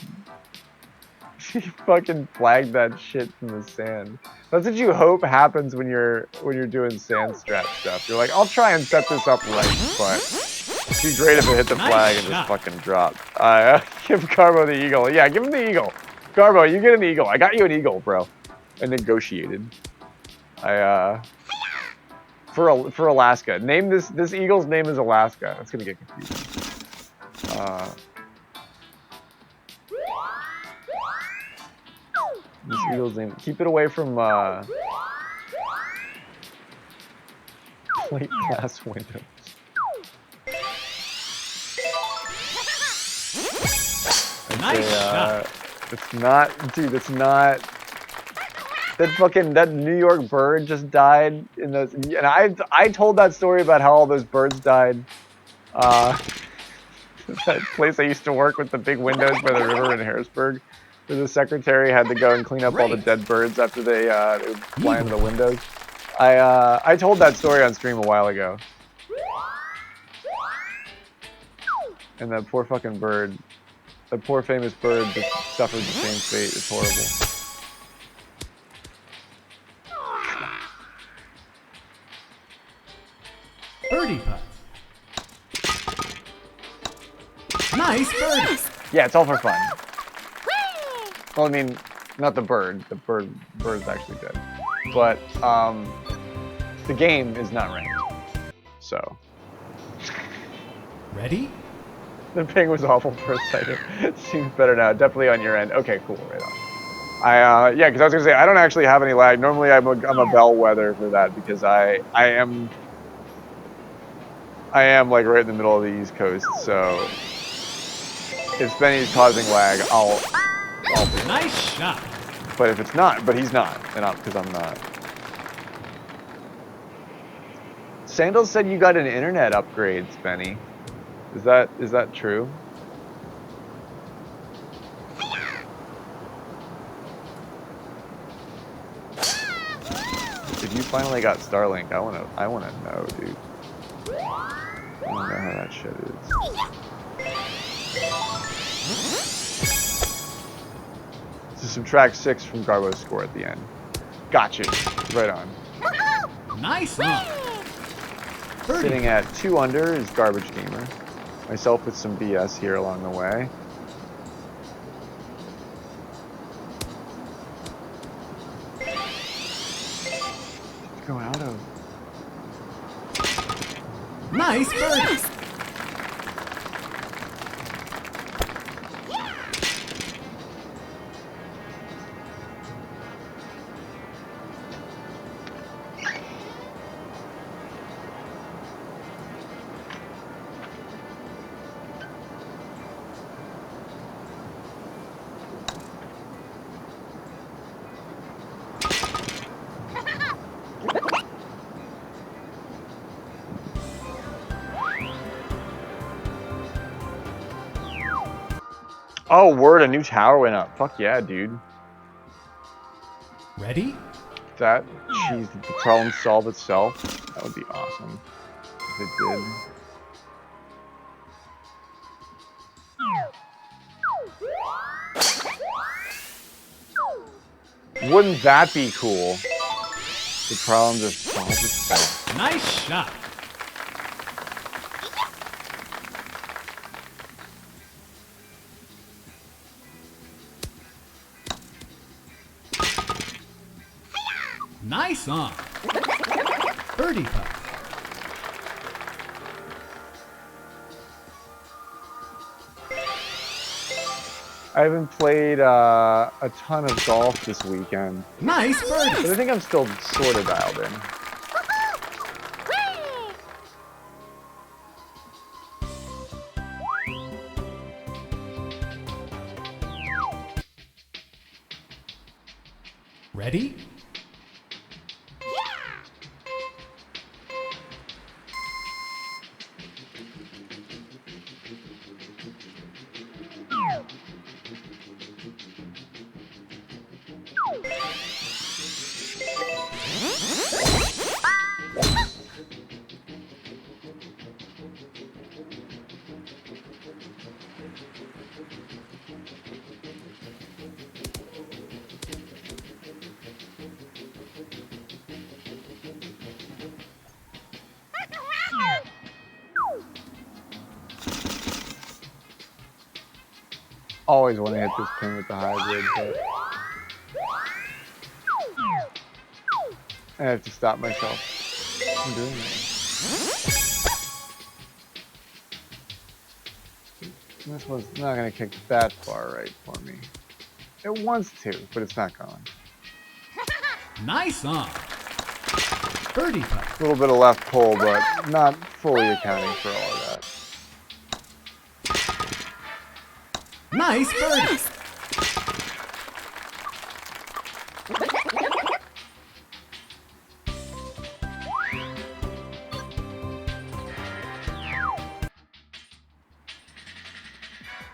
He fucking flagged that shit from the sand. That's what you hope happens when you're doing sand strat stuff. You're like, I'll try and set this up right, but it'd be great if it hit the flag and just fucking dropped. Give Garbo the eagle. Yeah, give him the eagle. Garbo, you get an eagle. I got you an eagle, bro. I negotiated. For Alaska. Name this eagle's name is Alaska. That's gonna get confusing. This eagle's name. Keep it away from plate glass windows. Nice shot. It's not, dude. It's not. That New York bird just died in those, and I told that story about how all those birds died. That place I used to work with the big windows by the river in Harrisburg, where the secretary had to go and clean up all the dead birds after they would fly into the windows. I told that story on stream a while ago. And that poor fucking bird, the poor famous bird that suffered the same fate. It's horrible. Birdie putt. Nice birdie. Yeah, it's all for fun. Well, I mean, not the bird. The bird's actually dead. But the game is not ranked. So. Ready? The ping was awful for a second. It seems better now. Definitely on your end. Okay, cool. Right on. Yeah, because I was gonna say I don't actually have any lag. Normally, I'm a bellwether for that because I am like right in the middle of the East Coast. So if Spenny's causing lag, I'll be. Nice shot. But if it's not, but he's not, and because I'm not. Sandals said you got an internet upgrade, Spenny. Is that true? If you finally got Starlink, I wanna know, dude. I wanna know how that shit is. So subtract 6 from Garbo's score at the end. Gotcha. Right on. Nice on. Sitting at 2 under is Garbage Gamer. Myself with some BS here along the way. Let's go out of. Nice birdie. Oh, word, a new tower went up. Fuck yeah, dude. Ready? That, jeez, did the problem solve itself? That would be awesome if it did. Wouldn't that be cool? The problem just solved itself. Nice shot. Nice on. Birdie putt. I haven't played a ton of golf this weekend. Nice birdie. But I think I'm still sort of dialed in. Ready? Always want to hit this pin with the hybrid, but I have to stop myself from doing that. This one's not going to kick that far right for me. It wants to, but it's not going. Nice on. Birdie putt. A little bit of left pull, but not fully accounting for all of that. Nice birdie.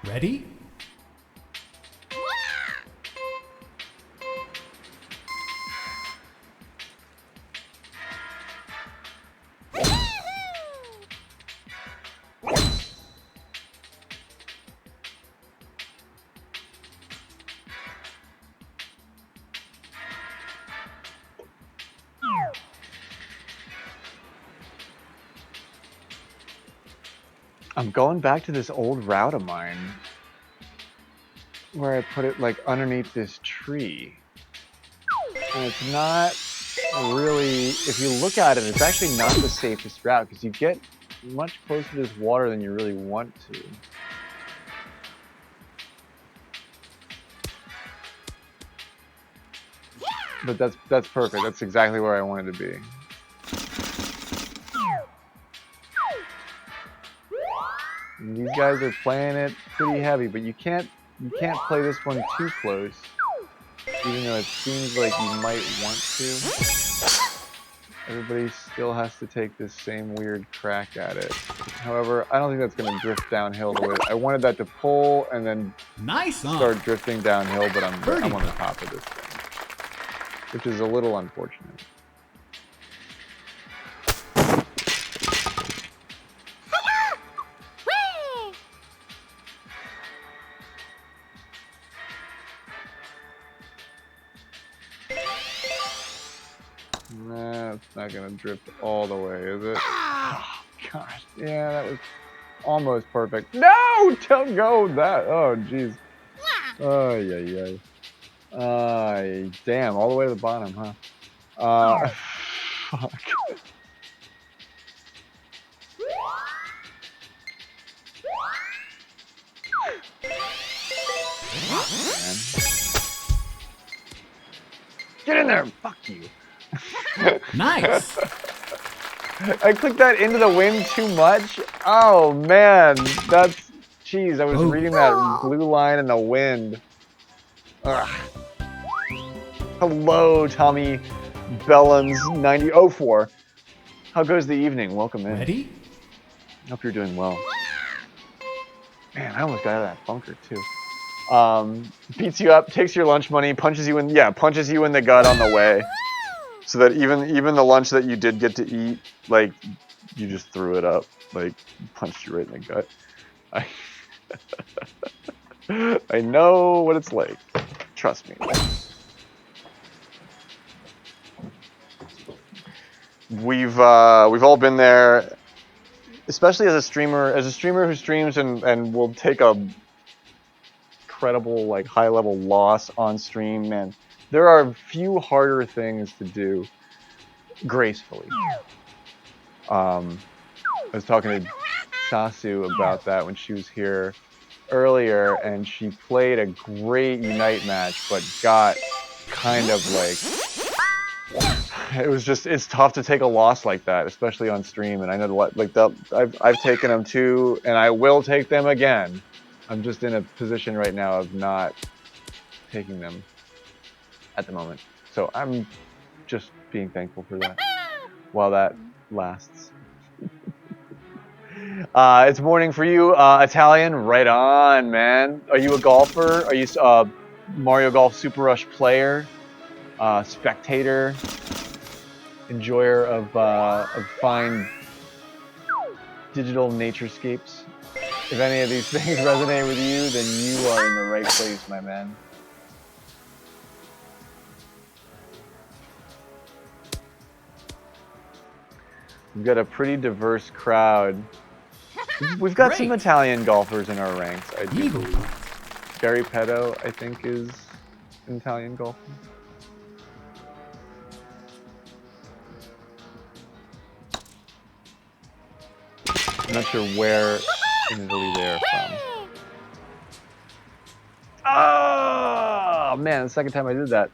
Ready? I'm going back to this old route of mine where I put it like underneath this tree. And it's not really, if you look at it, it's actually not the safest route because you get much closer to this water than you really want to. But that's perfect. That's exactly where I wanted to be. And these guys are playing it pretty heavy, but you can't play this one too close, even though it seems like you might want to. Everybody still has to take this same weird crack at it. However, I don't think that's going to drift downhill the way I wanted that to pull and then start drifting downhill, but I'm on the top of this thing, which is a little unfortunate. Nah, it's not gonna drift all the way, is it? Oh, gosh, yeah, that was almost perfect. No, don't go that. Oh, jeez. Oh, yeah, yeah. Damn, all the way to the bottom, huh? Fuck. Man. Get in there! Fuck you. Nice. I clicked that into the wind too much. Oh man, that's jeez. I was reading that blue line in the wind. Ugh. Hello, Tommy Bellins 9004. How goes the evening? Welcome in. Ready? Hope you're doing well. Man, I almost got out of that bunker too. Beats you up, takes your lunch money, punches you in the gut on the way. So that even the lunch that you did get to eat, like, you just threw it up, like, punched you right in the gut. I know what it's like. Trust me. We've all been there, especially as a streamer who streams and will take a incredible, like, high level loss on stream. Man, there are few harder things to do gracefully. I was talking to Sasu about that when she was here earlier, and she played a great Unite match, but got kind of like, it's tough to take a loss like that, especially on stream. And I know what, like, I've taken them too, and I will take them again. I'm just in a position right now of not taking them at the moment, so I'm just being thankful for that while that lasts. It's morning for you, Italian. Right on, man. Are you a golfer? Are you a Mario Golf Super Rush player? Spectator? Enjoyer of fine digital naturescapes? If any of these things resonate with you, then you are in the right place, my man. We've got a pretty diverse crowd. We've got some Italian golfers in our ranks. I do believe. Gary Petto, I think, is an Italian golfer. I'm not sure where in Italy they're from. Oh man, the second time I did that.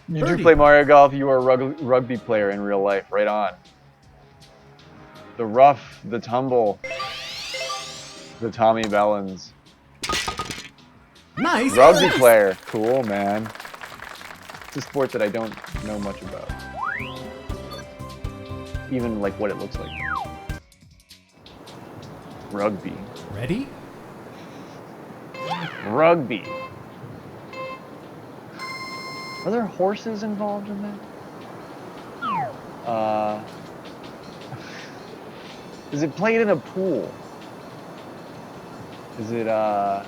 You do play Mario Golf, you are a rugby player in real life, right on. The rough, the tumble, the Tommy Bellins. Nice. Rugby player, cool man. It's a sport that I don't know much about. Even like what it looks like. Rugby. Ready? Rugby. Are there horses involved in that? Is it played in a pool? Is it, I'm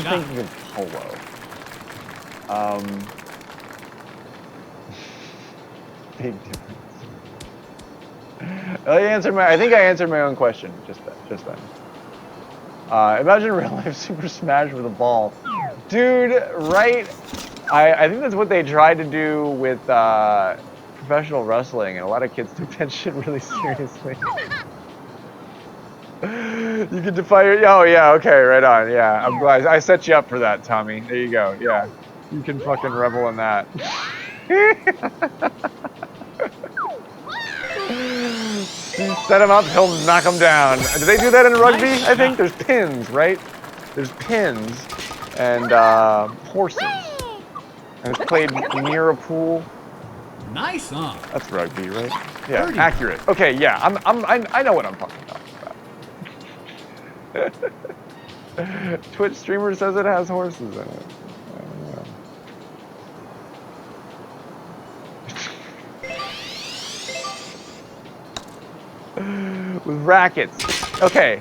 thinking of polo. big difference. I think I answered my own question just then. Imagine real life Super Smash with a ball. Dude, right? I think that's what they tried to do with professional wrestling, and a lot of kids took that shit really seriously. You can defy your... Oh, yeah, okay, right on. Yeah, I'm glad. I set you up for that, Tommy. There you go. Yeah. You can fucking revel in that. You set him up, he'll knock him down. Do they do that in rugby? Nice I think shot. there's pins, right? There's pins and horses. And it's played near a pool. Nice, huh? That's rugby, right? Yeah, Birdie. accurate. Okay, yeah, I know what I'm fucking talking about. Twitch streamer says it has horses in it. I don't know. With rackets. Okay.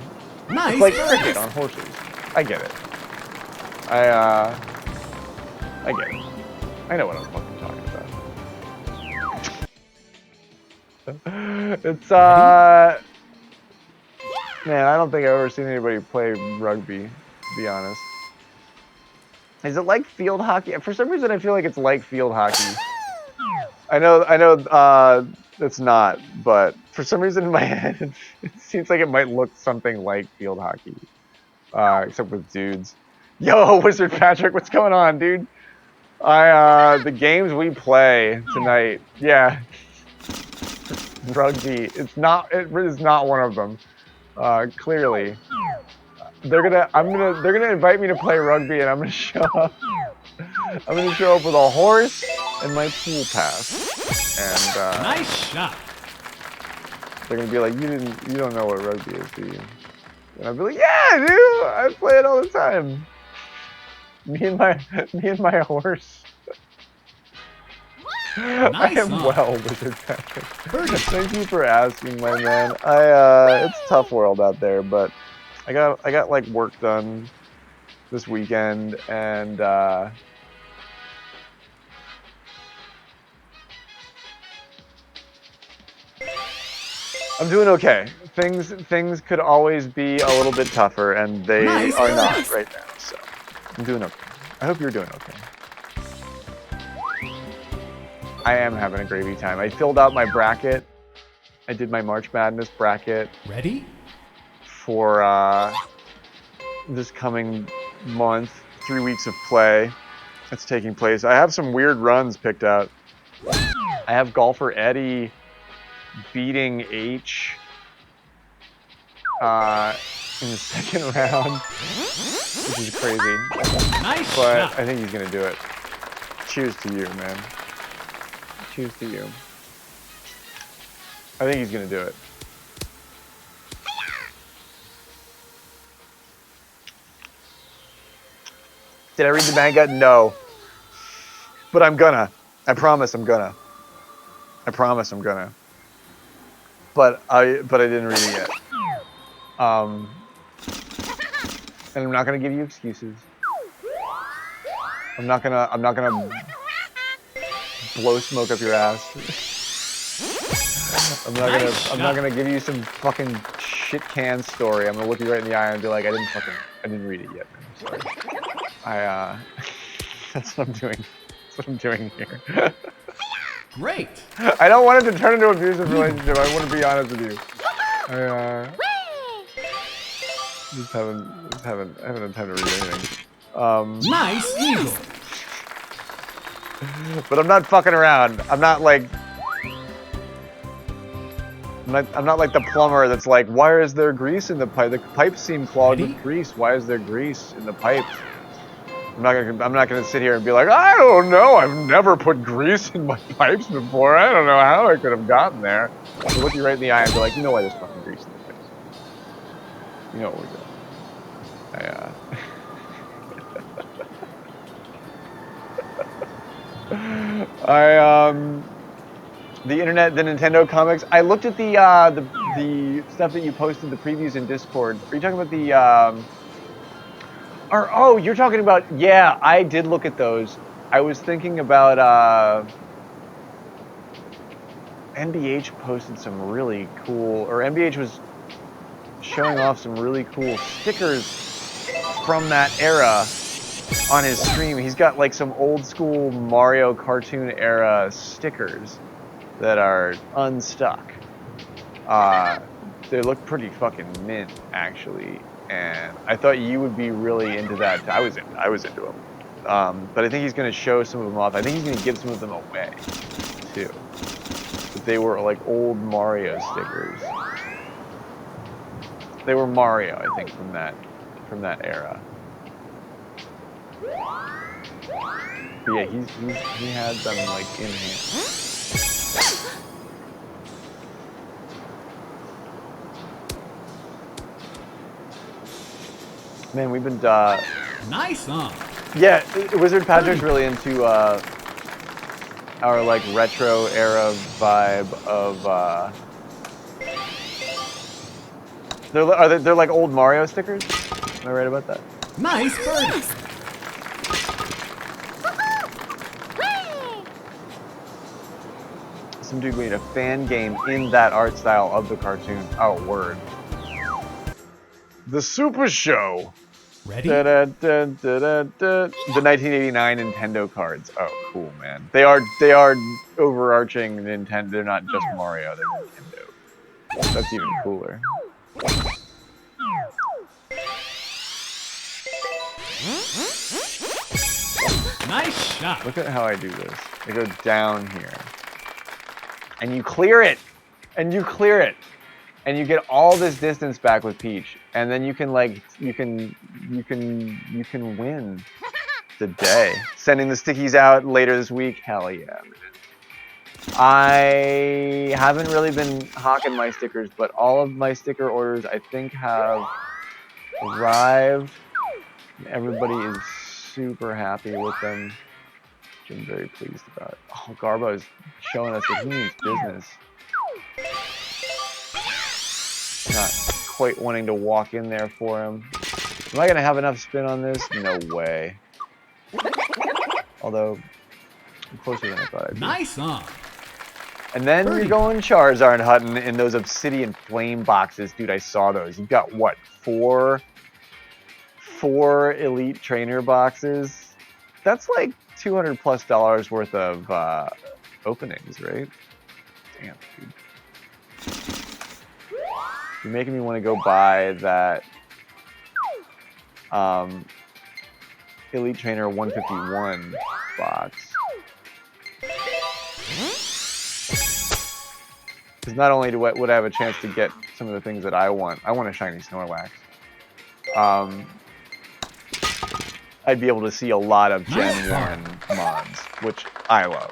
Nice. It's like very cricket nice. on horses. I get it. I get it. I know what I'm fucking talking about. It's man, I don't think I've ever seen anybody play rugby, to be honest. Is it like field hockey? For some reason I feel like it's like field hockey. I know it's not, but for some reason in my head it seems like it might look something like field hockey. Except with dudes. Yo, Wizard Patrick, what's going on, dude? The games we play tonight, yeah. Rugby. It is not one of them. Clearly. They're gonna invite me to play rugby and I'm gonna show up. I'm gonna show up with a horse and my pool pass. And Nice shot. they're gonna be like, you don't know what rugby is, do you? And I'll be like, yeah, dude, I play it all the time. Me and my horse. I am huh? well, Wizard Patrick. Birdie. Thank you for asking, my man. It's a tough world out there, but I got like work done this weekend, and I'm doing okay. Things could always be a little bit tougher, and they Nice. are not right now. So I'm doing okay. I hope you're doing okay. I am having a gravy time. I filled out my bracket. I did my March Madness bracket Ready? for this coming month. 3 weeks of play that's taking place. I have some weird runs picked out. I have golfer Eddie beating H in the second round, which is crazy. Nice But shot. I think he's gonna do it. Cheers to you, man. Cheers to you. I think he's gonna do it. Did I read the manga? No. But I'm gonna. I promise I'm gonna. I promise I'm gonna. But I didn't read it yet. And I'm not gonna give you excuses. I'm not gonna blow smoke up your ass. I'm not gonna give you some fucking shit can story. I'm gonna look you right in the eye and be like, I didn't read it yet, man. I'm sorry. That's what I'm doing. That's what I'm doing here. Great. I don't want it to turn into an abusive relationship. I want to be honest with you. I haven't had time to read anything. Nice eagle. But I'm not fucking around. I'm not like the plumber that's like, why is there grease in the pipe? The pipes seem clogged with grease. Why is there grease in the pipe? I'm not gonna sit here and be like, I don't know. I've never put grease in my pipes before. I don't know how I could have gotten there. I'll look you right in the eye and be like, you know why there's fucking grease in the pipes? You know what we're doing. The internet, the Nintendo comics. I looked at the stuff that you posted, the previews in Discord. Are you talking about the oh, you're talking about, yeah, I did look at those. I was thinking about NBH posted some really cool, or NBH was showing off some really cool stickers from that era on his stream. He's got like some old school Mario cartoon era stickers that are unstuck. They look pretty fucking mint, actually, and I thought you would be really into that. I was into them, but I think he's going to show some of them off. I think he's going to give some of them away too. But they were like old Mario stickers. They were Mario, I think, from that era. But yeah, he had them like in hand. Man, we've been Nice on. yeah, Wizard Patrick's really into our like retro era vibe of they're like old Mario stickers. Am I right about that? Nice birdie. Some dude made a fan game in that art style of the cartoon. Oh, word. The Super Show. Ready? The 1989 Nintendo cards. Oh, cool, man. They are overarching Nintendo. They're not just Mario. They're Nintendo. That's even cooler. Nice shot. Look at how I do this. I go down here, and you clear it, and you clear it, and you get all this distance back with Peach, and then you can like you can win the day. Sending the stickies out later this week. Hell yeah, man. I haven't really been hawking my stickers, but all of my sticker orders I think have arrived. Everybody is super happy with them, which I'm very pleased about. Oh, Garbo is showing us that he means business. Not quite wanting to walk in there for him. Am I going to have enough spin on this? No way. Although, I'm closer than I thought I'd be. Nice on. And then you're going Charizard hunting in those Obsidian Flame boxes. Dude, I saw those. You've got, what, four Elite Trainer boxes? That's like $200+ worth of openings, right? Damn, dude. You're making me want to go buy that Elite Trainer 151 box. Because not only would I have a chance to get some of the things that I want a shiny Snorlax. I'd be able to see a lot of Gen 1 mods, which I love.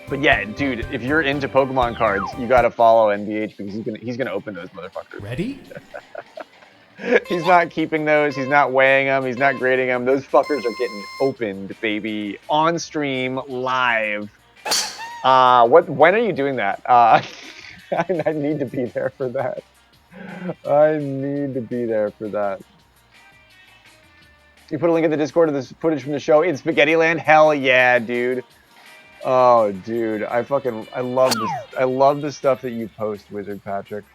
But yeah, dude, if you're into Pokemon cards, you gotta follow NBH because he's gonna open those motherfuckers. Ready? He's not keeping those. He's not weighing them. He's not grading them. Those fuckers are getting opened, baby, on stream live. When are you doing that? I need to be there for that. I need to be there for that. You put a link in the Discord of this footage from the show in Spaghetti Land? Hell yeah, dude. Oh, dude, I love this. I love the stuff that you post, Wizard Patrick.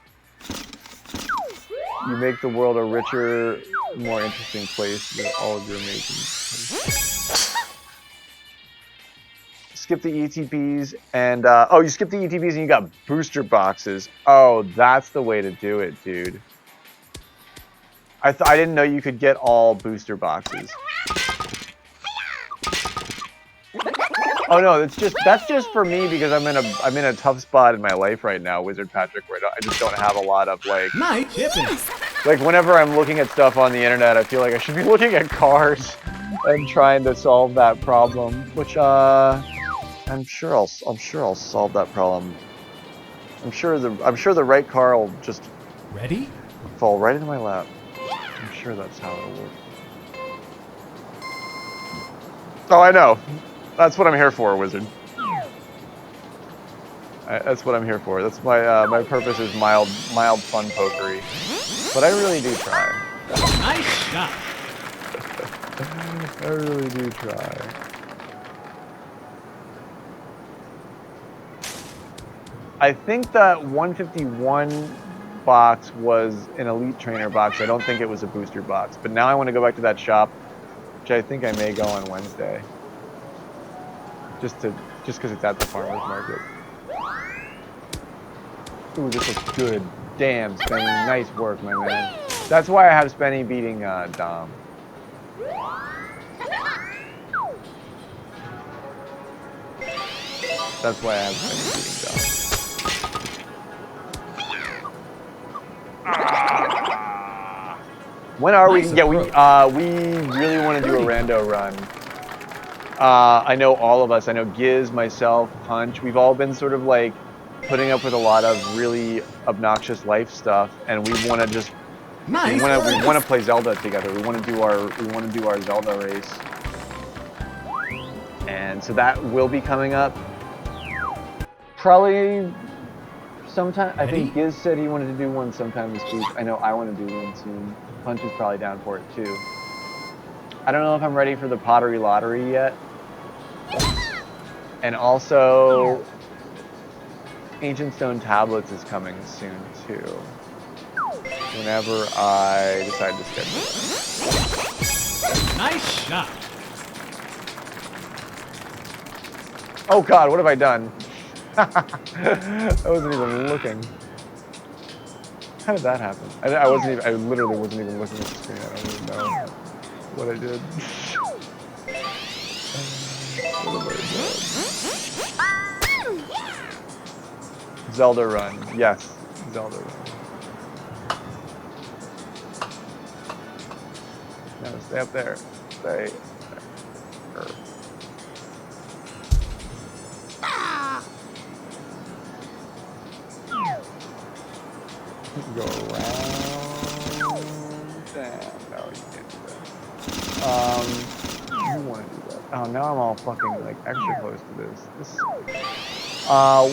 You make the world a richer, more interesting place with all of your amazing posts. Skip the ETBs and oh, you skipped the ETBs and you got booster boxes. Oh, that's the way to do it, dude. I didn't know you could get all booster boxes. Oh no, that's just for me because I'm in a tough spot in my life right now, Wizard Patrick, where I just don't have a lot of like. Nice chipping. Like whenever I'm looking at stuff on the internet, I feel like I should be looking at cars and trying to solve that problem, which I'm sure I'll solve that problem. I'm sure the right car will just Ready? fall right into my lap. I'm sure that's how it'll work. Oh, I know. That's what I'm here for, Wizard. That's what I'm here for. That's my my purpose is mild fun pokery. But I really do try. Nice shot. I really do try. I think that 151 box was an Elite Trainer box. I don't think it was a booster box. But now I want to go back to that shop, which I think I may go on Wednesday. Just because it's at the farmer's market. Ooh, this looks good. Damn, Spenny. Nice work, my man. That's why I have Spenny beating Dom. That's why I have Spenny beating Dom. When are we? Nice Yeah, we approach. really want to do a rando run. I know all of us. I know Giz, myself, Punch. We've all been sort of like putting up with a lot of really obnoxious life stuff, and we want to just Nice. we want to play Zelda together. We want to do our Zelda race, and so that will be coming up. Probably sometime. I think Giz said he wanted to do one sometime this week. I know I want to do one soon. Punch is probably down for it too. I don't know if I'm ready for the pottery lottery yet. And also, Ancient Stone Tablets is coming soon too. Whenever I decide to schedule it. Nice shot. Oh God, what have I done? I wasn't even looking. How did that happen? I wasn't even. I literally wasn't even looking at the screen. I don't even know what I did. What have I done? Zelda run. Yes, Zelda run. No, stay up there. Stay there. Go around. Damn. No, you can't do that. You want to do that? Oh, now I'm all fucking like extra close to this.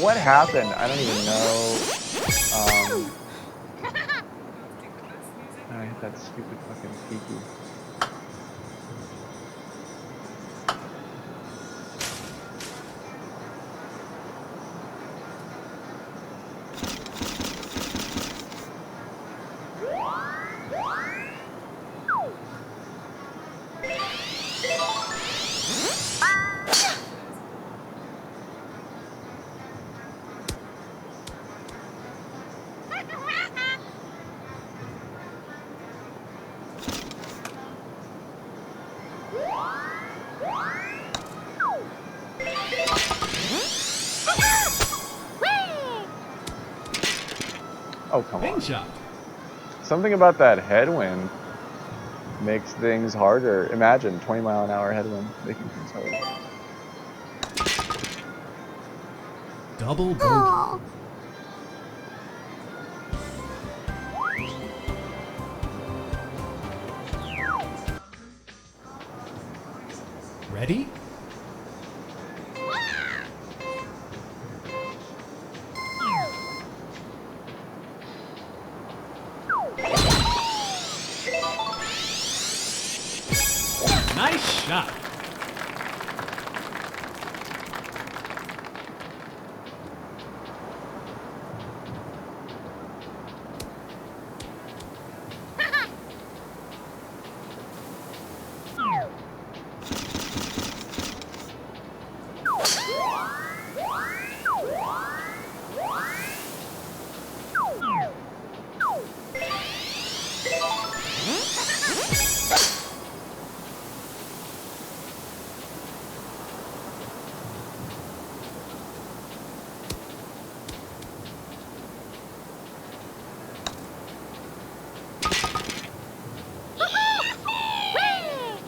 What happened? I don't even know. I hit that stupid fucking Kiki. Oh, come on. Shot. Something about that headwind makes things harder. Imagine 20-mile-an-hour headwind making things harder. Double bogey. Ready? Nice shot.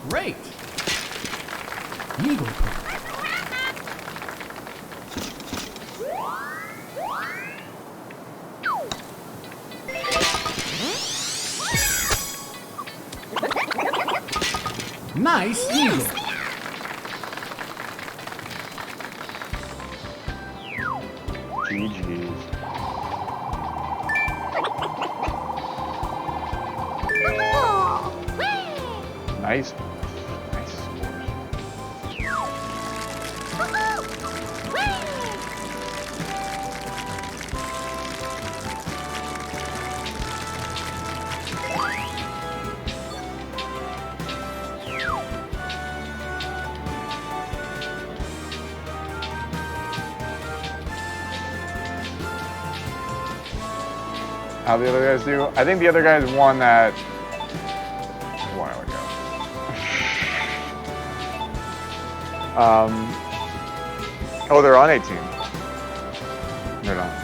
Great. Eagle putt. Nice eagle. GG's. Nice. Nice scores. How the other guys do? I think the other guys won that a while ago. Oh, they're on 18. They're not.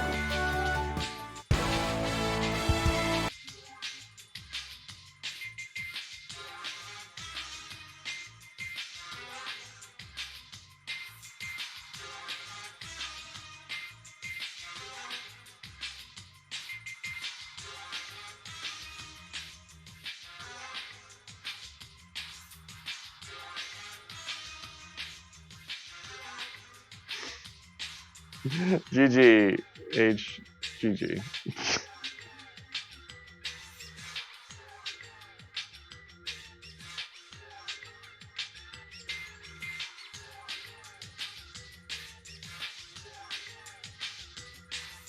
GG, GG.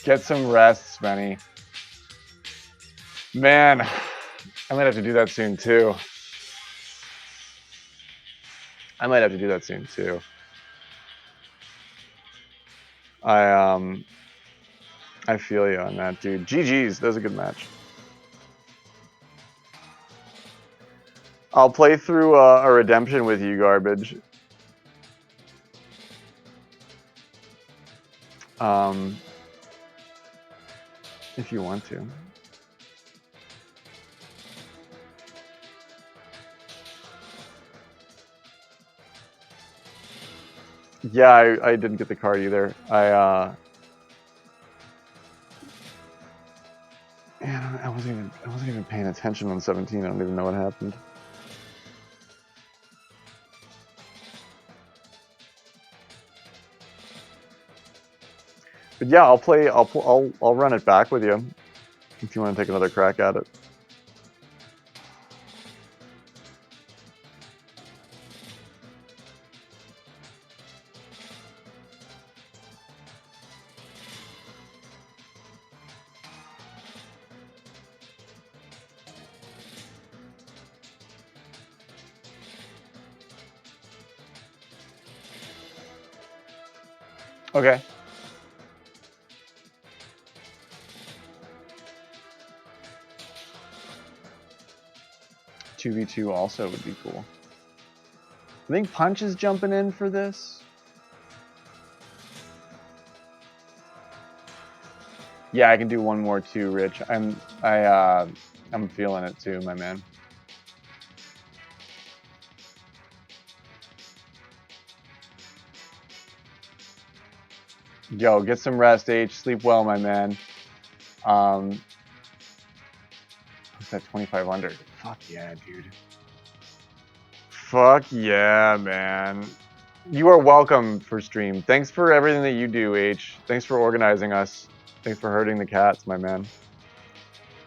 Get some rest, Spenny. Man, I might have to do that soon too. I feel you on that, dude. GG's, that was a good match. I'll play through a redemption with you, Garbage. If you want to. Yeah, I didn't get the card either. Man, I wasn't even paying attention on 17. I don't even know what happened. But yeah, I'll run it back with you if you want to take another crack at it. Okay. Two v 2 also would be cool. I think Punch is jumping in for this. Yeah, I can do one more too, Rich. I'm feeling it too, my man. Yo, get some rest, H. Sleep well, my man. What's that 25 under? Fuck yeah, dude. Fuck yeah, man. You are welcome for stream. Thanks for everything that you do, H. Thanks for organizing us. Thanks for herding the cats, my man.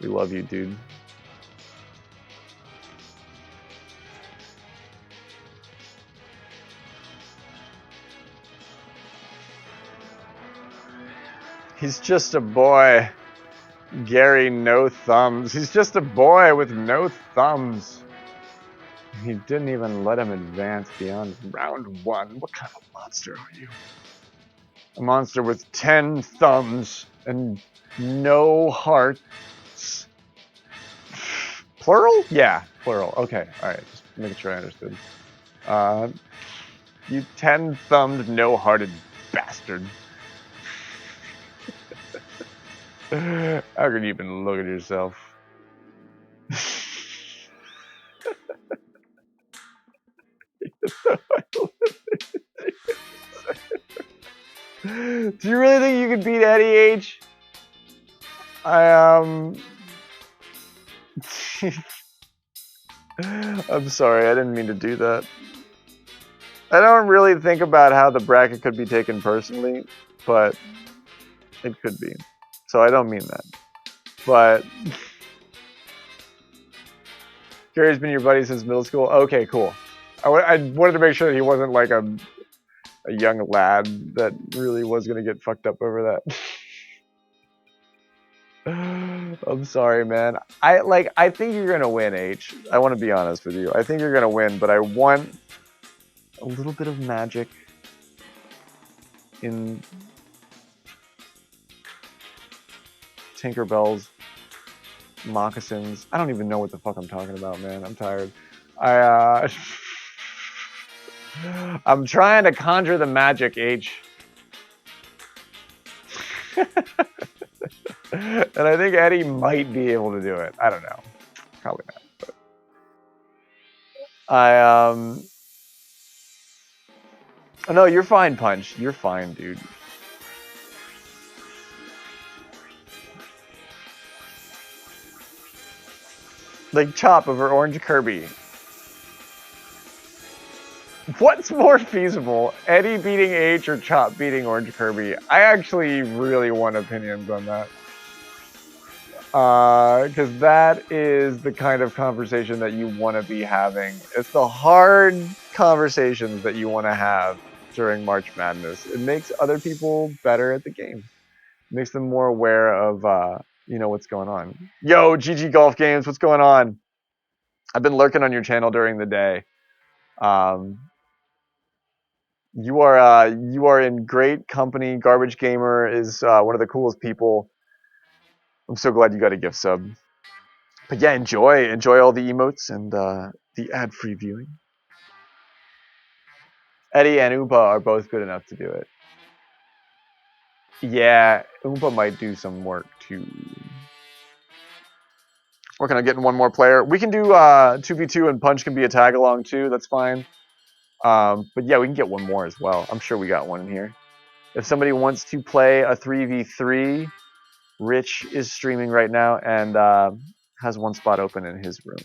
We love you, dude. He's just a boy. Gary, no thumbs. He's just a boy with no thumbs. He didn't even let him advance beyond round 1. What kind of monster are you? A monster with 10 thumbs and no hearts. Plural? Yeah, plural. Okay, alright. Just making sure I understood. You 10-thumbed, no-hearted bastard. How can you even look at yourself? Do you really think you could beat Eddie H? I'm sorry, I didn't mean to do that. I don't really think about how the bracket could be taken personally, but it could be. So I don't mean that. But Gary's been your buddy since middle school? Okay, cool. I wanted to make sure that he wasn't like a young lad that really was going to get fucked up over that. I'm sorry, man. I think you're going to win, H. I want to be honest with you. I think you're going to win, but I want a little bit of magic in Tinkerbell's moccasins. I don't even know what the fuck I'm talking about, man. I'm tired. I I'm trying to conjure the magic, H. And I think Eddie might be able to do it. I don't know. Probably not. But oh, no, you're fine, Punch. You're fine, dude. Like Chop over Orange Kirby. What's more feasible, Eddie beating H or Chop beating Orange Kirby? I actually really want opinions on that. Because that is the kind of conversation that you want to be having. It's the hard conversations that you want to have during March Madness. It makes other people better at the game. It makes them more aware of, what's going on. Yo, GG Golf Games, what's going on? I've been lurking on your channel during the day. You are in great company. Garbage Gamer is one of the coolest people. I'm so glad you got a gift sub. But yeah, enjoy all the emotes and the ad-free viewing. Eddie and Oompa are both good enough to do it. Yeah, Oompa might do some work too. Working on getting one more player. We can do 2v2 and Punch can be a tag along too. That's fine. But yeah, we can get one more as well. I'm sure we got one in here. If somebody wants to play a 3v3, Rich is streaming right now and has one spot open in his room.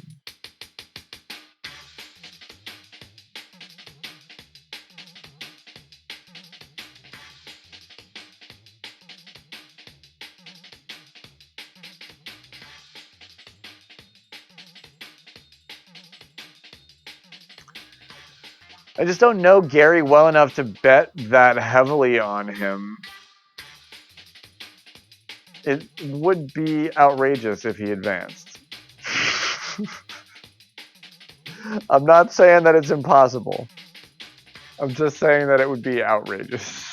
I just don't know Gary well enough to bet that heavily on him. It would be outrageous if he advanced. I'm not saying that it's impossible. I'm just saying that it would be outrageous.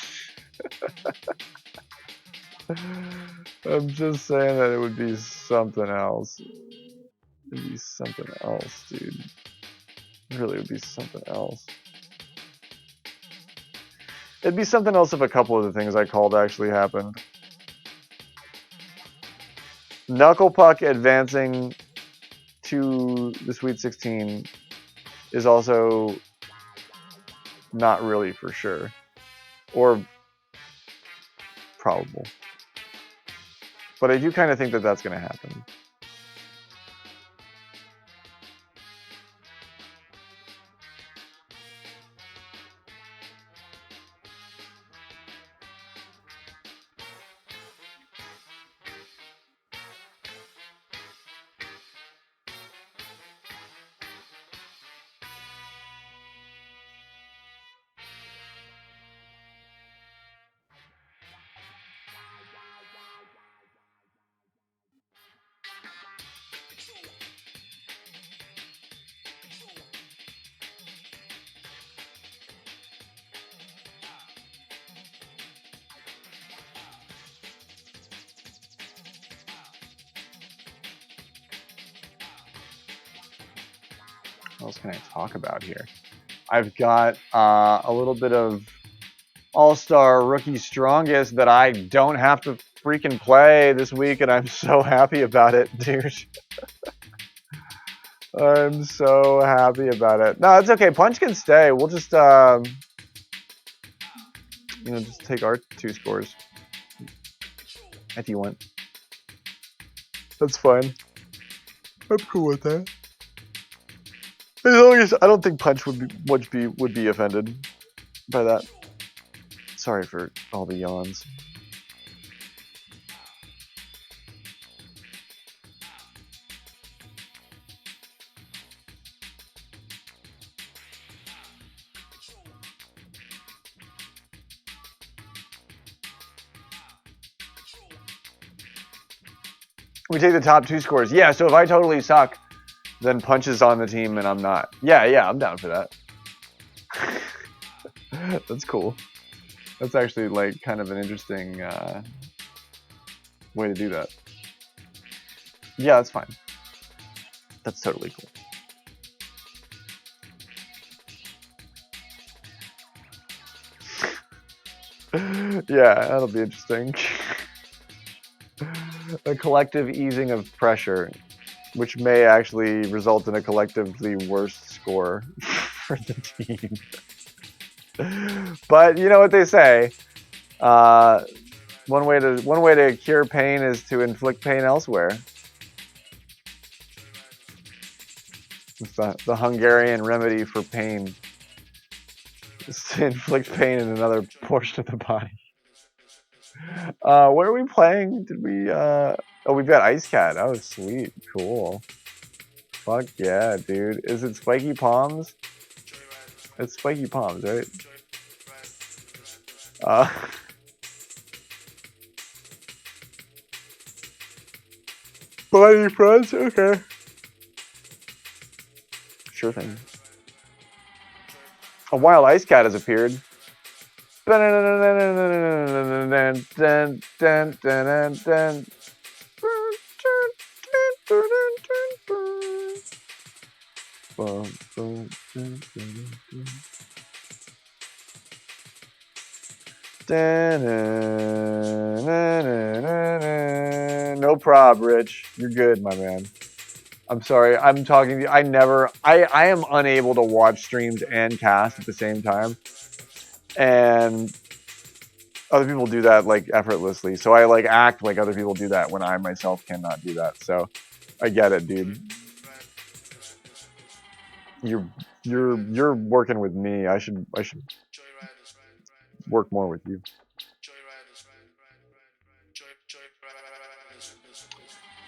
I'm just saying that it would be something else. It'd be something else, dude. It really would be something else. It'd be something else if a couple of the things I called actually happened. Knuckle Puck advancing to the Sweet 16 is also not really for sure. Or probable. But I do kind of think that that's going to happen. What else can I talk about here? I've got a little bit of All-Star Rookie Strongest that I don't have to freaking play this week, and I'm so happy about it, dude. I'm so happy about it. No, it's okay. Punch can stay. We'll just, just take our 2 scores if you want. That's fine. I'm cool with that. As long as I don't think Punch would be offended by that. Sorry for all the yawns. We take the top 2 scores. Yeah, so if I totally suck, then Punch is on the team and I'm not. Yeah, I'm down for that. That's cool. That's actually like kind of an interesting way to do that. Yeah, that's fine. That's totally cool. Yeah, that'll be interesting. A collective easing of pressure, which may actually result in a collectively worse score for the team. But you know what they say. One way to cure pain is to inflict pain elsewhere. It's the Hungarian remedy for pain is to inflict pain in another portion of the body. What are we playing? Did we? Oh, we've got Ice Cat. Oh, sweet, cool. Fuck yeah, dude. Is it Spiky Palms? It's Spiky Palms, right? Buddy friends? Okay. Sure thing. A wild ice cat has appeared. No prob, Rich. You're good, my man. I'm sorry. I'm talking to you. I am unable to watch streams and cast at the same time. And other people do that like effortlessly. So I like act like other people do that when I myself cannot do that. So I get it, dude. You're working with me. I should work more with you.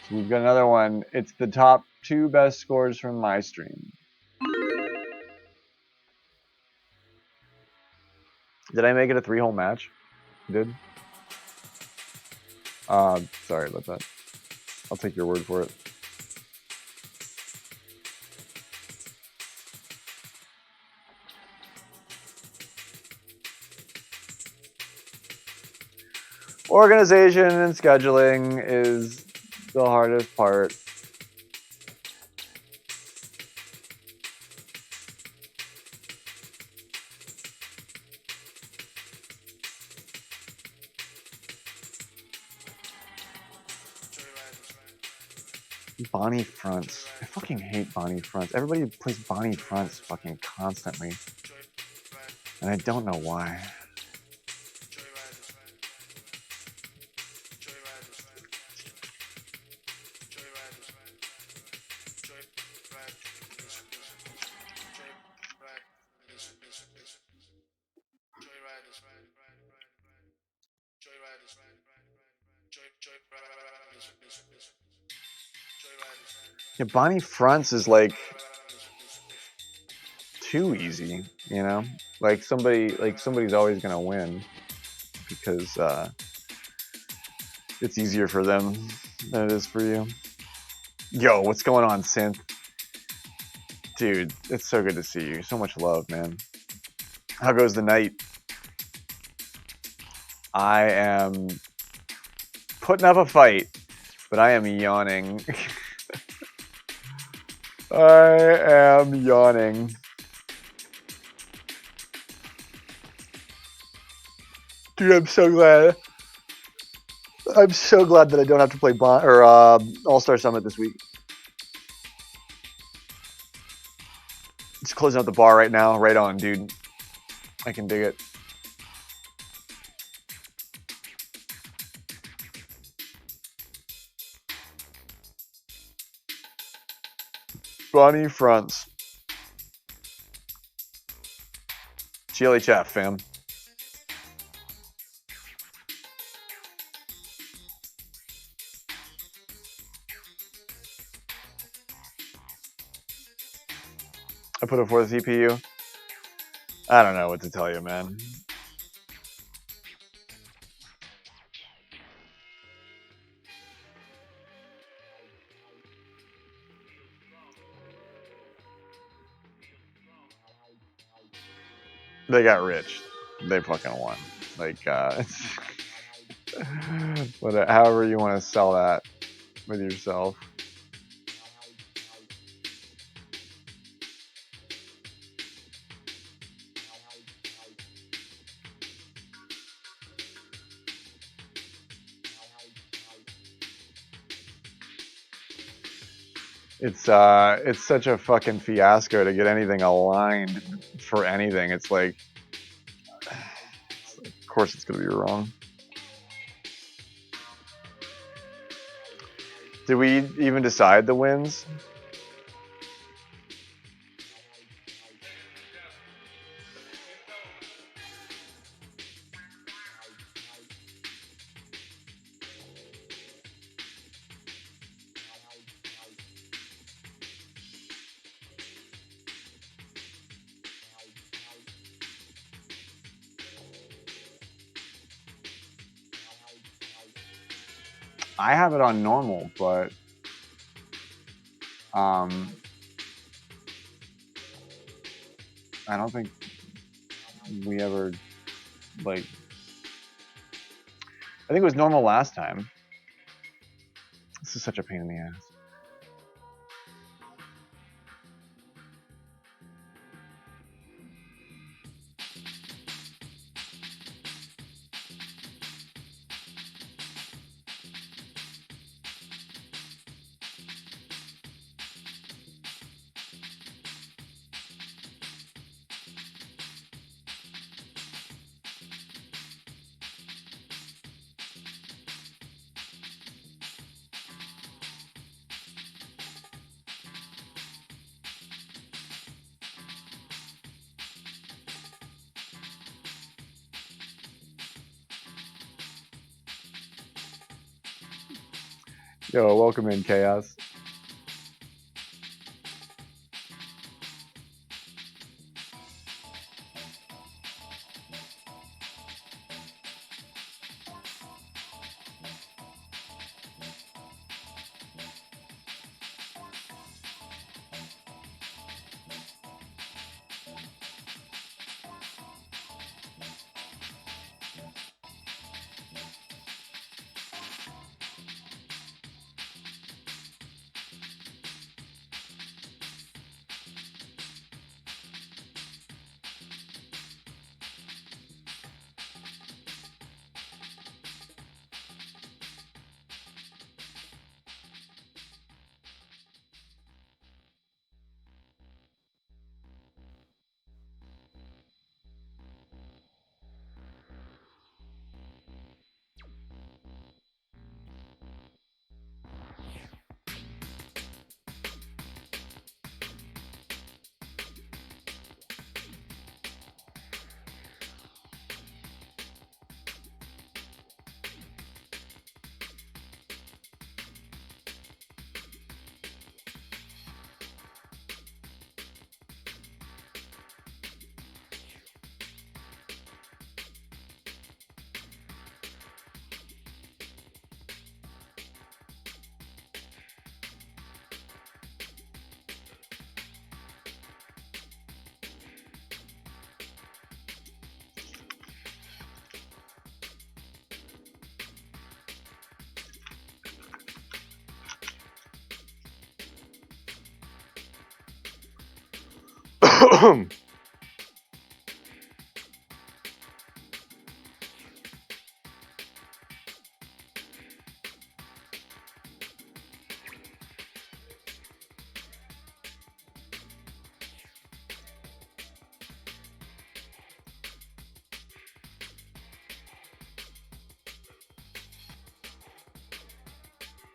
So we've got another one. It's the top 2 best scores from my stream. Did I make it a 3-hole match? Did? Sorry about that. I'll take your word for it. Organization and scheduling is the hardest part. Bonnie fronts. I fucking hate Bonnie fronts. Everybody plays Bonnie fronts fucking constantly. And I don't know why. Yeah, Bonnie fronts is like too easy, you know? Like somebody's always gonna win because it's easier for them than it is for you. Yo, what's going on, Synth? Dude, it's so good to see you. So much love, man. How goes the night? I am putting up a fight, but I am yawning. I am yawning. Dude, I'm so glad. I'm so glad that I don't have to play All-Star Summit this week. Just closing out the bar right now. Right on, dude. I can dig it. Bonnie fronts. GLHF, fam. I put it for the CPU. I don't know what to tell you, man. They got rich. They fucking won. Like, however you want to sell that with yourself. It's such a fucking fiasco to get anything aligned for anything. It's like, of course, it's gonna be wrong. Did we even decide the wins? I have it on normal, but I don't think we ever, like, I think it was normal last time. This is such a pain in the ass. Yo, welcome in, Chaos.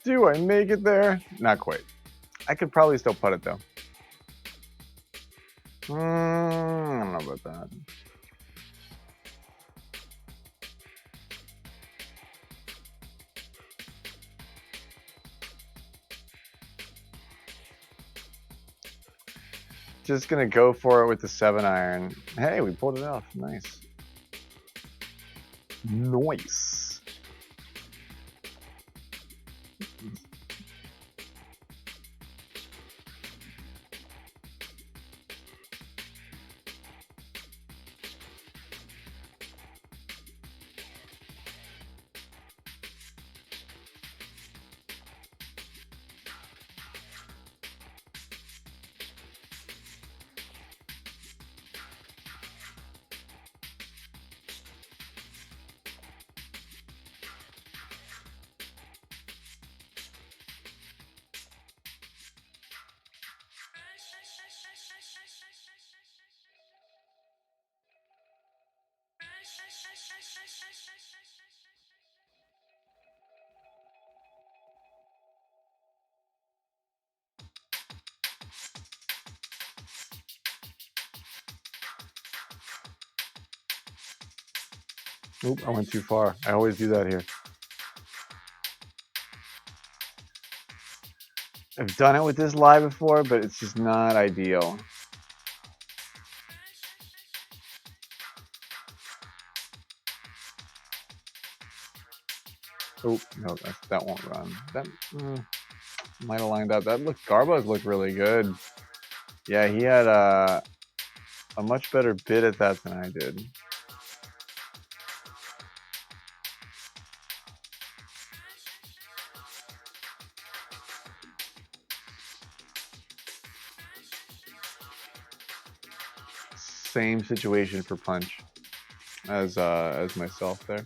Do I make it there? Not quite. I could probably still putt it though. I don't know about that. Just gonna go for it with the 7-iron. Hey, we pulled it off. Nice. Nice. Oop, I went too far. I always do that here. I've done it with this lie before, but it's just not ideal. Oh, no, that won't run. That might have lined up. That looked, Garbo's looked really good. Yeah, he had a much better bid at that than I did. Same situation for punch as myself there.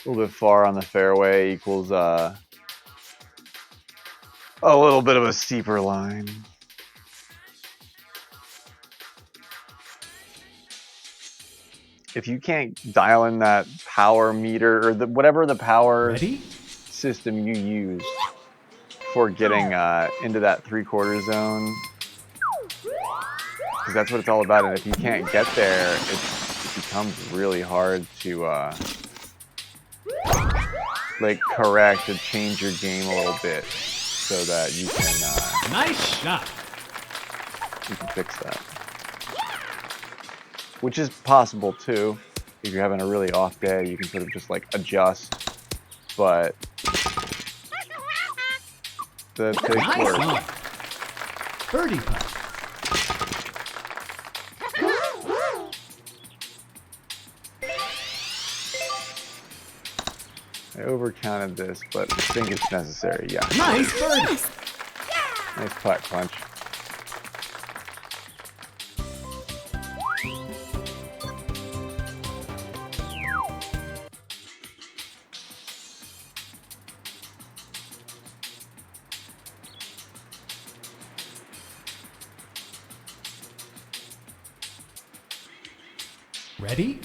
A little bit far on the fairway equals a little bit of a steeper line. If you can't dial in that power meter or whatever the power Ready? system you use for getting into that 3/4 zone, because that's what it's all about. And if you can't get there, it becomes really hard to like correct and change your game a little bit so that you can Nice shot. you can fix that. Which is possible too. If you're having a really off day, you can sort of just like adjust. But the Nice work. on. Birdie putt. I overcounted this, but I think it's necessary. Yeah. Nice birdie. Nice putt, punch. Ready?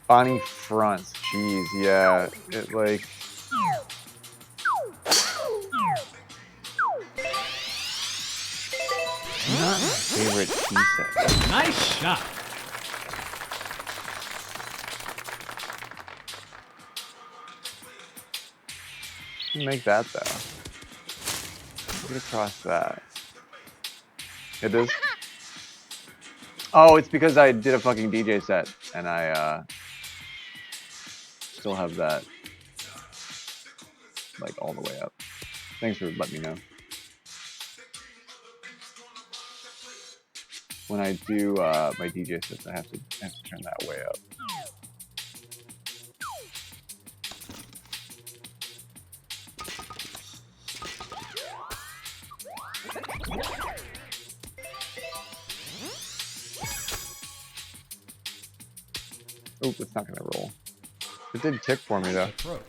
Bonnie fronts. Jeez, yeah. It like. Not my favorite tee set. Nice shot. Make that though. Get across that. It is. Oh, it's because I did a fucking DJ set and I still have that like all the way up. Thanks for letting me know. When I do my DJ sets, I have to turn that way up. Oh, it's not gonna roll. It did tick for me though. Approach.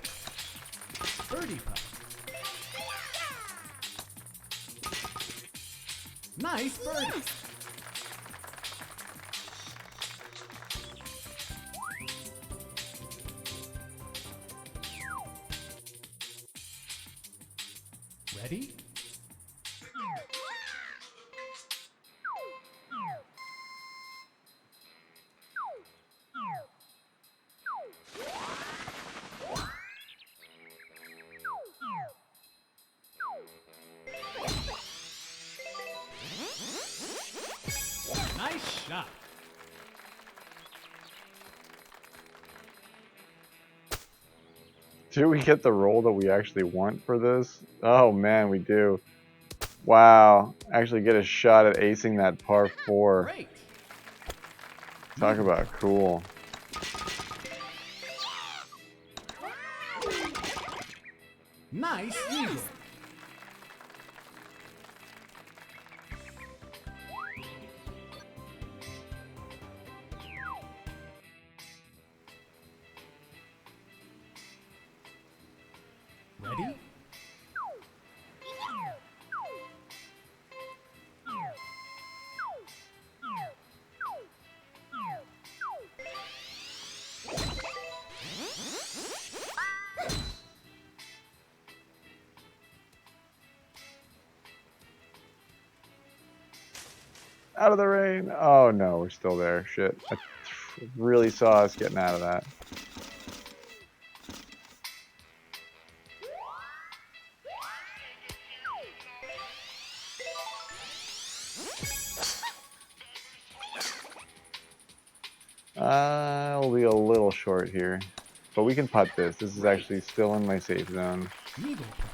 Birdie putt. Nice birdie. Ready? Nice shot. Do we get the roll that we actually want for this? Oh man, we do. Wow, actually get a shot at acing that par 4. Great. Talk about cool. Nice eagle. Ready? Out of the rain. Oh no, we're still there. Shit. I really saw us getting out of that. I'll be a little short here. But we can putt this. This is actually still in my safe zone. Eagle putt.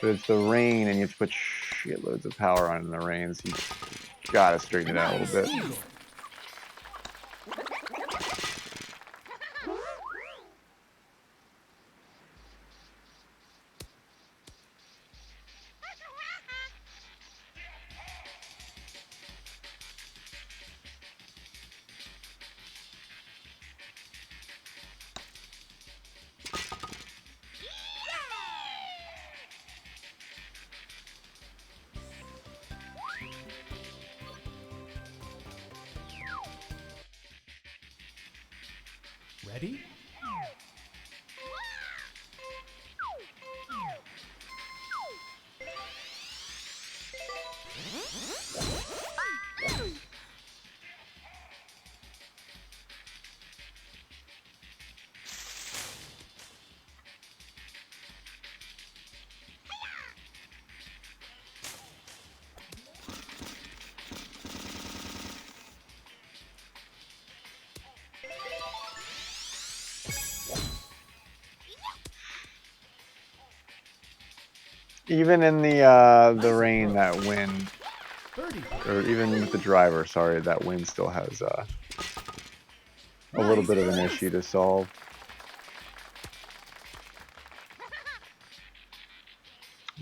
But it's the rain and you have to put shitloads of power on in the rain, so you gotta straighten it out a Nice little bit. eagle. Ready? Even in the rain, that wind, Birdie putt. or even with the driver, sorry, that wind still has a little bit of an issue to solve.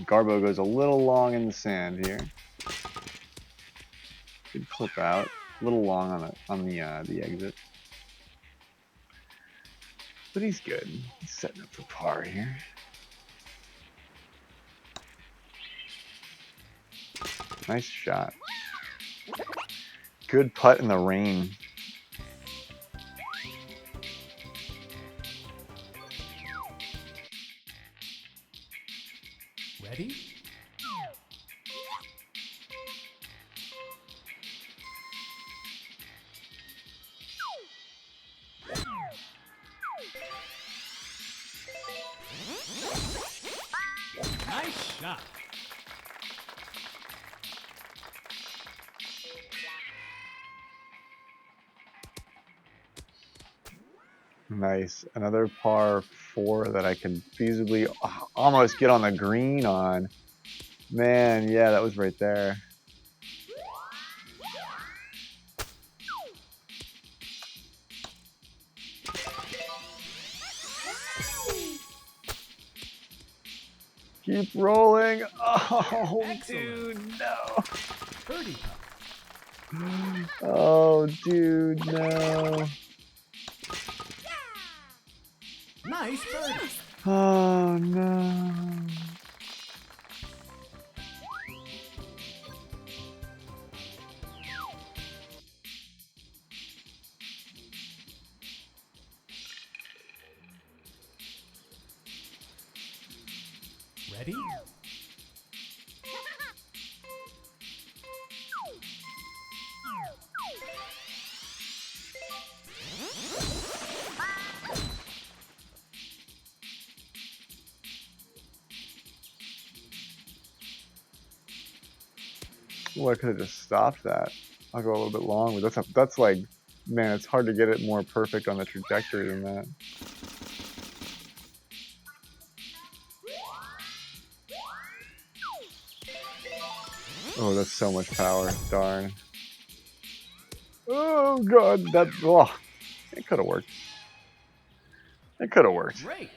Garbo goes a little long in the sand here. Good clip out. A little long on the exit. But he's good. He's setting up for par here. Nice shot. Good putt in the rain. Ready? Nice shot. Nice. Another par 4 that I can feasibly almost get on the green on. Man, yeah, that was right there. Keep rolling. Oh, Excellent. dude, no. Birdie putt. Oh, dude, no. Nice birdie. Oh, no. Ready? Well, I could have just stopped that. I'll go a little bit long, but that's like, man, it's hard to get it more perfect on the trajectory than that. Oh, that's so much power. Darn. Oh, God. It could have worked. It could have worked. Great.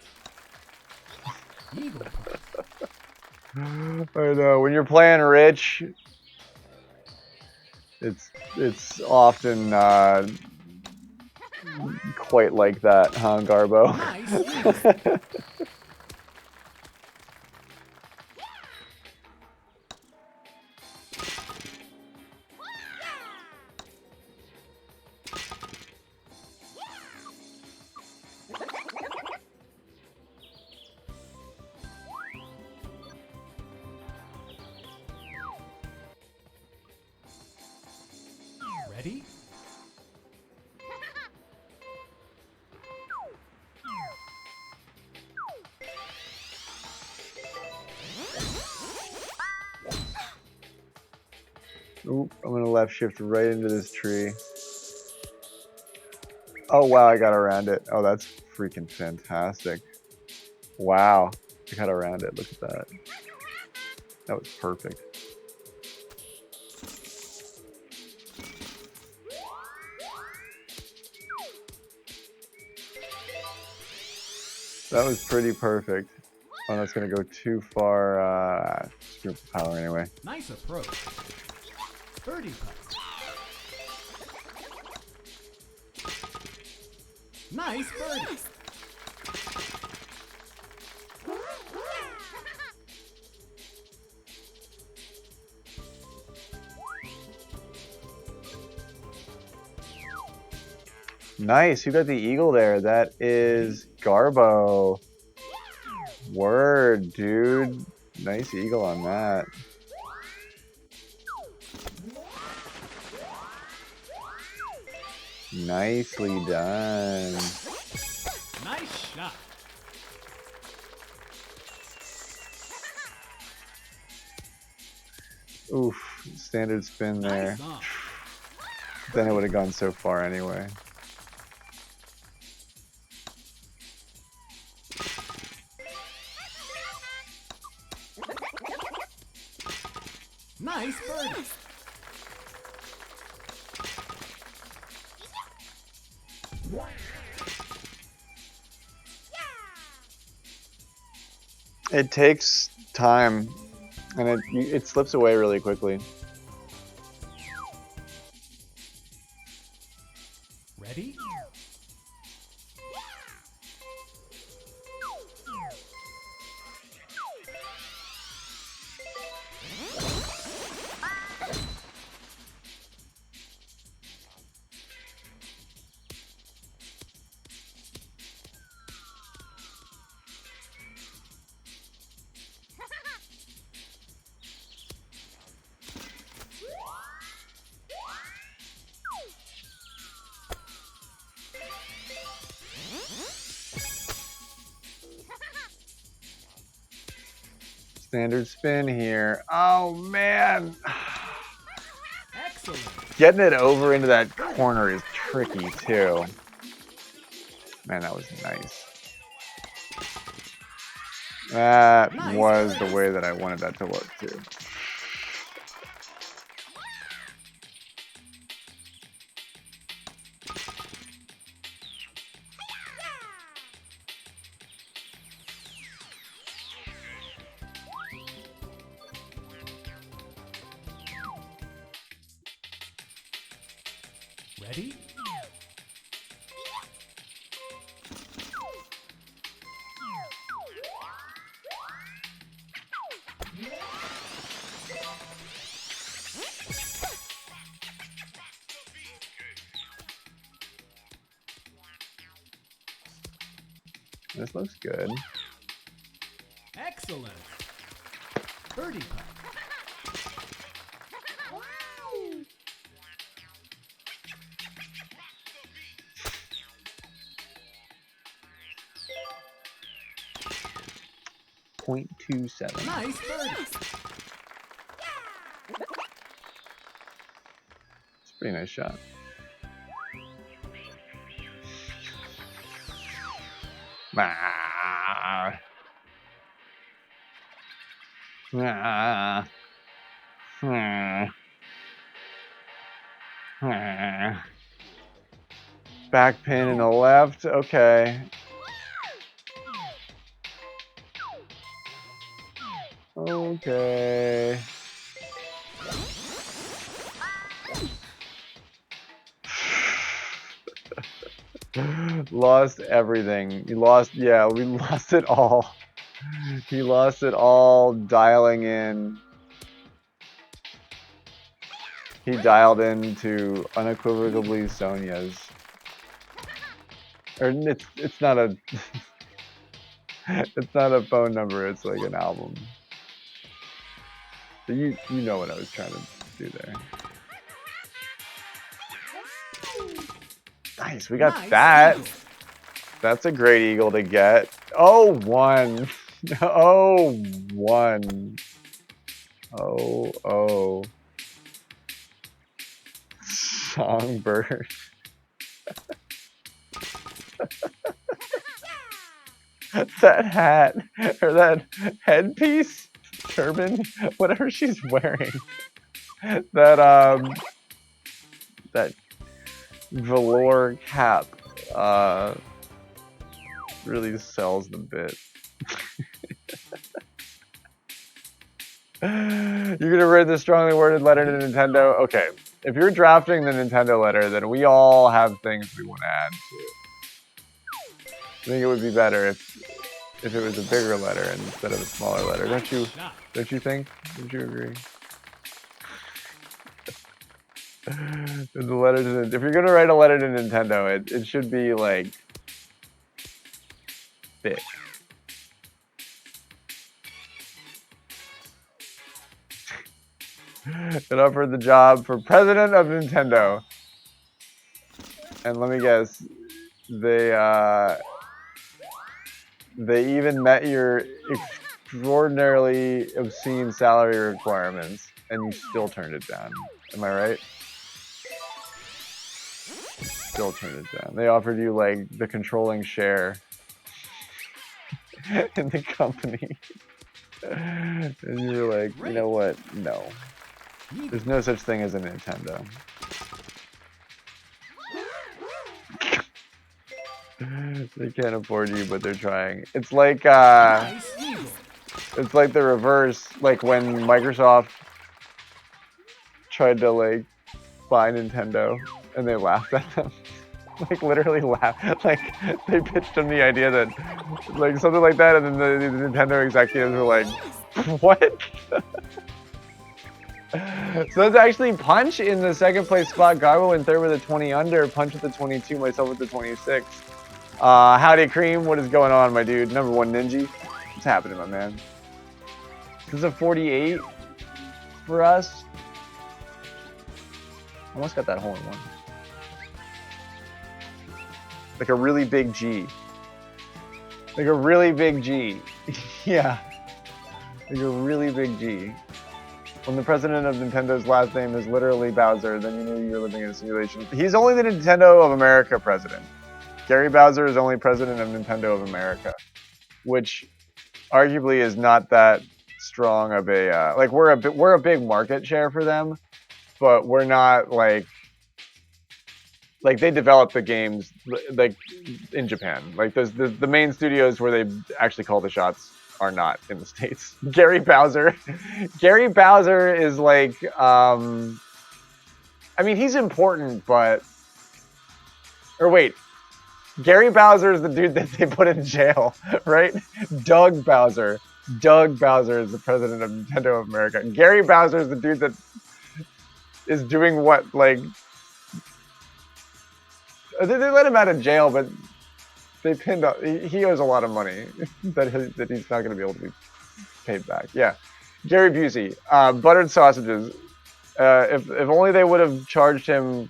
Eagle putt. I know. When you're playing rich, it's often quite like that, huh, Garbo? Nice eagle. Ready? Oop, I'm gonna left shift right into this tree. Oh wow, I got around it. Oh, that's freaking fantastic. Wow, I got around it. Look at that. That was perfect. That was pretty perfect. Oh, that's gonna go too far. Screw the power anyway. Nice approach. Birdie putt. Nice birdie. Nice, who got the eagle there? That is Garbo. Word, dude. Nice eagle on that. Nicely done. Nice shot. Oof, standard spin there. Nice on. Then it would have gone so far anyway. Nice birdie. It takes time, and it slips away really quickly. Ready? Standard spin here. Oh man. Excellent. Getting it over into that corner is tricky too. Man, that was nice. That was the way that I wanted that to look too. Ready? This looks good. Excellent. Birdie putt. .27. Nice birdie. It's a pretty nice shot. Ah. Ah. Ah. Ah. Back pin in the left. Okay. Okay. Lost everything. He lost, yeah, we lost it all. He lost it all dialing in. He dialed into unequivocally Sonia's. Or it's not a it's not a phone number, it's like an album. So you know what I was trying to do there. Nice, we got Nice that. eagle. That's a great eagle to get. Oh, one. Oh, one. Oh. Songbird. That hat or that headpiece, turban, whatever she's wearing. That that velour cap really sells the bit. You're gonna write the strongly worded letter to Nintendo? Okay. If you're drafting the Nintendo letter, then we all have things we want to add to it. I think it would be better if it was a bigger letter instead of a smaller letter. Don't you think? Don't you agree? The letter to, if you're gonna write a letter to Nintendo, it should be like thick. It offered the job for president of Nintendo. And let me guess, they even met your extraordinarily obscene salary requirements, and you still turned it down. Am I right? Still turned it down. They offered you like the controlling share in the company. And you were like, you know what? No. There's no such thing as a Nintendo. They can't afford you, but they're trying. It's like it's like the reverse, like when Microsoft tried to like buy Nintendo and they laughed at them. Like literally laughed. Like they pitched them the idea that like something like that, and then the Nintendo executives were like, what? So that's actually Punch in the second place spot, Garbo in third with a 20 under, Punch with the 22, myself with the 26. Howdy Cream, what is going on, my dude? Number one Ninja. What's happening, my man? This is a 48 for us. Almost got that hole in one. Like a really big G. Like a really big G. Yeah. Like a really big G. When the president of Nintendo's last name is literally Bowser, then you knew you were living in a simulation. He's only the Nintendo of America president. Gary Bowser is only president of Nintendo of America, which arguably is not that strong of a like we're a big market share for them, but we're not like they develop the games like in Japan. Like the main studios where they actually call the shots are not in the States. Gary Bowser is like I mean he's important, but Gary Bowser is the dude that they put in jail, right? Doug Bowser is the president of Nintendo of America. Gary Bowser is the dude that is doing what, like, they let him out of jail, but they pinned up. He owes a lot of money that he's not going to be able to be paid back. Yeah, Gary Busey, buttered sausages. If only they would have charged him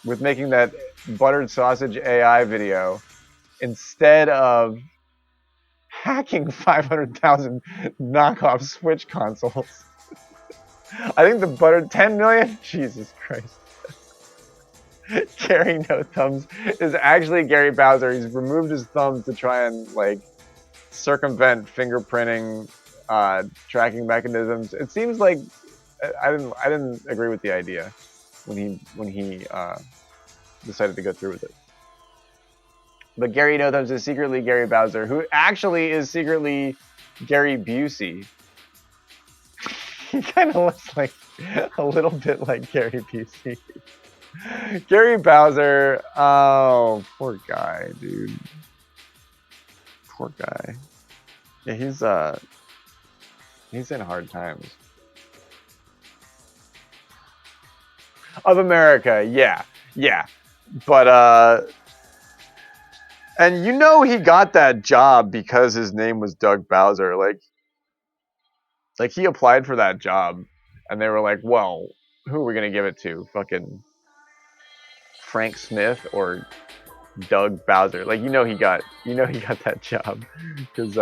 with making that buttered sausage AI video instead of hacking 500,000 knockoff Switch consoles. I think the buttered 10 million. Jesus Christ. Gary No Thumbs is actually Gary Bowser. He's removed his thumbs to try and like circumvent fingerprinting tracking mechanisms. It seems like I didn't agree with the idea when he decided to go through with it. But Gary No Thumbs is secretly Gary Bowser, who actually is secretly Gary Busey. He kind of looks like a little bit like Gary Busey. Gary Bowser, oh, poor guy, dude. Poor guy. Yeah, he's in hard times. Of America, yeah. But and you know he got that job because his name was Doug Bowser. Like he applied for that job, and they were like, "Well, who are we gonna give it to? Fucking Frank Smith or Doug Bowser. Like he got that job because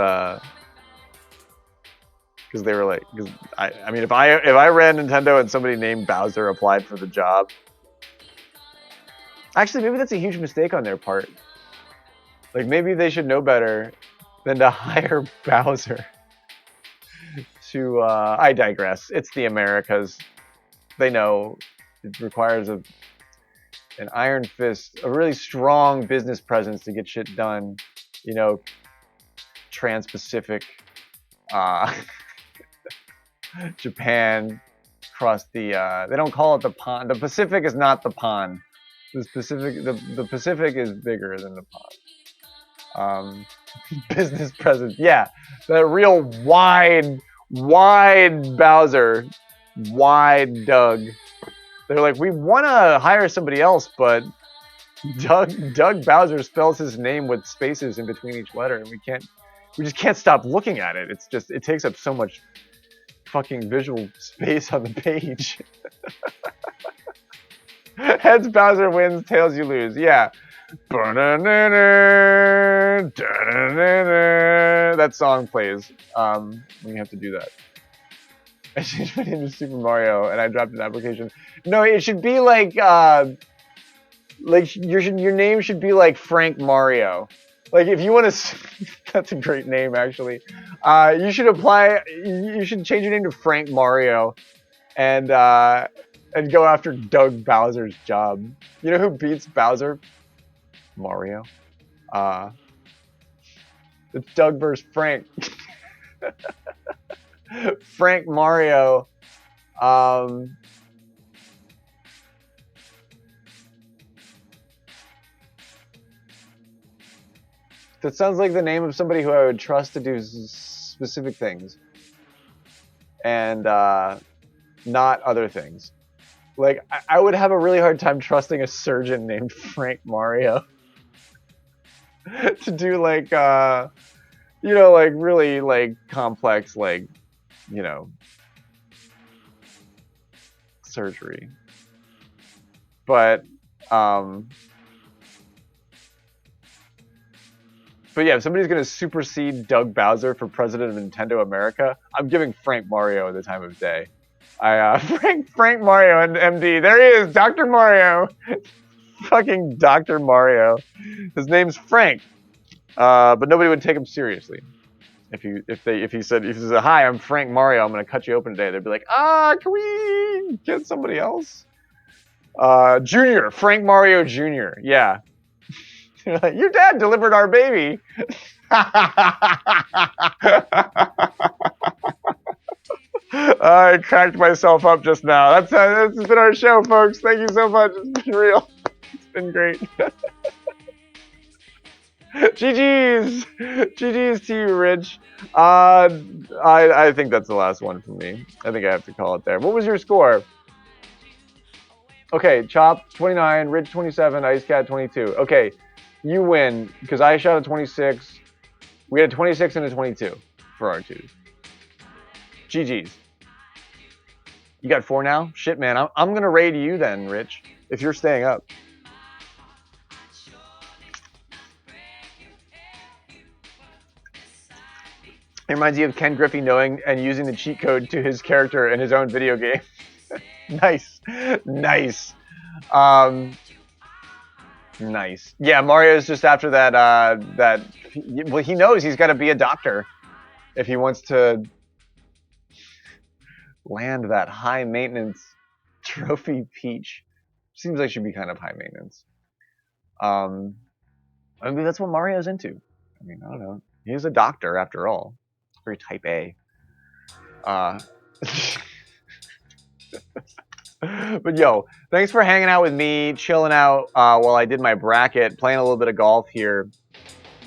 they were like, because I mean if I ran Nintendo and somebody named Bowser applied for the job, actually maybe that's a huge mistake on their part. Like maybe they should know better than to hire Bowser to I digress. It's the Americas. They know it requires an iron fist, a really strong business presence to get shit done. You know, Trans-Pacific, Japan, across the. They don't call it the pond. The Pacific is not the pond. The Pacific is bigger than the pond. Business presence, yeah, the real wide Bowser, wide Doug. They're like, we want to hire somebody else, but Doug Bowser spells his name with spaces in between each letter, and we just can't stop looking at it. It's just, it takes up so much fucking visual space on the page. Heads Bowser wins, tails you lose. Yeah. That song plays when you have to do that. I changed my name to Super Mario and I dropped an application. No, it should be like your name should be like Frank Mario. Like if you want to, that's a great name actually. You should apply. You should change your name to Frank Mario, and go after Doug Bowser's job. You know who beats Bowser? Mario. It's Doug versus Frank. Frank Mario. That sounds like the name of somebody who I would trust to do specific things. And not other things. Like, I would have a really hard time trusting a surgeon named Frank Mario. To do like like really like complex surgery. But yeah, if somebody's gonna supersede Doug Bowser for president of Nintendo America, I'm giving Frank Mario the time of day. Frank Mario and MD. There he is, Dr. Mario. Fucking Dr. Mario. His name's Frank, but nobody would take him seriously. If he said, hi, I'm Frank Mario, I'm gonna cut you open today, they'd be like, can we get somebody else? Junior, Frank Mario Jr. Yeah. Like, your dad delivered our baby. I cracked myself up just now. This has been our show, folks. Thank you so much. It's been real. It's been great. GG's to you, Rich. I think that's the last one for me. I think I have to call it there. What was your score? Okay, Chop 29, Rich 27, Ice Cat 22. Okay, you win because I shot a 26. We had a 26 and a 22 for R2. GG's. You got 4 now? Shit, man. I'm gonna raid you then, Rich, if you're staying up. It reminds you of Ken Griffey knowing and using the cheat code to his character in his own video game. Nice. Nice. Nice. Yeah, Mario's just after that, well, he knows he's got to be a doctor if he wants to land that high maintenance trophy peach. Seems like she'd be kind of high maintenance. I mean, that's what Mario's into. I mean, I don't know. He's a doctor after all. Very type A. But yo, thanks for hanging out with me, chilling out while I did my bracket, playing a little bit of golf here.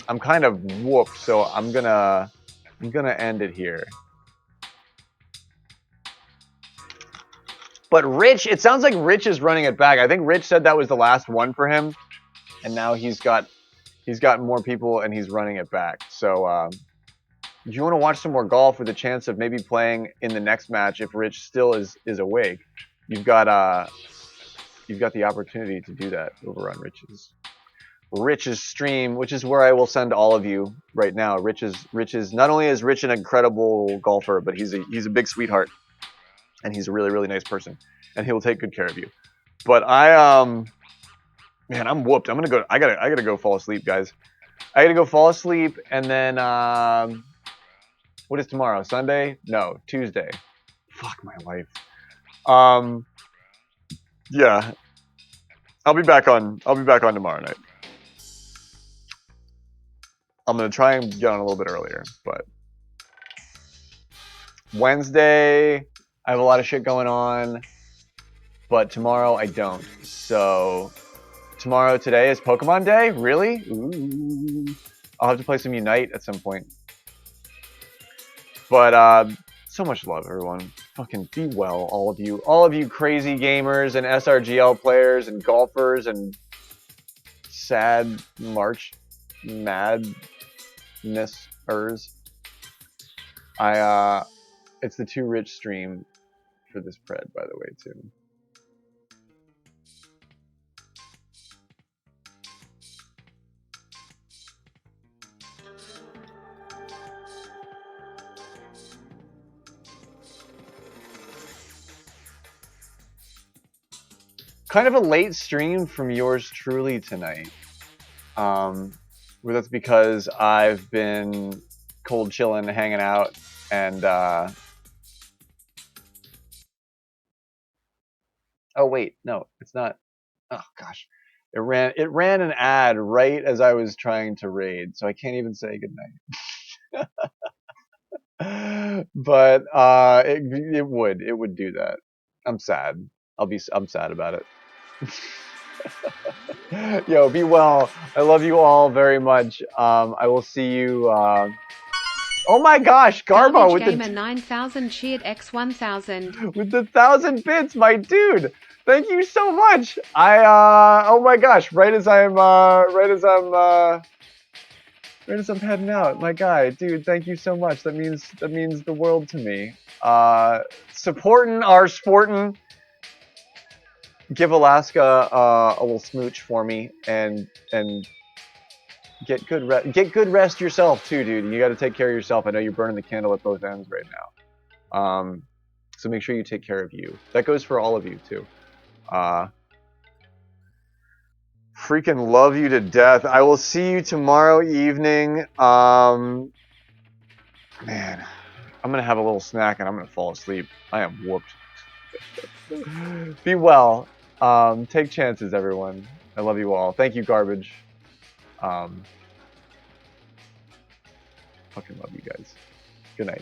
I'm kind of whooped, so I'm gonna end it here. But Rich, it sounds like Rich is running it back. I think Rich said that was the last one for him, and now he's got more people and he's running it back. So if you want to watch some more golf with a chance of maybe playing in the next match if Rich still is awake, you've got you've got the opportunity to do that over on Rich's stream, which is where I will send all of you right now. Rich is not only is Rich an incredible golfer, but he's a big sweetheart, and he's a really, really nice person, and he will take good care of you. But man, I'm whooped. I gotta go fall asleep, guys. I gotta go fall asleep, and then what is tomorrow? Sunday? No, Tuesday. Fuck my life. Yeah, I'll be back on tomorrow night. I'm gonna try and get on a little bit earlier, but Wednesday I have a lot of shit going on, but tomorrow I don't. So today is Pokemon Day? Really? Ooh. I'll have to play some Unite at some point. But so much love, everyone. Fucking be well, all of you crazy gamers and SRGL players and golfers and sad March madnessers. It's the Too Rich stream for this pred, by the way, too. Kind of a late stream from yours truly tonight. Well, that's because I've been cold chilling, hanging out, and oh wait, no, it's not. Oh gosh, it ran an ad right as I was trying to raid, so I can't even say goodnight. But it would do that. I'm sad. I'm sad about it. Yo, be well. I love you all very much. I will see you. Oh my gosh, Garbo with Gamer the 9000 cheered X 1000 with the 1,000 bits, my dude. Thank you so much. Oh my gosh, right as I'm heading out, my guy, dude. Thank you so much. That means the world to me. Supporting our sporting. Give Alaska a little smooch for me, and get good rest yourself too, dude. You got to take care of yourself. I know you're burning the candle at both ends right now. So make sure you take care of you. That goes for all of you too. Freaking love you to death. I will see you tomorrow evening. Man, I'm gonna have a little snack and I'm gonna fall asleep. I am whooped. Be well. Take chances, everyone. I love you all. Thank you, Garbage. Fucking love you guys. Good night.